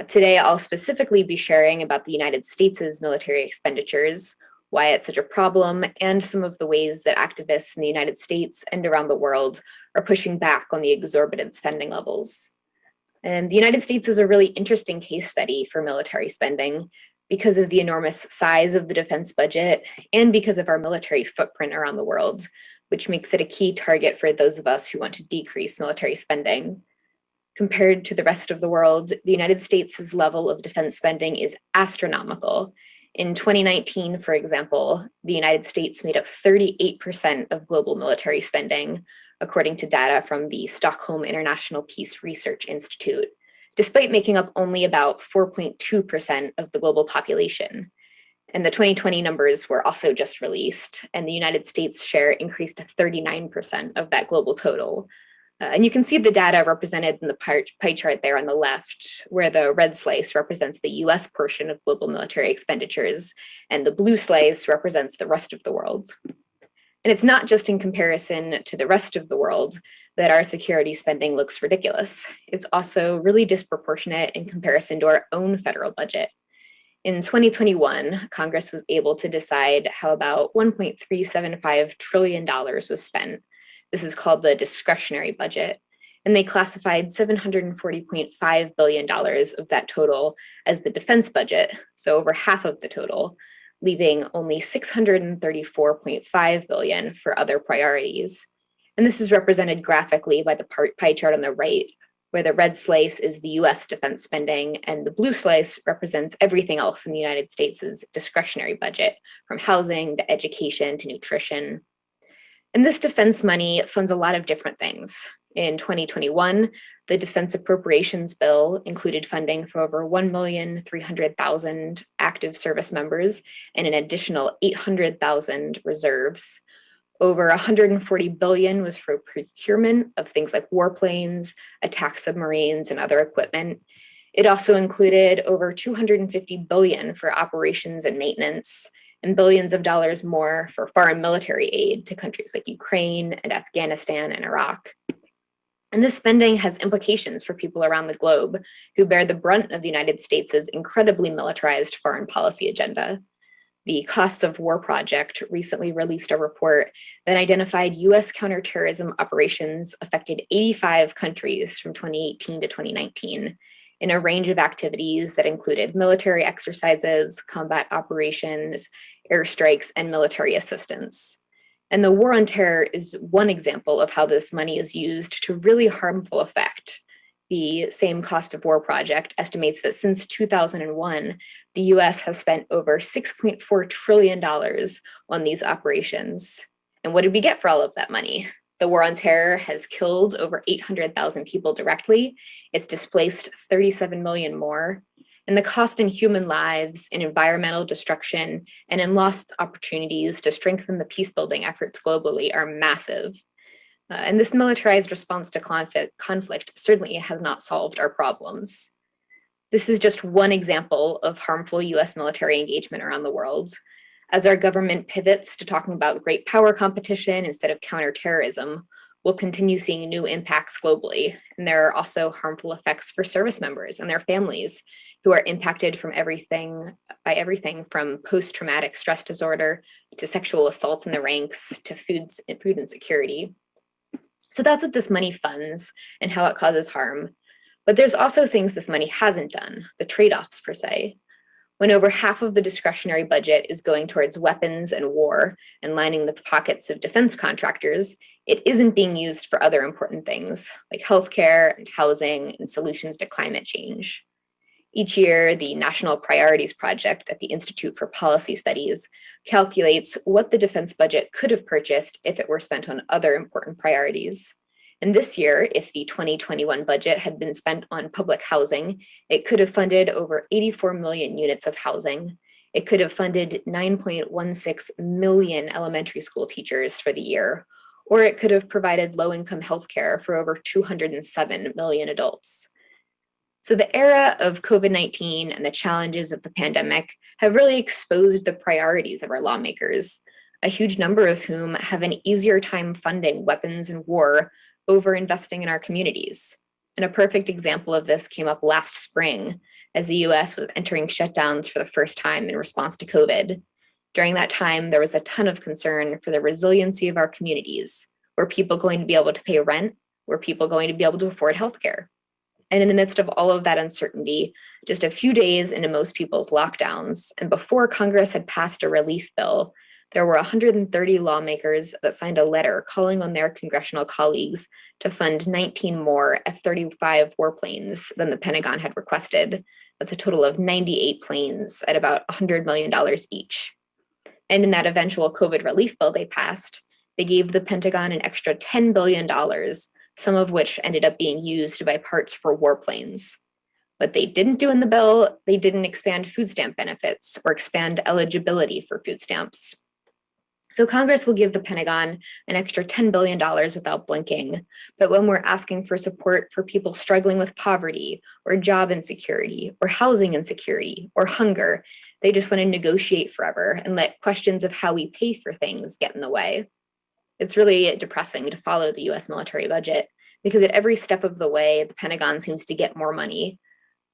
Today, I'll specifically be sharing about the United States' military expenditures, why it's such a problem, and some of the ways that activists in the United States and around the world are pushing back on the exorbitant spending levels. And the United States is a really interesting case study for military spending because of the enormous size of the defense budget and because of our military footprint around the world, which makes it a key target for those of us who want to decrease military spending. Compared to the rest of the world, the United States' level of defense spending is astronomical. In 2019, for example, the United States made up 38% of global military spending, according to data from the Stockholm International Peace Research Institute, despite making up only about 4.2% of the global population. And the 2020 numbers were also just released, and the United States share increased to 39% of that global total. And you can see the data represented in the pie chart there on the left, where the red slice represents the US portion of global military expenditures, and the blue slice represents the rest of the world. And it's not just in comparison to the rest of the world that our security spending looks ridiculous. It's also really disproportionate in comparison to our own federal budget. In 2021, Congress was able to decide how about $1.375 trillion was spent. This is called the discretionary budget. And they classified $740.5 billion of that total as the defense budget, so over half of the total, leaving only $634.5 billion for other priorities. And this is represented graphically by the pie chart on the right, where the red slice is the US defense spending, and the blue slice represents everything else in the United States' discretionary budget, from housing to education to nutrition. And this defense money funds a lot of different things. In 2021, the Defense Appropriations Bill included funding for over 1,300,000 active service members and an additional 800,000 reserves. Over $140 billion was for procurement of things like warplanes, attack submarines, and other equipment. It also included over $250 billion for operations and maintenance, and billions of dollars more for foreign military aid to countries like Ukraine and Afghanistan and Iraq. And this spending has implications for people around the globe who bear the brunt of the United States' incredibly militarized foreign policy agenda. The Costs of War Project recently released a report that identified US counterterrorism operations affected 85 countries from 2018 to 2019 in a range of activities that included military exercises, combat operations, airstrikes, and military assistance. And the war on terror is one example of how this money is used to really harmful effect. The same Cost of War Project estimates that since 2001, the US has spent over $6.4 trillion on these operations. And what did we get for all of that money? The war on terror has killed over 800,000 people directly. It's displaced 37 million more. And the cost in human lives, in environmental destruction, and in lost opportunities to strengthen the peace-building efforts globally are massive. And this militarized response to conflict certainly has not solved our problems. This is just one example of harmful US military engagement around the world. As our government pivots to talking about great power competition instead of counterterrorism, we'll continue seeing new impacts globally. And there are also harmful effects for service members and their families who are impacted from everything from post-traumatic stress disorder to sexual assaults in the ranks to food insecurity. So that's what this money funds and how it causes harm. But there's also things this money hasn't done, the trade-offs per se. When over half of the discretionary budget is going towards weapons and war and lining the pockets of defense contractors, it isn't being used for other important things like healthcare and housing and solutions to climate change. Each year, the National Priorities Project at the Institute for Policy Studies calculates what the defense budget could have purchased if it were spent on other important priorities. And this year, if the 2021 budget had been spent on public housing, it could have funded over 84 million units of housing. It could have funded 9.16 million elementary school teachers for the year, or it could have provided low-income healthcare for over 207 million adults. So the era of COVID-19 and the challenges of the pandemic have really exposed the priorities of our lawmakers, a huge number of whom have an easier time funding weapons and war over investing in our communities. And a perfect example of this came up last spring as the US was entering shutdowns for the first time in response to COVID. During that time, there was a ton of concern for the resiliency of our communities. Were people going to be able to pay rent? Were people going to be able to afford healthcare? And in the midst of all of that uncertainty, just a few days into most people's lockdowns, and before Congress had passed a relief bill, there were 130 lawmakers that signed a letter calling on their congressional colleagues to fund 19 more F-35 warplanes than the Pentagon had requested. That's a total of 98 planes at about $100 million each. And in that eventual COVID relief bill they passed, they gave the Pentagon an extra $10 billion, some of which ended up being used to buy parts for warplanes. What they didn't do in the bill, they didn't expand food stamp benefits or expand eligibility for food stamps. So Congress will give the Pentagon an extra $10 billion without blinking. But when we're asking for support for people struggling with poverty or job insecurity or housing insecurity or hunger, they just want to negotiate forever and let questions of how we pay for things get in the way. It's really depressing to follow the US military budget because at every step of the way, the Pentagon seems to get more money.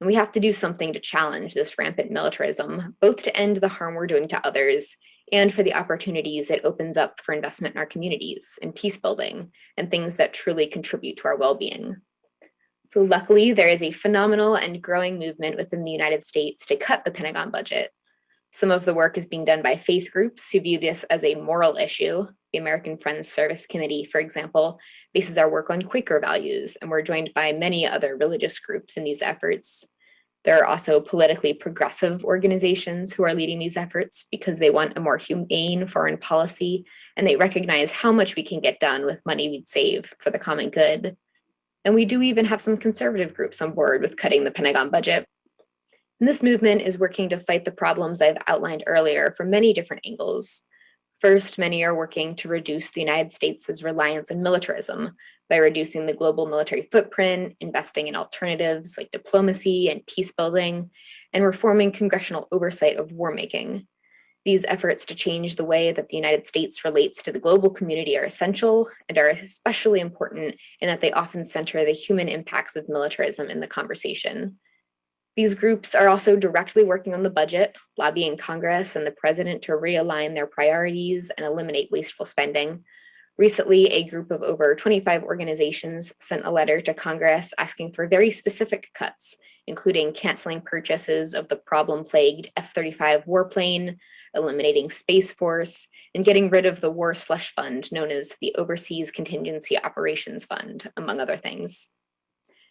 And we have to do something to challenge this rampant militarism, both to end the harm we're doing to others and for the opportunities it opens up for investment in our communities and peace building and things that truly contribute to our well-being. So luckily, there is a phenomenal and growing movement within the United States to cut the Pentagon budget. Some of the work is being done by faith groups who view this as a moral issue. The American Friends Service Committee, for example, bases our work on Quaker values, and we're joined by many other religious groups in these efforts. There are also politically progressive organizations who are leading these efforts because they want a more humane foreign policy, and they recognize how much we can get done with money we'd save for the common good. And we do even have some conservative groups on board with cutting the Pentagon budget. And this movement is working to fight the problems I've outlined earlier from many different angles. First, many are working to reduce the United States' reliance on militarism by reducing the global military footprint, investing in alternatives like diplomacy and peace building, and reforming congressional oversight of war making. These efforts to change the way that the United States relates to the global community are essential and are especially important in that they often center the human impacts of militarism in the conversation. These groups are also directly working on the budget, lobbying Congress and the president to realign their priorities and eliminate wasteful spending. Recently, a group of over 25 organizations sent a letter to Congress asking for very specific cuts, including canceling purchases of the problem-plagued F-35 warplane, eliminating Space Force, and getting rid of the War Slush Fund known as the Overseas Contingency Operations Fund, among other things.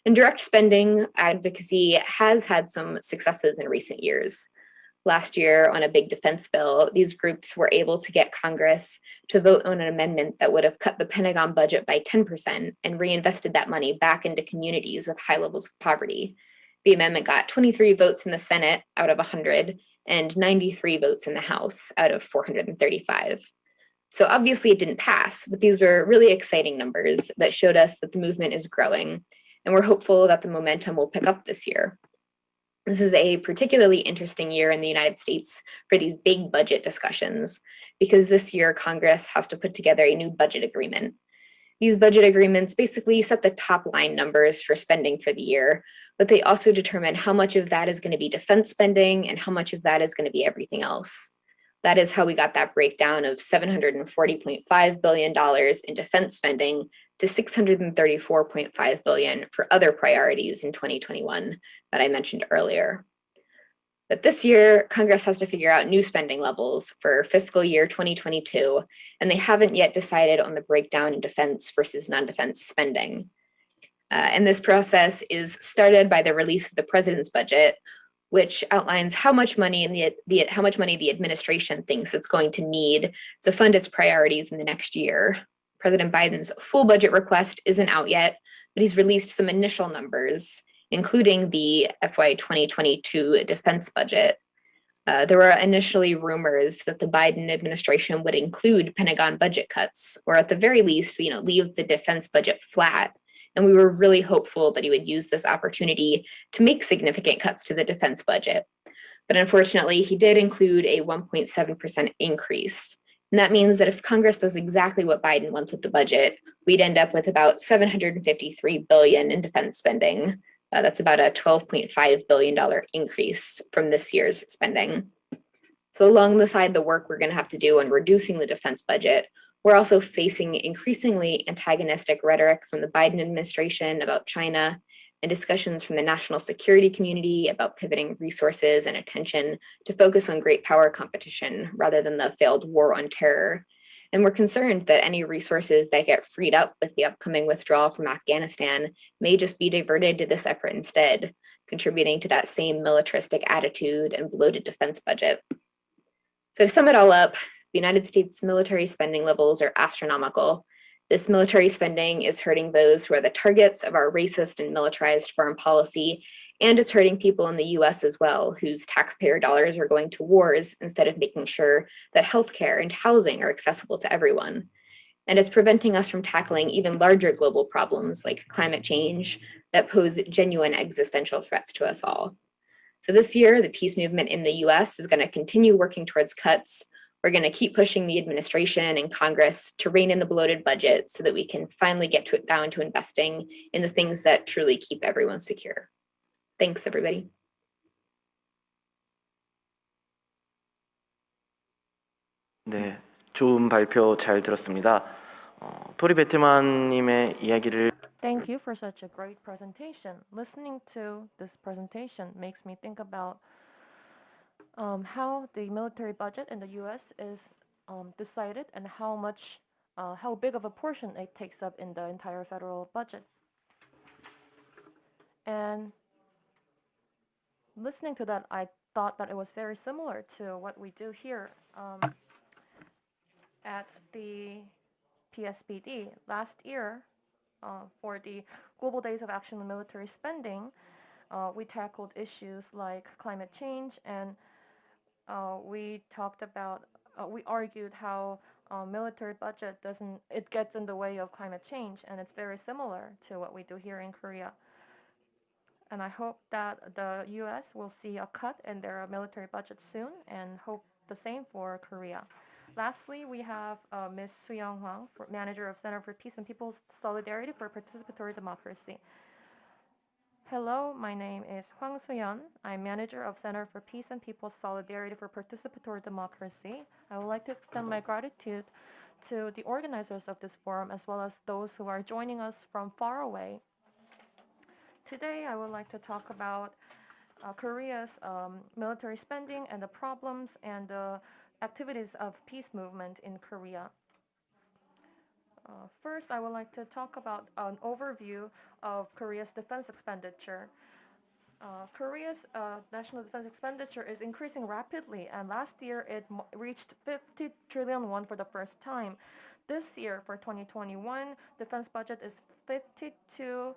And direct spending advocacy has had some successes in recent years. Last year, on a big defense bill, these groups were able to get Congress to vote on an amendment that would have cut the Pentagon budget by 10% and reinvested that money back into communities with high levels of poverty. The amendment got 23 votes in the Senate out of 100 and 93 votes in the House out of 435. So obviously it didn't pass, but these were really exciting numbers that showed us that the movement is growing, and we're hopeful that the momentum will pick up this year. This is a particularly interesting year in the United States for these big budget discussions, because this year Congress has to put together a new budget agreement. These budget agreements basically set the top line numbers for spending for the year, but they also determine how much of that is going to be defense spending and how much of that is going to be everything else. That is how we got that breakdown of $740.5 billion in defense spending to $634.5 billion for other priorities in 2021 that I mentioned earlier. But this year, Congress has to figure out new spending levels for fiscal year 2022, and they haven't yet decided on the breakdown in defense versus non-defense spending. And this process is started by the release of the president's budget, which outlines how much money the administration thinks it's going to need to fund its priorities in the next year. President Biden's full budget request isn't out yet, but he's released some initial numbers, including the FY 2022 defense budget. There were initially rumors that the Biden administration would include Pentagon budget cuts, or at the very least, leave the defense budget flat. And we were really hopeful that he would use this opportunity to make significant cuts to the defense budget. But unfortunately, he did include a 1.7% increase. And that means that if Congress does exactly what Biden wants with the budget, we'd end up with about $753 billion in defense spending. That's about a $12.5 billion increase from this year's spending. So alongside the work we're going to have to do on reducing the defense budget, we're also facing increasingly antagonistic rhetoric from the Biden administration about China and discussions from the national security community about pivoting resources and attention to focus on great power competition rather than the failed war on terror. And we're concerned that any resources that get freed up with the upcoming withdrawal from Afghanistan may just be diverted to this effort instead, contributing to that same militaristic attitude and bloated defense budget. So to sum it all up, the United States military spending levels are astronomical. This military spending is hurting those who are the targets of our racist and militarized foreign policy, and it's hurting people in the US as well, whose taxpayer dollars are going to wars instead of making sure that healthcare and housing are accessible to everyone. And it's preventing us from tackling even larger global problems like climate change that pose genuine existential threats to us all. So this year, the peace movement in the US is going to continue working towards cuts. We're going to keep pushing the administration and Congress to rein in the bloated budget so that we can finally get down to investing in the things that truly keep everyone secure. Thanks, everybody. 네, 좋은 발표 잘 들었습니다. 토리 베트만님의 이야기를 Thank you for such a great presentation. Listening to this presentation makes me think about how the military budget in the U.S. is decided and how big of a portion it takes up in the entire federal budget. And listening to that, I thought that it was very similar to what we do here at the PSPD. Last year, for the Global Days of Action on Military Spending, we tackled issues like climate change, and we talked about we argued how military budget it gets in the way of climate change, and it's very similar to what we do here in Korea. And I hope that the U.S. will see a cut in their military budget soon, and hope the same for Korea. Lastly, we have Ms. Soo-young Hwang, manager of Center for Peace and People's Solidarity for Participatory Democracy. Hello, my name is Hwang Soo-yeon. I'm manager of Center for Peace and People's Solidarity for Participatory Democracy. I would like to extend my gratitude to the organizers of this forum, as well as those who are joining us from far away. Today, I would like to talk about Korea's military spending and the problems and the activities of peace movement in Korea. First, I would like to talk about an overview of Korea's defense expenditure. Korea's national defense expenditure is increasing rapidly, and last year it reached 50 trillion won for the first time. This year, for 2021, defense budget is $52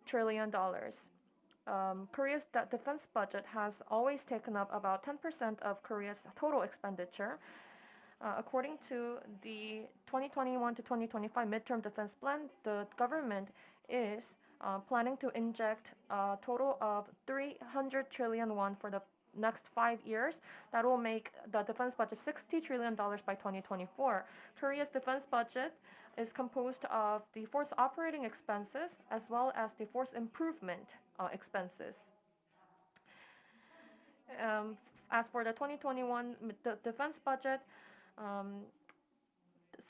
trillion. Korea's defense budget has always taken up about 10% of Korea's total expenditure. According to the 2021 to 2025 midterm defense plan, the government is planning to inject a total of 300 trillion won for the next 5 years. That will make the defense budget $60 trillion by 2024. Korea's defense budget is composed of the force operating expenses as well as the force improvement expenses. As for the 2021 defense budget,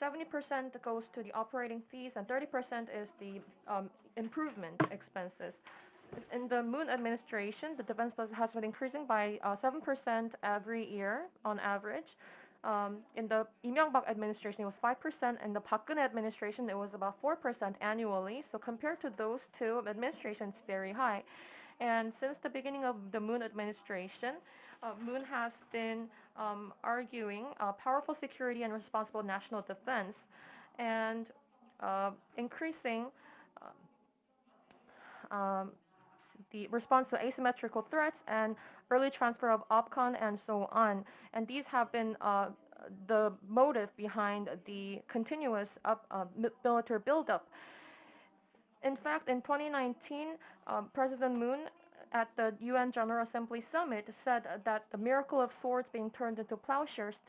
70% goes to the operating fees and 30% is the improvement expenses. In the Moon administration, the defense budget has been increasing by 7% every year on average. In the Lee Myung-bak administration, it was 5%. In the Park Geun-hye administration, it was about 4% annually. So compared to those two administrations, it's very high. And since the beginning of the Moon administration, Moon has been arguing powerful security and responsible national defense, and increasing the response to asymmetrical threats and early transfer of OPCON and so on. And these have been the motive behind the continuous military buildup. In fact, in 2019, President Moon at the UN General Assembly Summit said that the miracle of swords being turned into plowshares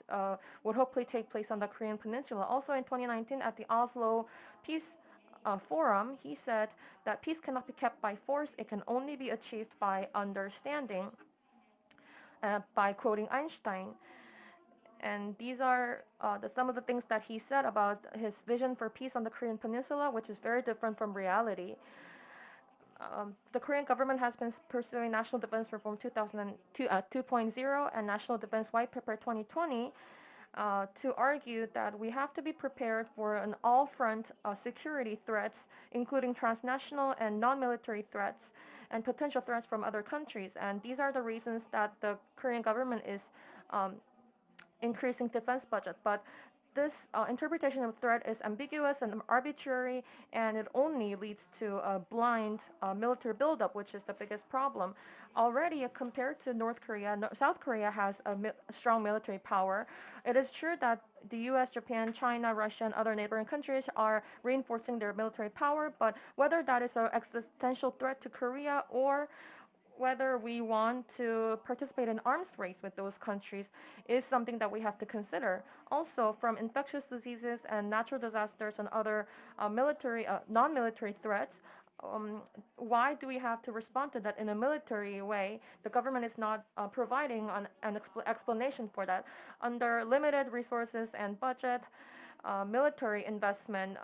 would hopefully take place on the Korean Peninsula. Also in 2019, at the Oslo Peace Forum, he said that peace cannot be kept by force, it can only be achieved by understanding, by quoting Einstein. And these are some of the things that he said about his vision for peace on the Korean Peninsula, which is very different from reality. The Korean government has been pursuing National Defense Reform 2.0 and National Defense White Paper 2020 to argue that we have to be prepared for an all-front security threats, including transnational and non-military threats and potential threats from other countries. And these are the reasons that the Korean government is increasing defense budget. But this interpretation of threat is ambiguous and arbitrary, and it only leads to a blind military buildup, which is the biggest problem. Already, compared to North Korea, South Korea has a strong military power. It is true that the US, Japan, China, Russia, and other neighboring countries are reinforcing their military power, but whether that is an existential threat to Korea or whether we want to participate in arms race with those countries is something that we have to consider. Also, from infectious diseases and natural disasters and other non-military threats, why do we have to respond to that in a military way? The government is not providing an explanation for that. Under limited resources and budget, military investment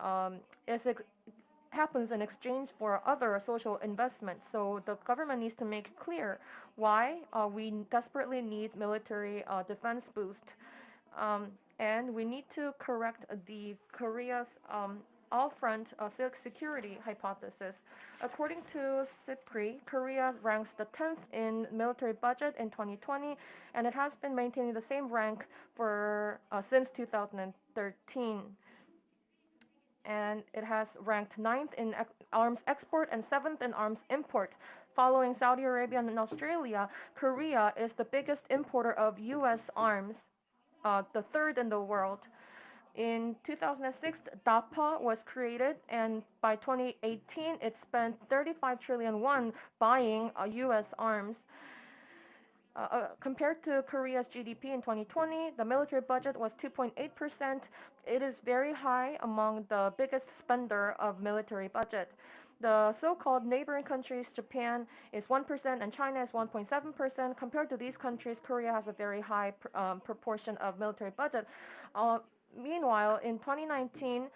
happens in exchange for other social investments. So the government needs to make clear why we desperately need military defense boost. And we need to correct the Korea's all-front security hypothesis. According to SIPRI, Korea ranks the 10th in military budget in 2020, and it has been maintaining the same rank for since 2013. And it has ranked 9th in arms export and 7th in arms import. Following Saudi Arabia and Australia, Korea is the biggest importer of U.S. arms. the third in the world. In 2006, DAPA was created, and by 2018, it spent 35 trillion won buying U.S. arms. Compared to Korea's GDP in 2020, the military budget was 2.8%. It is very high among the biggest spender of military budget. The so-called neighboring countries, Japan is 1% and China is 1.7%. Compared to these countries, Korea has a very high proportion of military budget. Meanwhile, in 2019,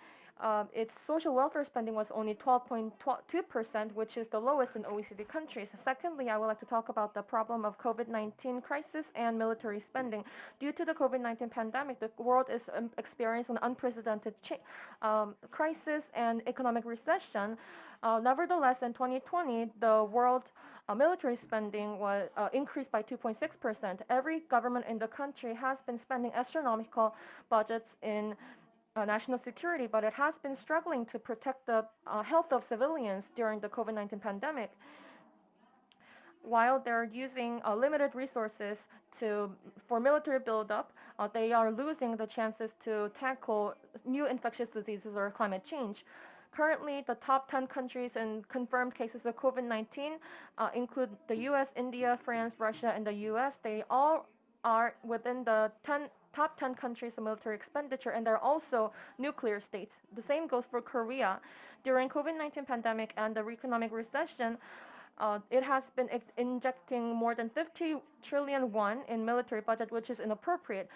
its social welfare spending was only 12.2%, which is the lowest in OECD countries. Secondly, I would like to talk about the problem of COVID-19 crisis and military spending. Due to the COVID-19 pandemic, the world is experiencing an unprecedented crisis and economic recession. Nevertheless, in 2020, the world military spending was increased by 2.6%. Every government in the country has been spending astronomical budgets in national security, but it has been struggling to protect the health of civilians during the COVID-19 pandemic. While they're using limited resources for military buildup, they are losing the chances to tackle new infectious diseases or climate change. Currently, the top 10 countries in confirmed cases of COVID-19 include the US, India, France, Russia, and the US. They all are within the top 10 countries of military expenditure, and they're also nuclear states. The same goes for Korea. During COVID-19 pandemic and the economic recession, it has been injecting more than 50 trillion won in military budget, which is inappropriate.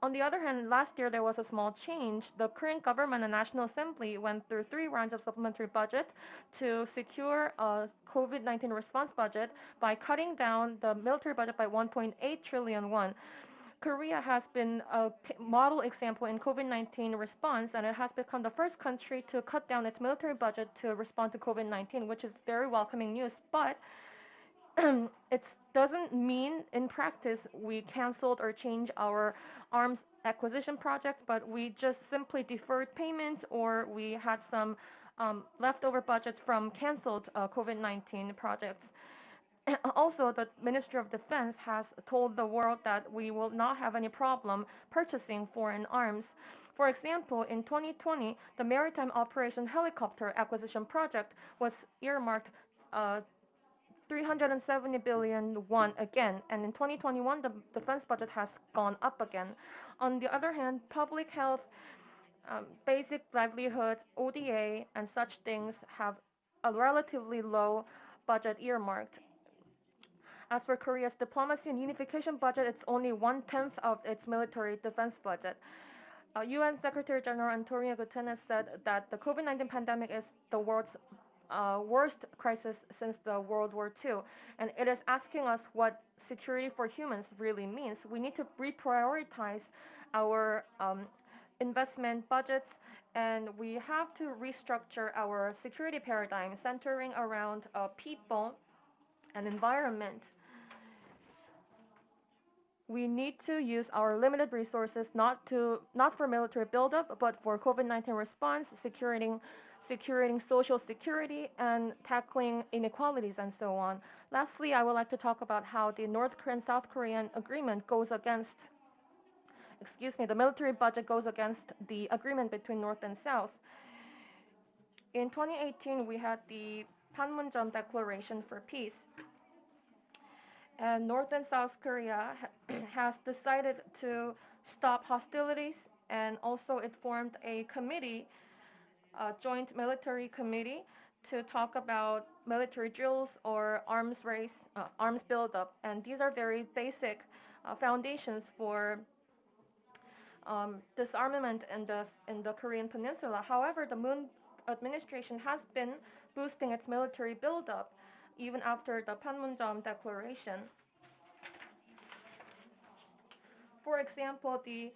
On the other hand, last year there was a small change. The Korean government and National Assembly went through 3 rounds of supplementary budget to secure a COVID-19 response budget by cutting down the military budget by 1.8 trillion won. Korea has been a model example in COVID-19 response, and it has become the first country to cut down its military budget to respond to COVID-19, which is very welcoming news. But it doesn't mean in practice we canceled or changed our arms acquisition projects, but we just simply deferred payments, or we had some leftover budgets from canceled COVID-19 projects. Also, the Ministry of Defense has told the world that we will not have any problem purchasing foreign arms. For example, in 2020, the Maritime Operation Helicopter Acquisition Project was earmarked 370 billion won again, and in 2021, the defense budget has gone up again. On the other hand, public health, basic livelihoods, ODA, and such things have a relatively low budget earmarked. As for Korea's diplomacy and unification budget, it's only 1/10 of its military defense budget. UN Secretary General Antonio Guterres said that the COVID-19 pandemic is the world's worst crisis since the World War II, and it is asking us what security for humans really means. We need to reprioritize our investment budgets, and we have to restructure our security paradigm centering around people and environment. We need to use our limited resources not for military buildup, but for COVID-19 response, securing social security, and tackling inequalities and so on. Lastly, I would like to talk about how the North Korean South Korean agreement goes against, the military budget goes against the agreement between North and South. In 2018, we had the Panmunjom Declaration for Peace. And North and South Korea has decided to stop hostilities, and also it formed a committee, a joint military committee, to talk about military drills or arms race, arms buildup. And these are very basic foundations for disarmament in the Korean Peninsula. However, the Moon administration has been boosting its military buildup even after the Panmunjom Declaration. For example, the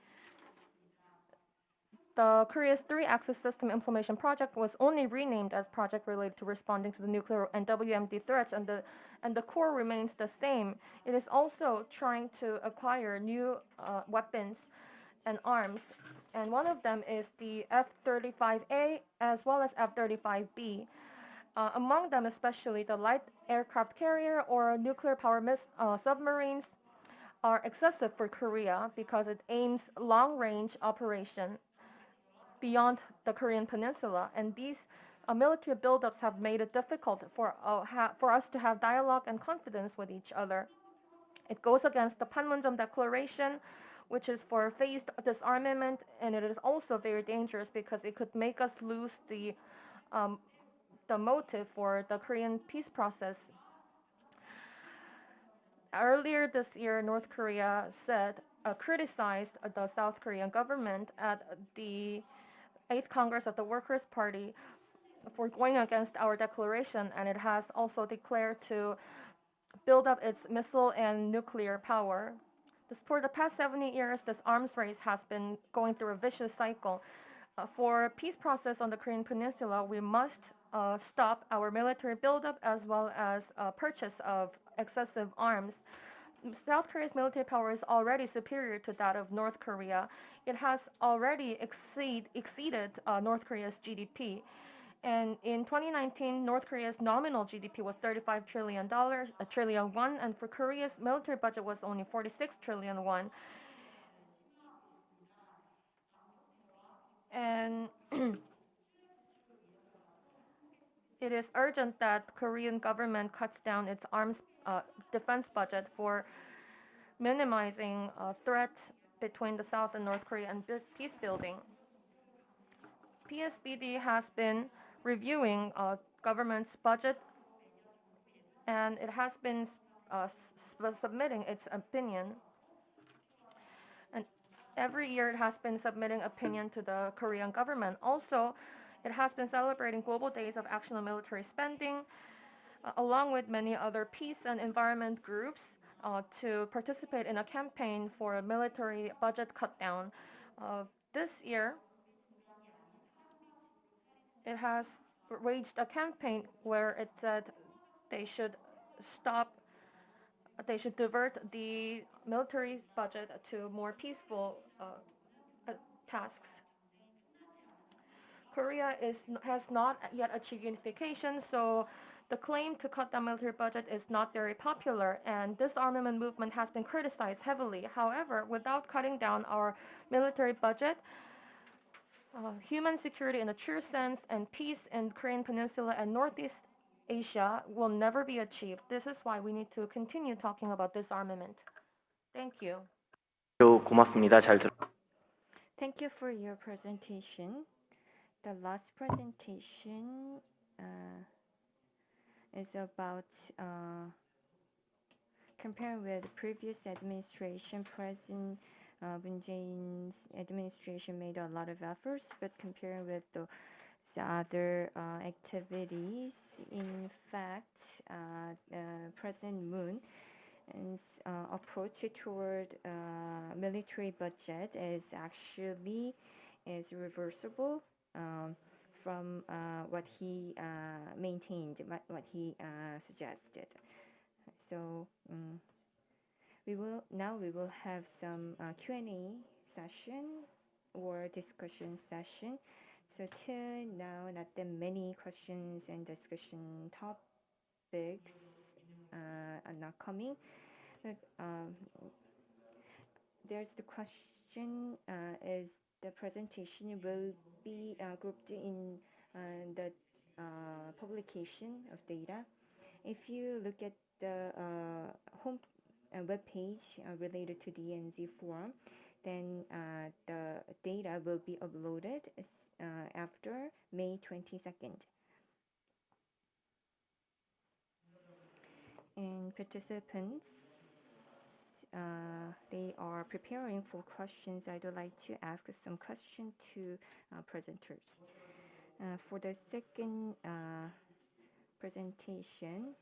Korea's 3-axis system implementation project was only renamed as project related to responding to the nuclear and WMD threats, and the core remains the same. It is also trying to acquire new weapons and arms, and one of them is the F-35A as well as F-35B. Among them, especially the light aircraft carrier or nuclear power submarines, are excessive for Korea because it aims long-range operation beyond the Korean peninsula, and these military buildups have made it difficult for us to have dialogue and confidence with each other. It goes against the Panmunjom Declaration, which is for phased disarmament, and it is also very dangerous because it could make us lose the motive for the Korean peace process. Earlier this year, North Korea criticized the South Korean government at the 8th Congress of the Workers' Party for going against our declaration, and it has also declared to build up its missile and nuclear power. For the past 70 years, this arms race has been going through a vicious cycle. For peace process on the Korean Peninsula, we must stop our military buildup as well as purchase of excessive arms. South Korea's military power is already superior to that of North Korea. It has already exceeded North Korea's GDP. And in 2019, North Korea's nominal GDP was $35 trillion, a trillion won, and for Korea's military budget was only 46 trillion won. And it is urgent that Korean government cuts down its arms defense budget for minimizing threat between the South and North Korea and peace building. PSBD has been reviewing government's budget, and it has been submitting its opinion. And every year it has been submitting opinion to the Korean government. Also, it has been celebrating Global Days of Action on Military Spending, along with many other peace and environment groups, to participate in a campaign for a military budget cut down. This year, it has waged a campaign where it said they should divert the military's budget to more peaceful tasks. Korea has not yet achieved unification, so the claim to cut down military budget is not very popular, and this disarmament movement has been criticized heavily. However, without cutting down our military budget, human security in a true sense and peace in Korean Peninsula and Northeast Asia will never be achieved. This is why we need to continue talking about disarmament. Thank you. 고맙습니다. 잘 들었습니다. Thank you for your presentation. The last presentation is about comparing with previous administration. President Moon Jae-in's administration made a lot of efforts, but comparing with the other activities, in fact, President Moon's approach toward military budget is reversible from what he maintained, what he suggested. So we will have some Q&A session or discussion session. So till now, not that many questions and discussion topics are not coming. But, there's the question: is the presentation will be grouped in the publication of data? If you look at the home web page related to DMZ Forum, then the data will be uploaded after May 22nd. And participants, they are preparing for questions. I would like to ask some questions to presenters. For the second presentation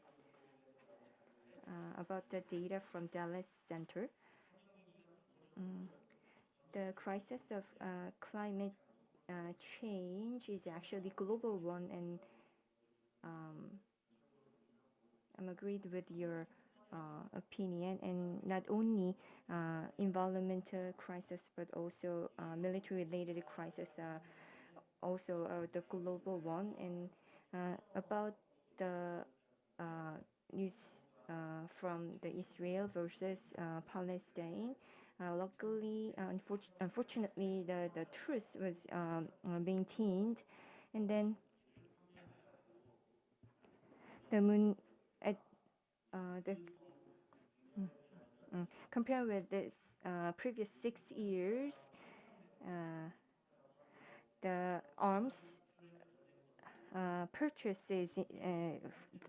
about the data from Dallas Center, the crisis of climate change is actually global one, and I'm agreed with your opinion, and not only environmental crisis but also military-related crisis, also the global one. And about the news from the Israel versus Palestine. Luckily, unfortunately, the truce was maintained, and then the compared with this previous 6 years, the arms purchases,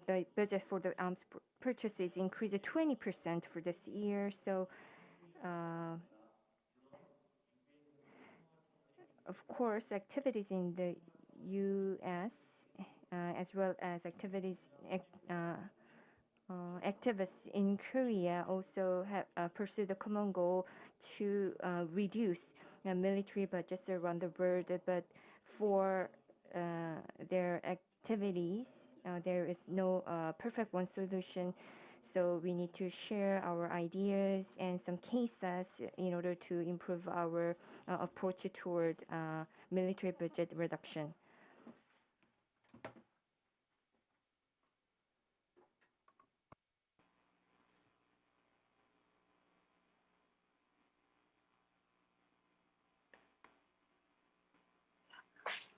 the budget for the arms purchases increased 20% for this year. So, of course, activities in the U.S. As well as activities activists in Korea also have pursued the common goal to reduce military budgets around the world. But for their activities, there is no perfect one solution. So we need to share our ideas and some cases in order to improve our approach toward military budget reduction.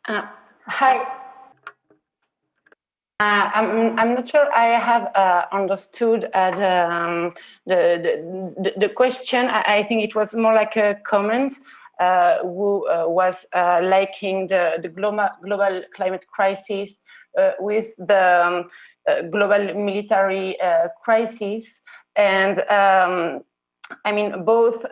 Hi. I'm not sure I have understood the question. I think it was more like a comment. Who was liking the global climate crisis with the global military crisis, and I mean both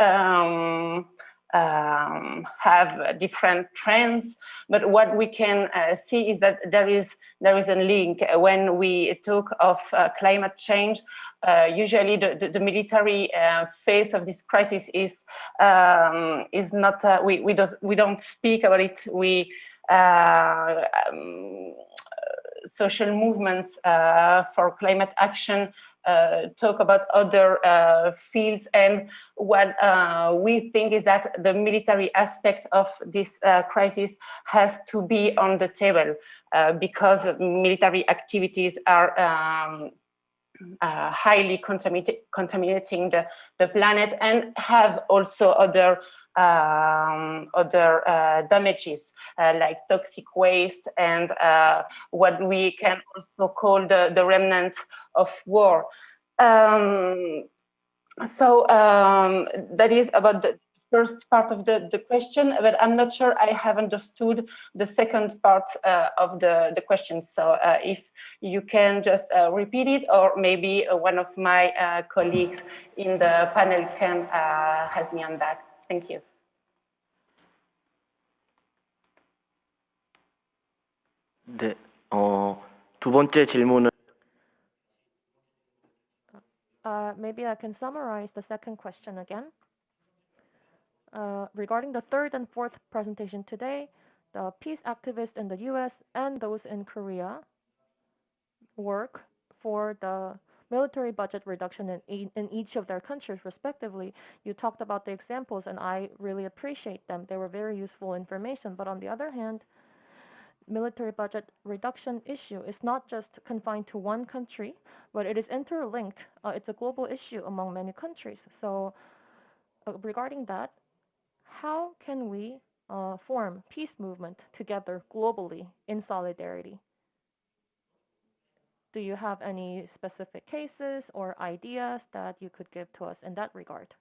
have different trends, but what we can see is that there is a link. When we talk of climate change, usually the military phase of this crisis is not, we don't speak about it. We social movements for climate action talk about other fields, and what we think is that the military aspect of this crisis has to be on the table because military activities are highly contaminating the planet and have also other damages like toxic waste and what we can also call the remnants of war. So that is about the first part of the question, but I'm not sure I have understood the second part of the question. So if you can just repeat it, or maybe one of my colleagues in the panel can help me on that. Thank you. 네, 두 번째 질문은 Maybe I can summarize the second question again. Regarding the third and fourth presentation today, the peace activists in the US and those in Korea work for the military budget reduction in each of their countries respectively. You talked about the examples and I really appreciate them. They were very useful information. But on the other hand, military budget reduction issue is not just confined to one country, but it is interlinked. It's a global issue among many countries. So regarding that, how can we form peace movement together globally in solidarity? Do you have any specific cases or ideas that you could give to us in that regard?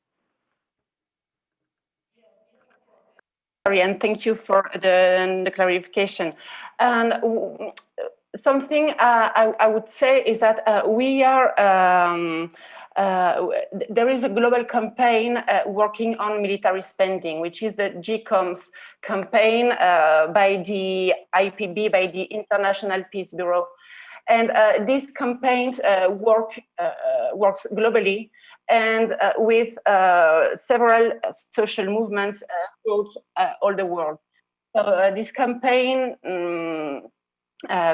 And thank you for the clarification. And something I would say is that we are, there is a global campaign working on military spending, which is the GCOMS campaign by the IPB, by the International Peace Bureau. And these campaigns works globally and with several social movements throughout all the world. So this campaign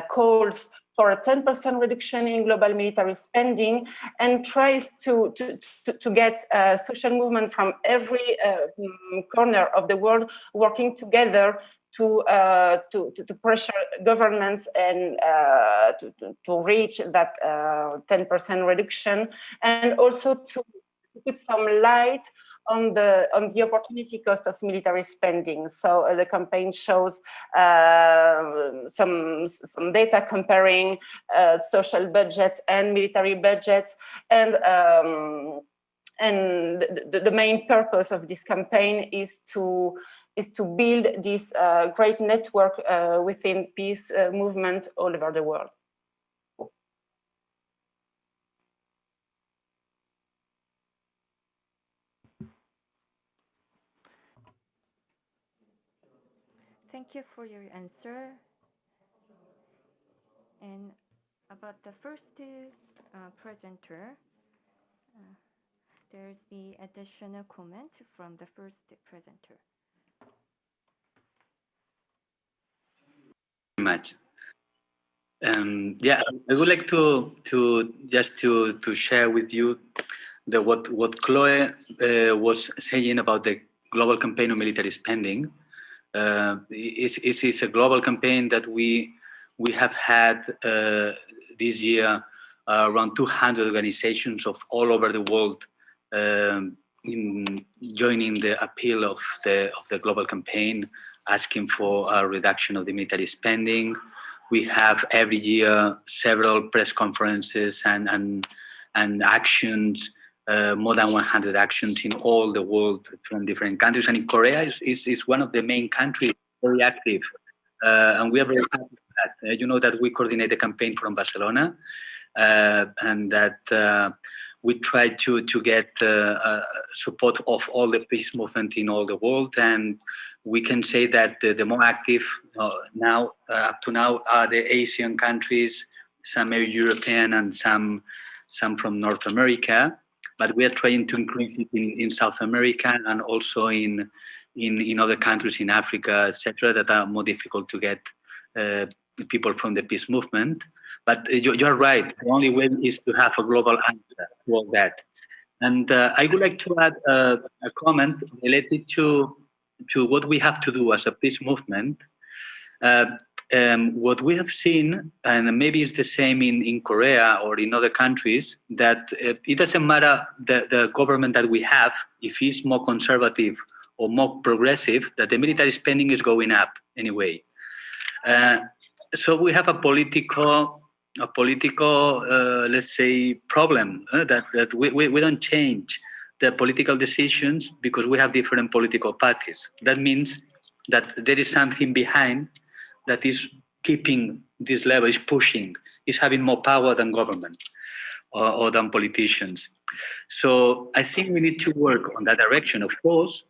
calls for a 10% reduction in global military spending and tries to get social movement from every corner of the world working together to pressure governments and to reach that 10% reduction, and also to put some light on the opportunity cost of military spending. So the campaign shows some data comparing social budgets and military budgets, and the main purpose of this campaign is to build this great network within peace movement all over the world. Thank you for your answer. And about the first presenter, there's the additional comment from the first presenter. Much. Yeah, I would like to just to share with you what Chloe was saying about the global campaign on military spending. It's a global campaign that we have had this year around 200 organizations of all over the world joining the appeal of the global campaign, asking for a reduction of the military spending. We have every year several press conferences and actions, more than 100 actions in all the world from different countries. And in Korea is one of the main countries very active. And we are very happy with that. You know that we coordinate the campaign from Barcelona, and that we try to get support of all the peace movement in all the world. And we can say that the more active now, up to now, are the Asian countries, some are European and some from North America. But we are trying to increase it in South America and also in other countries in Africa, etc., that are more difficult to get people from the peace movement. But you're right. The only way is to have a global answer to all that. And I would like to add a comment related to what we have to do as a peace movement. What we have seen, and maybe it's the same in Korea or in other countries, that it doesn't matter the government that we have, if it's more conservative or more progressive, that the military spending is going up anyway. So we have a political, let's say, problem that we don't change the political decisions because we have different political parties. That means that there is something behind that is keeping this level, is pushing, is having more power than government or than politicians. So I think we need to work on that direction, of course,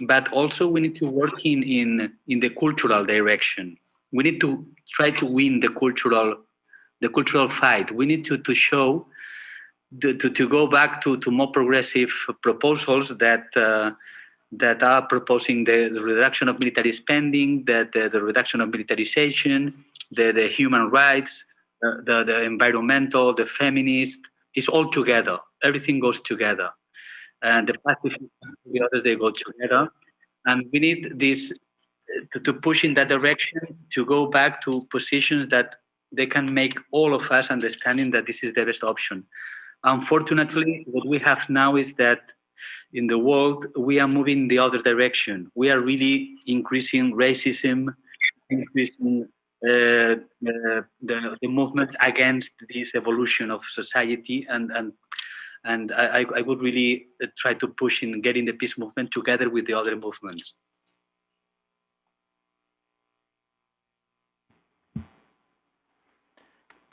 but also we need to work in the cultural direction. We need to try to win the cultural fight. We need to show, to go back to more progressive proposals that are proposing the reduction of military spending, the reduction of militarization, the human rights, the environmental, the feminist. It's all together. Everything goes together. And the pacifist and the others, they go together. And we need this to push in that direction, to go back to positions that they can make all of us understanding that this is the best option. Unfortunately, what we have now is that in the world, we are moving the other direction. We are really increasing racism, increasing the movements against this evolution of society, and I would really try to push in getting the peace movement together with the other movements.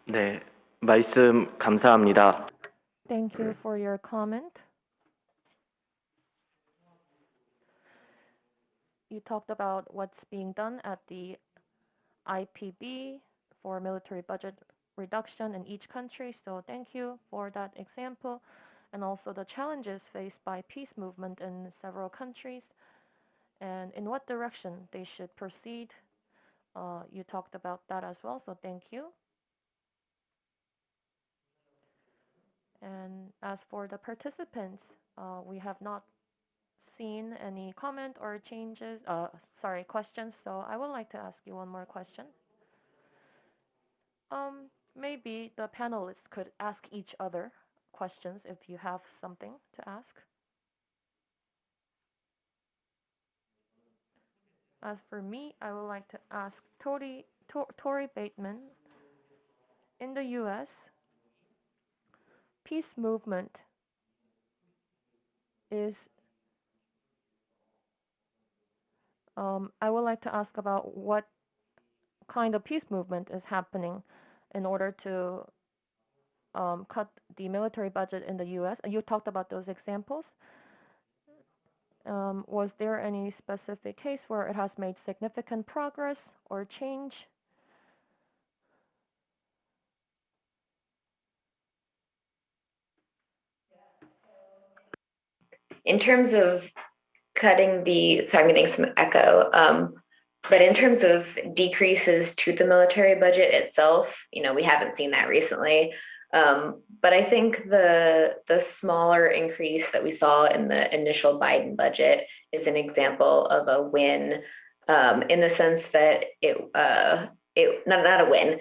네, 말씀 감사합니다. Thank you for your comment. You talked about what's being done at the IPB for military budget reduction in each country. So thank you for that example, and also the challenges faced by peace movement in several countries and in what direction they should proceed. You talked about that as well, so thank you. And as for the participants, we have not seen any comment or changes, questions. So I would like to ask you one more question. Maybe the panelists could ask each other questions if you have something to ask. As for me, I would like to ask Tori Bateman. In the US, peace movement is, I would like to ask about what kind of peace movement is happening in order to cut the military budget in the US. You talked about those examples. Was there any specific case where it has made significant progress or change? In terms of cutting the, sorry, I'm getting some echo. But in terms of decreases to the military budget itself, we haven't seen that recently. But I think the smaller increase that we saw in the initial Biden budget is an example of a win, in the sense that not a win,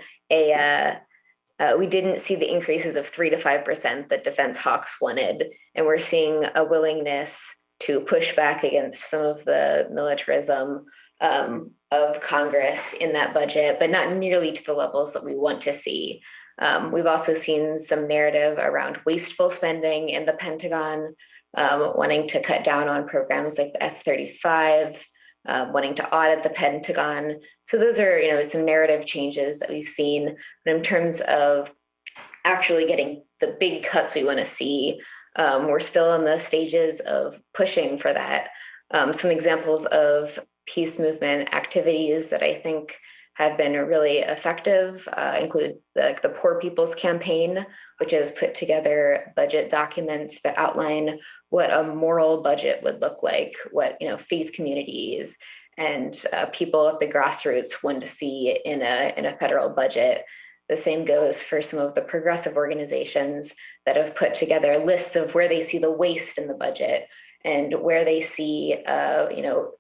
we didn't see the increases of 3 to 5% that defense hawks wanted, and we're seeing a willingness to push back against some of the militarism of Congress in that budget, but not nearly to the levels that we want to see. We've also seen some narrative around wasteful spending in the Pentagon, wanting to cut down on programs like the F-35, wanting to audit the Pentagon. So those are, some narrative changes that we've seen. But in terms of actually getting the big cuts we want to see, we're still in the stages of pushing for that. Some examples of peace movement activities that I think have been really effective include the Poor People's Campaign, which has put together budget documents that outline what a moral budget would look like, what faith communities and people at the grassroots want to see in a federal budget. The same goes for some of the progressive organizations that have put together lists of where they see the waste in the budget and where they see,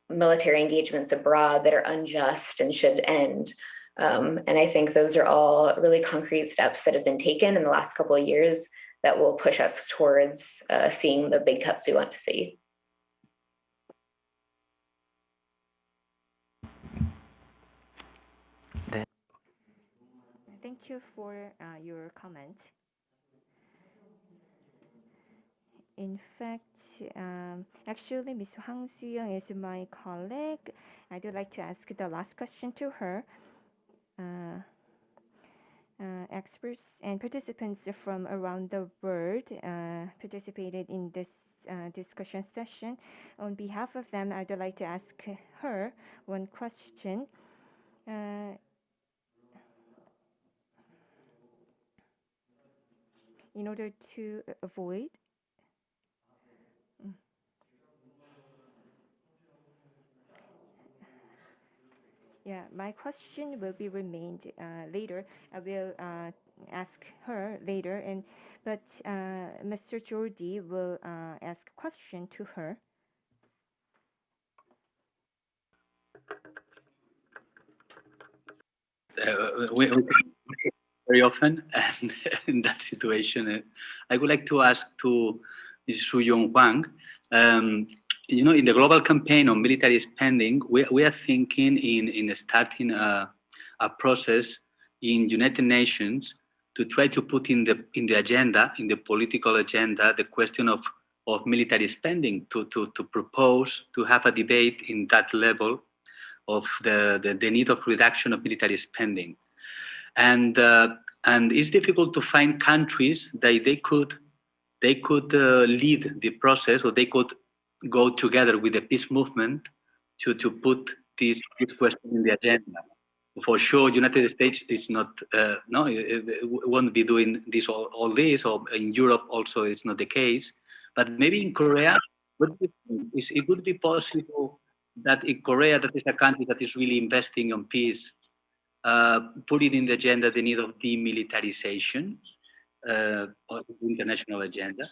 military engagements abroad that are unjust and should end. And I think those are all really concrete steps that have been taken in the last couple of years that will push us towards seeing the big cuts we want to see. Thank you for your comment. In fact, actually, Ms. Hwang Soo-young is my colleague. I would like to ask the last question to her. Experts and participants from around the world participated in this discussion session. On behalf of them, I would like to ask her one question. In order to avoid my question will be remained later. I will ask her later, but Mr. Jordi will ask a question to her. We very often, and in that situation, I would like to ask to Ms. Soo-young Hwang. In the global campaign on military spending, we are thinking in starting a process in United Nations to try to put in the agenda, in the political agenda, the question of military spending, to propose to have a debate in that level of the need of reduction of military spending. And it's difficult to find countries that they could lead the process, or they could go together with the peace movement to put this question in the agenda. For sure, United States is not, it won't be doing this all this, or in Europe also it's not the case. But maybe in Korea, it would be possible that in Korea, that is a country that is really investing on peace, put it in the agenda the need of demilitarization of the international agenda.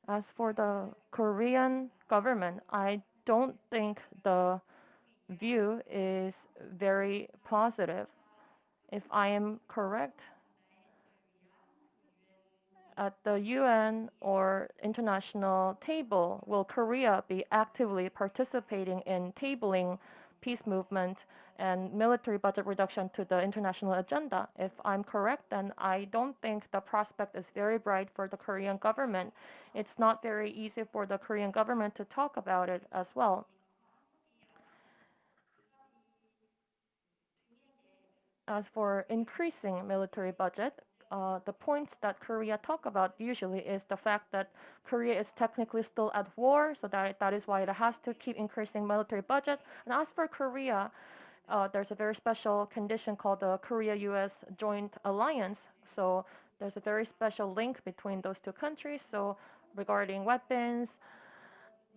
As for the Korean government, I don't think the view is very positive. If I am correct, at the UN or international table, will Korea be actively participating in tabling peace movement and military budget reduction to the international agenda? If I'm correct, then I don't think the prospect is very bright for the Korean government. It's not very easy for the Korean government to talk about it as well. As for increasing military budget, the points that Korea talk about usually is the fact that Korea is technically still at war, so that is why it has to keep increasing military budget. And as for Korea, there's a very special condition called the Korea-US Joint Alliance. So there's a very special link between those two countries. So regarding weapons,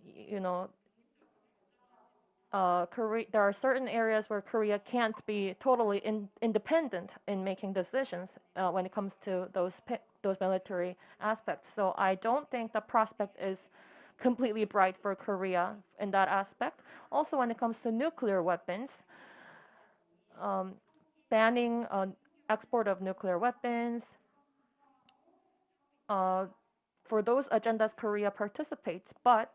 you know, there are certain areas where Korea can't be totally independent in making decisions when it comes to those military aspects. So I don't think the prospect is completely bright for Korea in that aspect. Also, when it comes to nuclear weapons, banning export of nuclear weapons, for those agendas Korea participates, but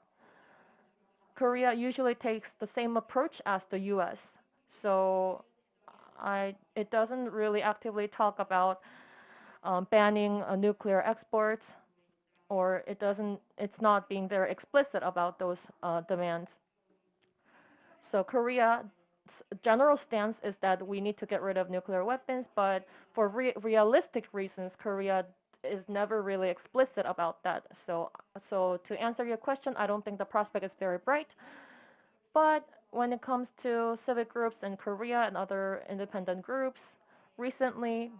Korea usually takes the same approach as the US. So it doesn't really actively talk about banning nuclear exports, or it's not being very explicit about those demands. So Korea's general stance is that we need to get rid of nuclear weapons, but for realistic reasons, Korea is never really explicit about that. So to answer your question, I don't think the prospect is very bright. But when it comes to civic groups in Korea and other independent groups, recently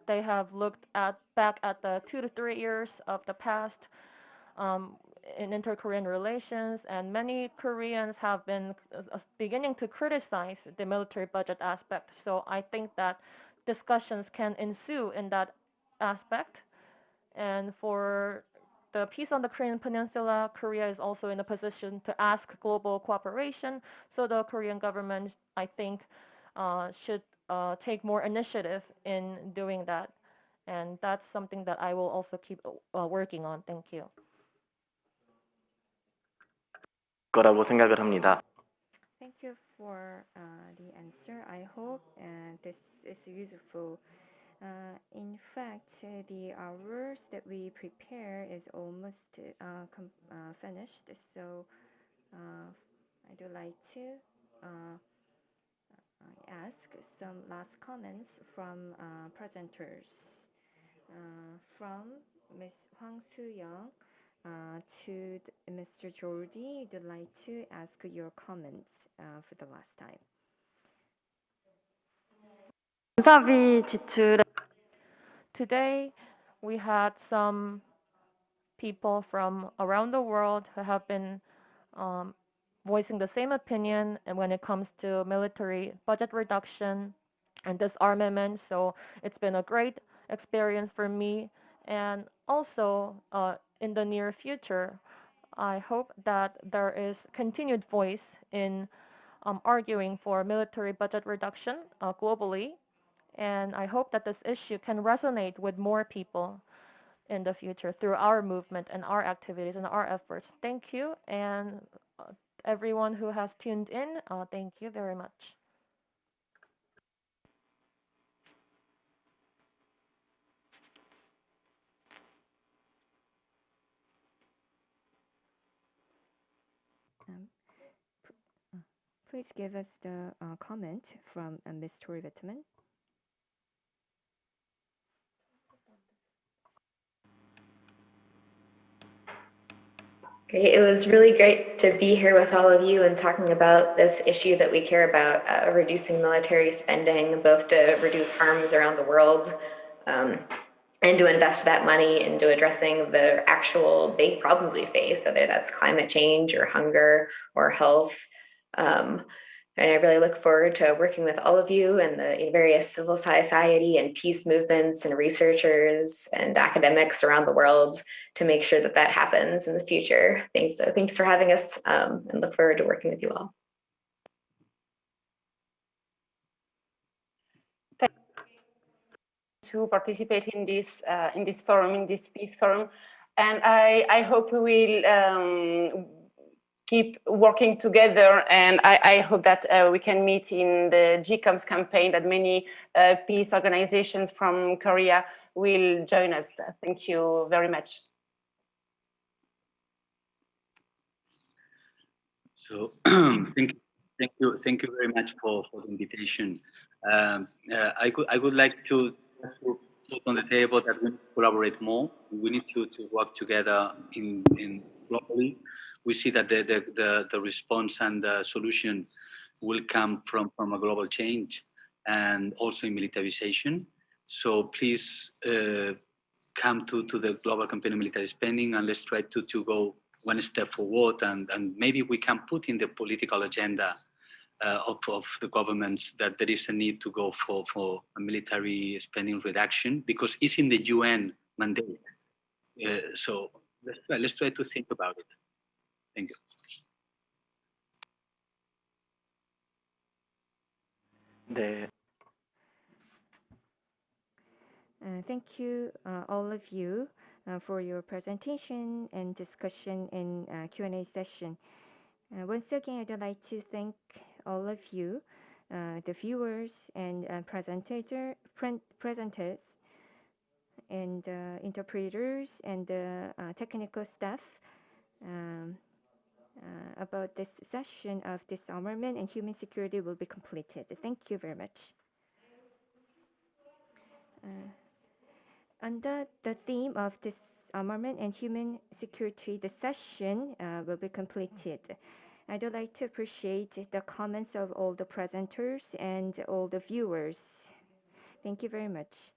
they have looked back at the 2 to 3 years of the past in inter-Korean relations, and many Koreans have been beginning to criticize the military budget aspect. So I think that discussions can ensue in that aspect. And for the peace on the Korean Peninsula, Korea is also in a position to ask global cooperation. So the Korean government, I think, should take more initiative in doing that. And that's something that I will also keep working on. Thank you. 거라고 생각을 합니다. Thank you for the answer. I hope this is useful. In fact, the hours that we prepare is almost finished. So I do like to ask some last comments from presenters. From Ms. Hwang Soo-young to Mr. Jordi, I'd like to ask your comments for the last time. Today, we had some people from around the world who have been voicing the same opinion and when it comes to military budget reduction and disarmament. So it's been a great experience for me. And also, in the near future, I hope that there is continued voice in arguing for military budget reduction globally. And I hope that this issue can resonate with more people in the future through our movement and our activities and our efforts. Thank you. And everyone who has tuned in, thank you very much. Please give us the comment from Ms. Tori Wittman. Great. It was really great to be here with all of you and talking about this issue that we care about, reducing military spending, both to reduce harms around the world and to invest that money into addressing the actual big problems we face, whether that's climate change or hunger or health. And I really look forward to working with all of you and the various civil society and peace movements and researchers and academics around the world to make sure that that happens in the future. Thanks for having us, and look forward to working with you all. To participate in this forum, in this peace forum, and I hope we will keep working together, and I hope that we can meet in the GCOMS campaign, that many peace organizations from Korea will join us. Thank you very much. So thank you very much for the invitation. I would like to just to put on the table that we need to collaborate more. We need to work together in globally. We see that the response and the solution will come from a global change and also in militarization. So please come to the global campaign of military spending, and let's try to go one step forward, and maybe we can put in the political agenda of the governments that there is a need to go for a military spending reduction, because it's in the UN mandate. So let's try to think about it. Thank you. Thank you, all of you, for your presentation and discussion in Q&A session. Once again, I'd like to thank all of you, the viewers and presenters and interpreters and the technical staff about this session of disarmament and human security will be completed. Thank you very much. Under the theme of disarmament and human security, the session will be completed. I'd like to appreciate the comments of all the presenters and all the viewers. Thank you very much.